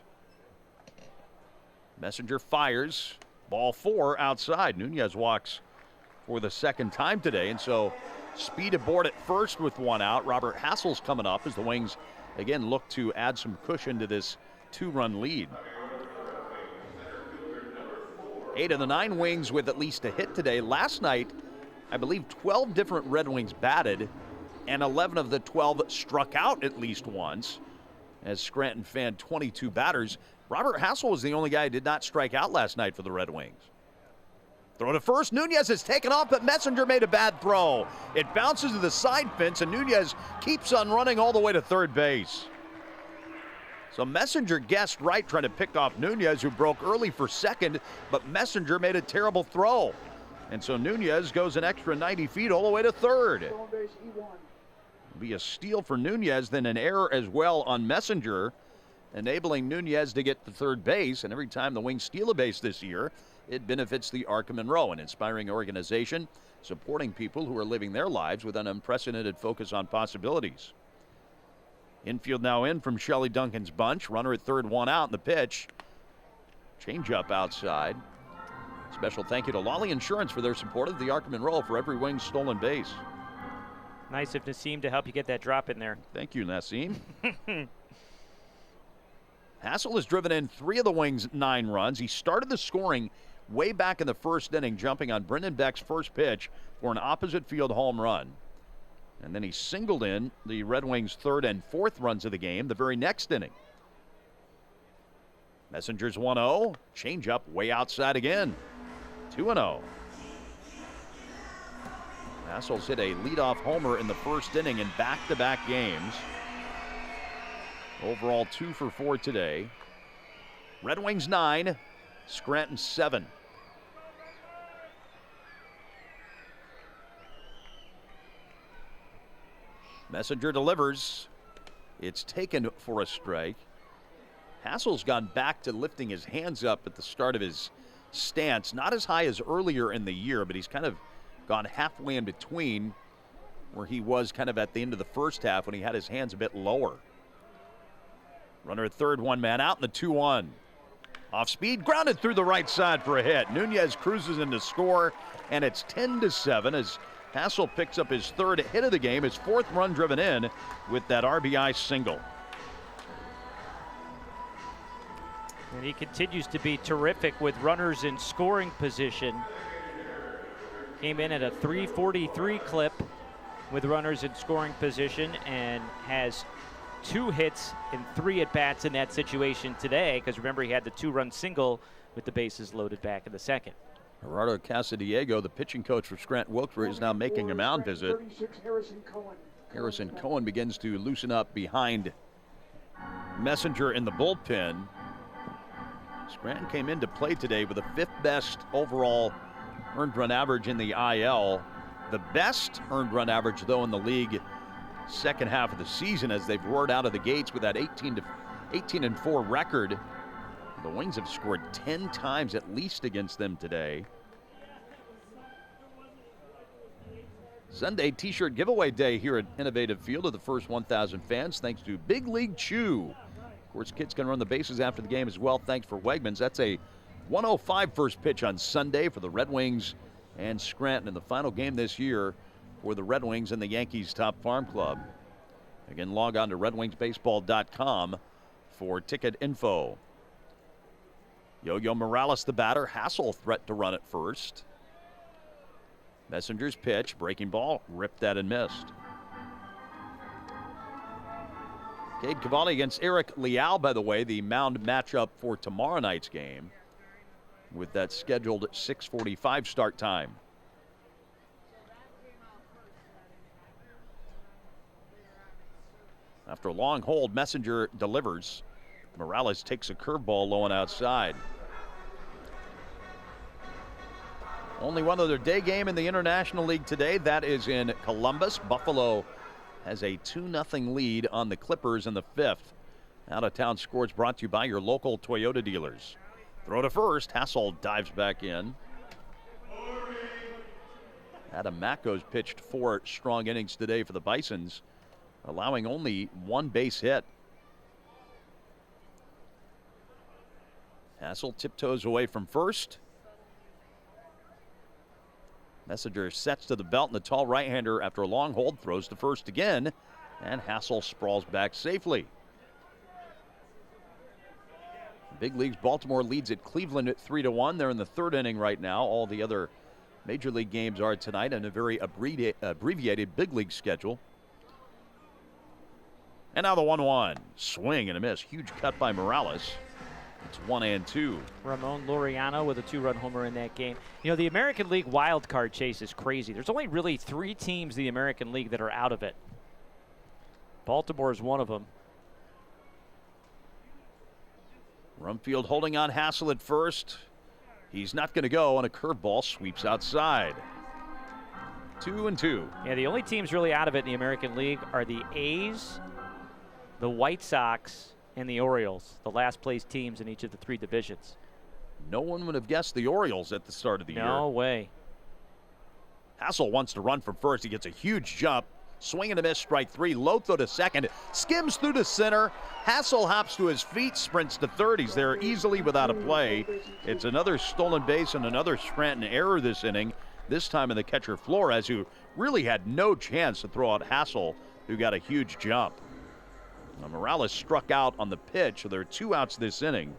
Messenger fires. Ball 4 outside. Nunez walks for the second time today, and so speed aboard at first with 1 out. Robert Hassel's coming up as the Wings again look to add some cushion to this 2-run lead. 8 of the 9 Wings with at least a hit today. Last night, I believe 12 different Red Wings batted, and 11 of the 12 struck out at least once. As Scranton fanned 22 batters, Robert Hassel was the only guy who did not strike out last night for the Red Wings. Throw to first. Nunez is taken off, but Messenger made a bad throw. It bounces to the side fence, and Nunez keeps on running all the way to third base. So Messenger guessed right, trying to pick off Nunez, who broke early for second, but Messenger made a terrible throw. And so Nunez goes an extra 90 feet all the way to third. Stolen base E1. Be a steal for Nunez, then an error as well on Messenger, enabling Nunez to get to third base. And every time the Wings steal a base this year, it benefits the Arc of Monroe, an inspiring organization supporting people who are living their lives with an unprecedented focus on possibilities. Infield now in from Shelley Duncan's bunch. Runner at third, one out in the pitch. Change up outside. Special thank you to Lawley Insurance for their support of the Arc of Monroe for every Wings stolen base. Nice of Nassim to help you get that drop in there. Thank you, Nassim. Hassel has driven in 3 of the Wings' 9 runs. He started the scoring way back in the first inning, jumping on Brendan Beck's first pitch for an opposite field home run. And then he singled in the Red Wings' 3rd and 4th runs of the game the very next inning. Messenger's 1-0. Changeup way outside again. 2-0. Hassel's hit a leadoff homer in the first inning in back-to-back games. Overall 2 for 4 today. Red Wings 9, Scranton 7. Messenger delivers. It's taken for a strike. Hassel's gone back to lifting his hands up at the start of his stance. Not as high as earlier in the year, but he's kind of gone halfway in between where he was kind of at the end of the first half when he had his hands a bit lower. Runner at third, one man out in the 2-1. Off speed, grounded through the right side for a hit. Nunez cruises in to score, and it's 10-7 as Hassel picks up his 3rd hit of the game, his 4th run driven in with that RBI single. And he continues to be terrific with runners in scoring position. Came in at a 343 clip with runners in scoring position and has 2 hits and 3 at-bats in that situation today, because remember, he had the 2-run single with the bases loaded back in the second. Gerardo Casadiego, the pitching coach for Scranton Wilkes-Barre, is now making a mound visit. 36, Harrison Cohen. Harrison Cohen begins to loosen up behind Messenger in the bullpen. Scranton came into play today with the 5th best overall earned run average in the IL. The best earned run average, though, in the league second half of the season, as they've roared out of the gates with that 18-4 record. The Wings have scored 10 times at least against them today. Sunday t-shirt giveaway day here at Innovative Field of the first 1,000 fans, thanks to Big League Chew. Of course, kids can run the bases after the game as well, thanks for Wegmans. That's a 1:05 first pitch on Sunday for the Red Wings and Scranton in the final game this year for the Red Wings and the Yankees Top Farm Club. Again, log on to redwingsbaseball.com for ticket info. Yo-Yo Morales, the batter. Hassel threat to run at first. Messenger's pitch, breaking ball, ripped that and missed. Cade Cavalli against Eric Leal, by the way, the mound matchup for tomorrow night's game, with that scheduled 6:45 start time. After a long hold, Messenger delivers. Morales takes a curveball low and outside. Only one other day game in the International League today. That is in Columbus. Buffalo has a 2-0 lead on the Clippers in the 5th. Out-of-town scores brought to you by your local Toyota dealers. Throw to first. Hassel dives back in. Adam Macko's pitched 4 strong innings today for the Bisons, allowing only 1 base hit. Hassel tiptoes away from first. Messenger sets to the belt, and the tall right-hander, after a long hold, throws to first again, and Hassel sprawls back safely. Big Leagues, Baltimore leads at Cleveland at 3-1. They're in the 3rd inning right now. All the other Major League games are tonight in a very abbreviated Big League schedule. And now the 1-1. Swing and a miss. Huge cut by Morales. It's 1-2. Ramon Laureano with a 2-run homer in that game. You know, the American League wild card chase is crazy. There's only really 3 teams in the American League that are out of it. Baltimore is one of them. Rumfield holding on Hassel at first. He's not going to go, and a curveball sweeps outside. 2-2. Yeah, the only teams really out of it in the American League are the A's, the White Sox, and the Orioles, the last place teams in each of the three divisions. No one would have guessed the Orioles at the start of the year. No way. Hassel wants to run from first. He gets a huge jump. Swing and a miss, strike three. Low throw to second. Skims through to center. Hassel hops to his feet, sprints to third. He's there easily without a play. It's another stolen base and another Scranton error this inning. This time in the catcher Flores, who really had no chance to throw out Hassel, who got a huge jump. Now, Morales struck out on the pitch, so there are 2 outs this inning.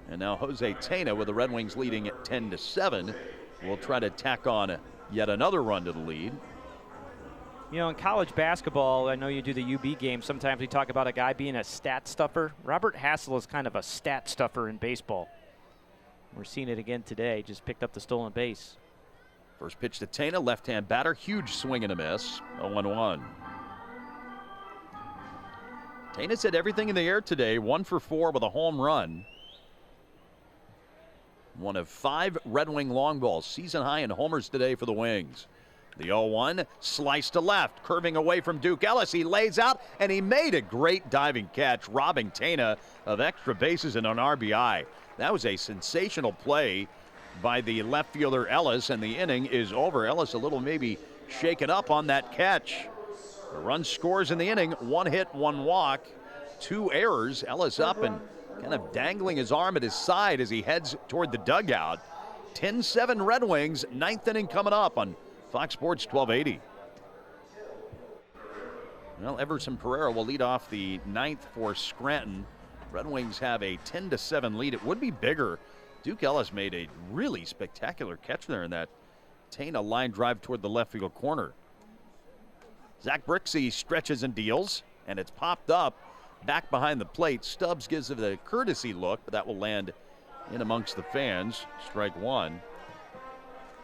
And now Jose Tena, with the Red Wings leading at 10-7, will try to tack on yet another run to the lead. You know, in college basketball, I know you do the UB game. Sometimes we talk about a guy being a stat stuffer. Robert Hassel is kind of a stat stuffer in baseball. We're seeing it again today. Just picked up the stolen base. First pitch to Tena, left-hand batter. Huge swing and a miss. 0-1. Tena's hit everything in the air today. 1 for 4 with a home run. One of 5 Red Wing long balls. Season high in homers today for the Wings. The 0-1, slice to left, curving away from Duke Ellis. He lays out, and he made a great diving catch, robbing Tena of extra bases and an RBI. That was a sensational play by the left fielder Ellis, and the inning is over. Ellis a little maybe shaken up on that catch. The run scores in the inning, 1 hit, 1 walk, 2 errors. Ellis up and kind of dangling his arm at his side as he heads toward the dugout. 10-7 Red Wings, 9th inning coming up on Fox Sports 1280. Well, Everson Pereira will lead off the 9th for Scranton. Red Wings have a 10-7 lead. It would be bigger. Duke Ellis made a really spectacular catch there in that Tena line drive toward the left field corner. Zach Brixey stretches and deals, and it's popped up back behind the plate. Stubbs gives it a courtesy look, but that will land in amongst the fans. Strike 1.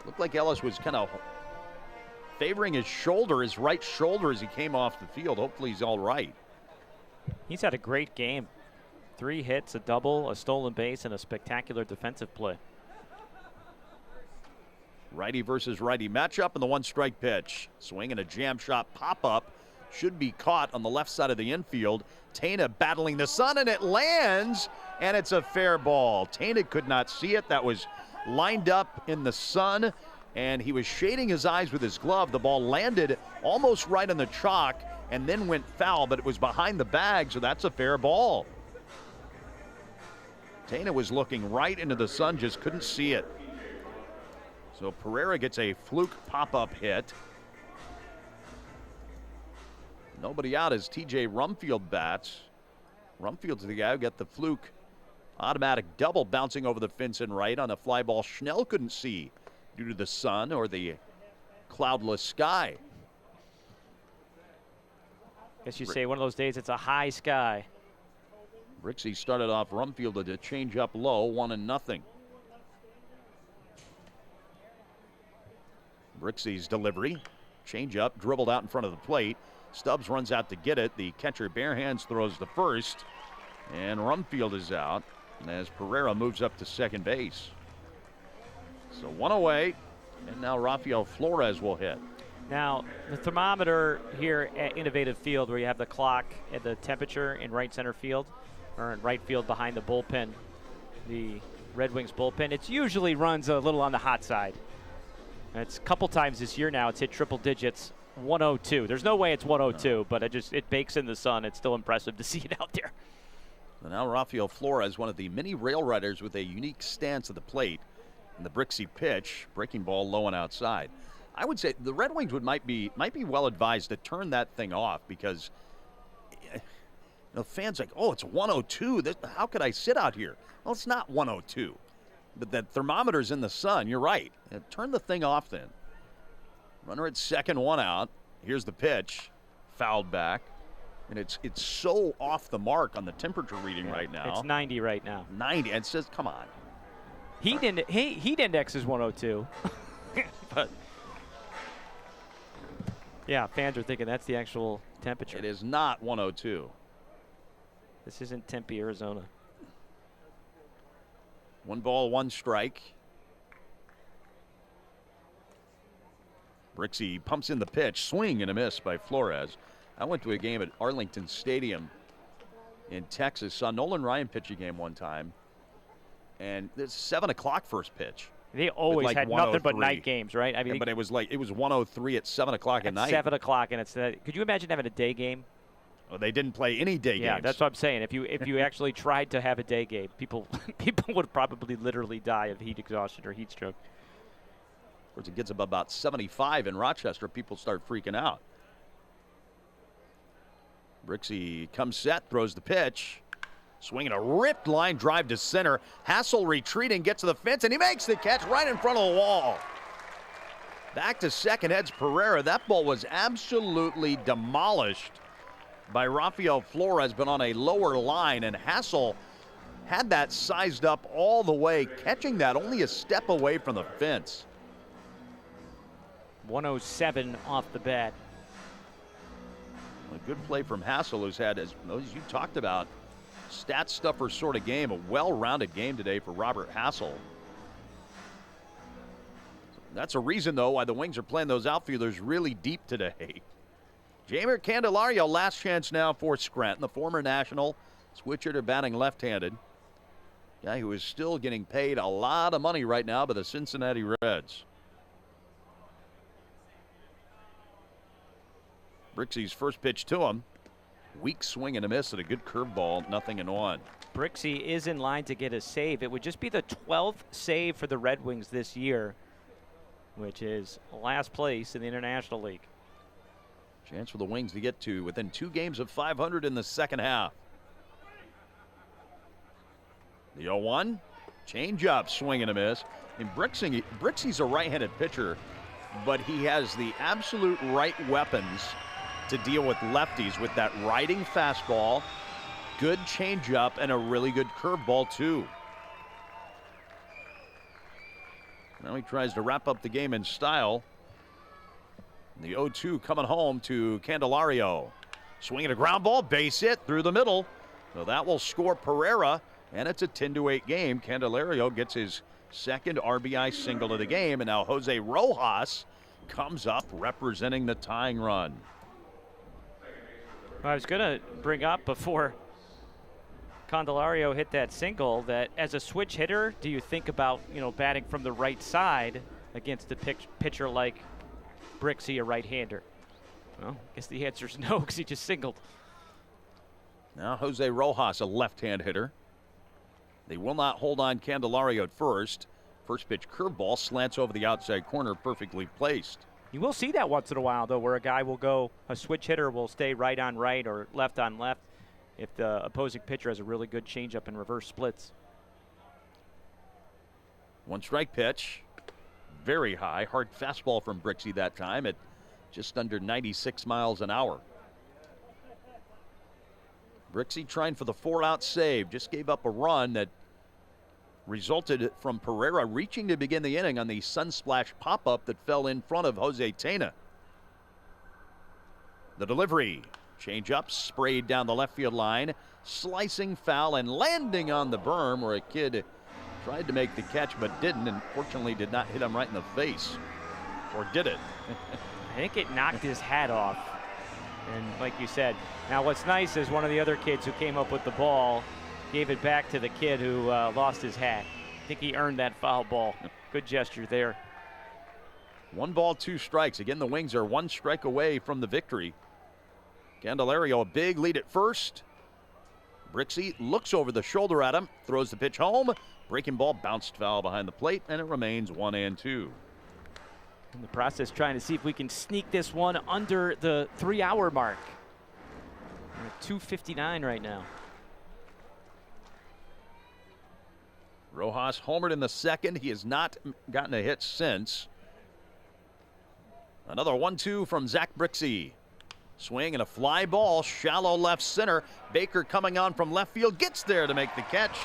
Looked like Ellis was kind of favoring his shoulder, his right shoulder, as he came off the field. Hopefully he's all right. He's had a great game. 3 hits, a double, a stolen base, and a spectacular defensive play. Righty versus righty matchup, and the 1-strike pitch. Swing and a jam shot pop-up. Should be caught on the left side of the infield. Tena battling the sun, and it lands, and it's a fair ball. Tena could not see it. That was lined up in the sun, and he was shading his eyes with his glove. The ball landed almost right on the chalk and then went foul, but it was behind the bag, so that's a fair ball. Tena was looking right into the sun, just couldn't see it. So Pereira gets a fluke pop-up hit. Nobody out as TJ Rumfield bats. Rumfield's the guy who got the fluke automatic double, bouncing over the fence and right on a fly ball Schnell couldn't see due to the sun or the cloudless sky. Guess you say one of those days it's a high sky. Brixey started off Rumfield to change up low, 1-0. Brixey's delivery, change up, dribbled out in front of the plate. Stubbs runs out to get it. The catcher bare hands throws the first, and Rumfield is out as Pereira moves up to second base. So 1 away, and now Rafael Flores will hit. Now, the thermometer here at Innovative Field, where you have the clock at the temperature in right center field, or in right field behind the bullpen, the Red Wings bullpen, it usually runs a little on the hot side. And it's a couple times this year now, it's hit triple digits, 102. There's no way it's 102, but it bakes in the sun. It's still impressive to see it out there. So now Rafael Flores, one of the many rail riders with a unique stance at the plate. And the Brixey pitch, breaking ball low and outside. I would say the Red Wings might be well advised to turn that thing off, because fans like, oh, it's 102. How could I sit out here? Well, it's not 102. But that thermometer's in the sun. You're right. Turn the thing off then. Runner at second, 1 out. Here's the pitch. Fouled back. And it's so off the mark on the temperature reading right now. It's 90 right now. 90. It says, come on. Heat index is 102. But yeah, fans are thinking that's the actual temperature. It is not 102. This isn't Tempe, Arizona. 1 ball, 1 strike. Brixey pumps in the pitch. Swing and a miss by Flores. I went to a game at Arlington Stadium in Texas. Saw Nolan Ryan pitch a game one time. And it's 7 o'clock first pitch. They always had nothing but night games, right? I mean, yeah, but it was 1:03 at 7 o'clock at night. 7 o'clock, and could you imagine having a day game? Oh, they didn't play any day games. Yeah, that's what I'm saying. If you actually tried to have a day game, people would probably literally die of heat exhaustion or heat stroke. Of course, it gets up about 75 in Rochester. People start freaking out. Brixey comes set, throws the pitch. Swinging a ripped line drive to center. Hassel retreating, gets to the fence, and he makes the catch right in front of the wall. Back to second, heads Pereira. That ball was absolutely demolished by Rafael Flores, but on a lower line, and Hassel had that sized up all the way, catching that only a step away from the fence. 107 off the bat. A good play from Hassel, who's had, as you talked about, stat stuffer sort of game, a well-rounded game today for Robert Hassel. That's a reason, though, why the Wings are playing those outfielders really deep today. Jeimer Candelario, last chance now for Scranton, the former national switch hitter batting left-handed. Guy who is still getting paid a lot of money right now by the Cincinnati Reds. Brixey's first pitch to him. Weak swing and a miss at a good curveball, 0-1. Brixey is in line to get a save. It would just be the 12th save for the Red Wings this year, which is last place in the International League. Chance for the Wings to get to within 2 games of 500 in the second half. The 0-1, change up, swing and a miss. And Brixey's a right-handed pitcher, but he has the absolute right weapons to deal with lefties with that riding fastball, good changeup, and a really good curveball too. Now he tries to wrap up the game in style. The 0-2 coming home to Candelario. Swinging a ground ball, base hit through the middle. So that will score Pereira, and it's a 10-8 game. Candelario gets his second RBI single of the game, and now Jose Rojas comes up representing the tying run. I was going to bring up before Candelario hit that single that as a switch hitter, do you think about, batting from the right side against a pitcher like Brixey, a right-hander? Well, I guess the answer is no, because he just singled. Now Jose Rojas, a left-hand hitter. They will not hold on Candelario at first. First pitch curveball slants over the outside corner, perfectly placed. You will see that once in a while, though, where a switch hitter will stay right on right or left on left if the opposing pitcher has a really good changeup and reverse splits. 1 strike pitch. Very high, hard fastball from Brixey that time at just under 96 miles an hour. Brixey trying for the 4-out save. Just gave up a run that resulted from Pereira reaching to begin the inning on the Sunsplash pop-up that fell in front of Jose Tena. The delivery. Change up, sprayed down the left field line. Slicing foul and landing on the berm where a kid tried to make the catch but didn't, and fortunately did not hit him right in the face. Or did it? I think it knocked his hat off. And like you said, now what's nice is one of the other kids who came up with the ball gave it back to the kid who lost his hat. I think he earned that foul ball. Good gesture there. 1 ball, 2 strikes. Again, the Wings are 1 strike away from the victory. Candelario, a big lead at first. Brixey looks over the shoulder at him, throws the pitch home. Breaking ball bounced foul behind the plate, and it remains 1-2. In the process, trying to see if we can sneak this one under the 3-hour mark. We're at 2:59 right now. Rojas homered in the second. He has not gotten a hit since. Another 1-2 from Zach Brixey. Swing and a fly ball, shallow left center. Baker coming on from left field, gets there to make the catch.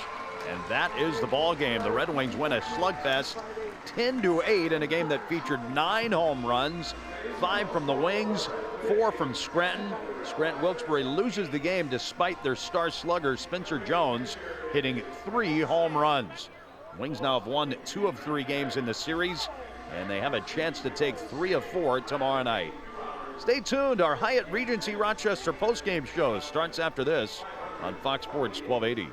And that is the ball game. The Red Wings win a slugfest 10-8 in a game that featured 9 home runs, 5 from the Wings, 4 from Scranton. Scranton Wilkes-Barre loses the game despite their star slugger Spencer Jones hitting 3 home runs. Wings now have won 2 of 3 games in the series, and they have a chance to take 3 of 4 tomorrow night. Stay tuned. Our Hyatt Regency Rochester postgame show starts after this on Fox Sports 1280.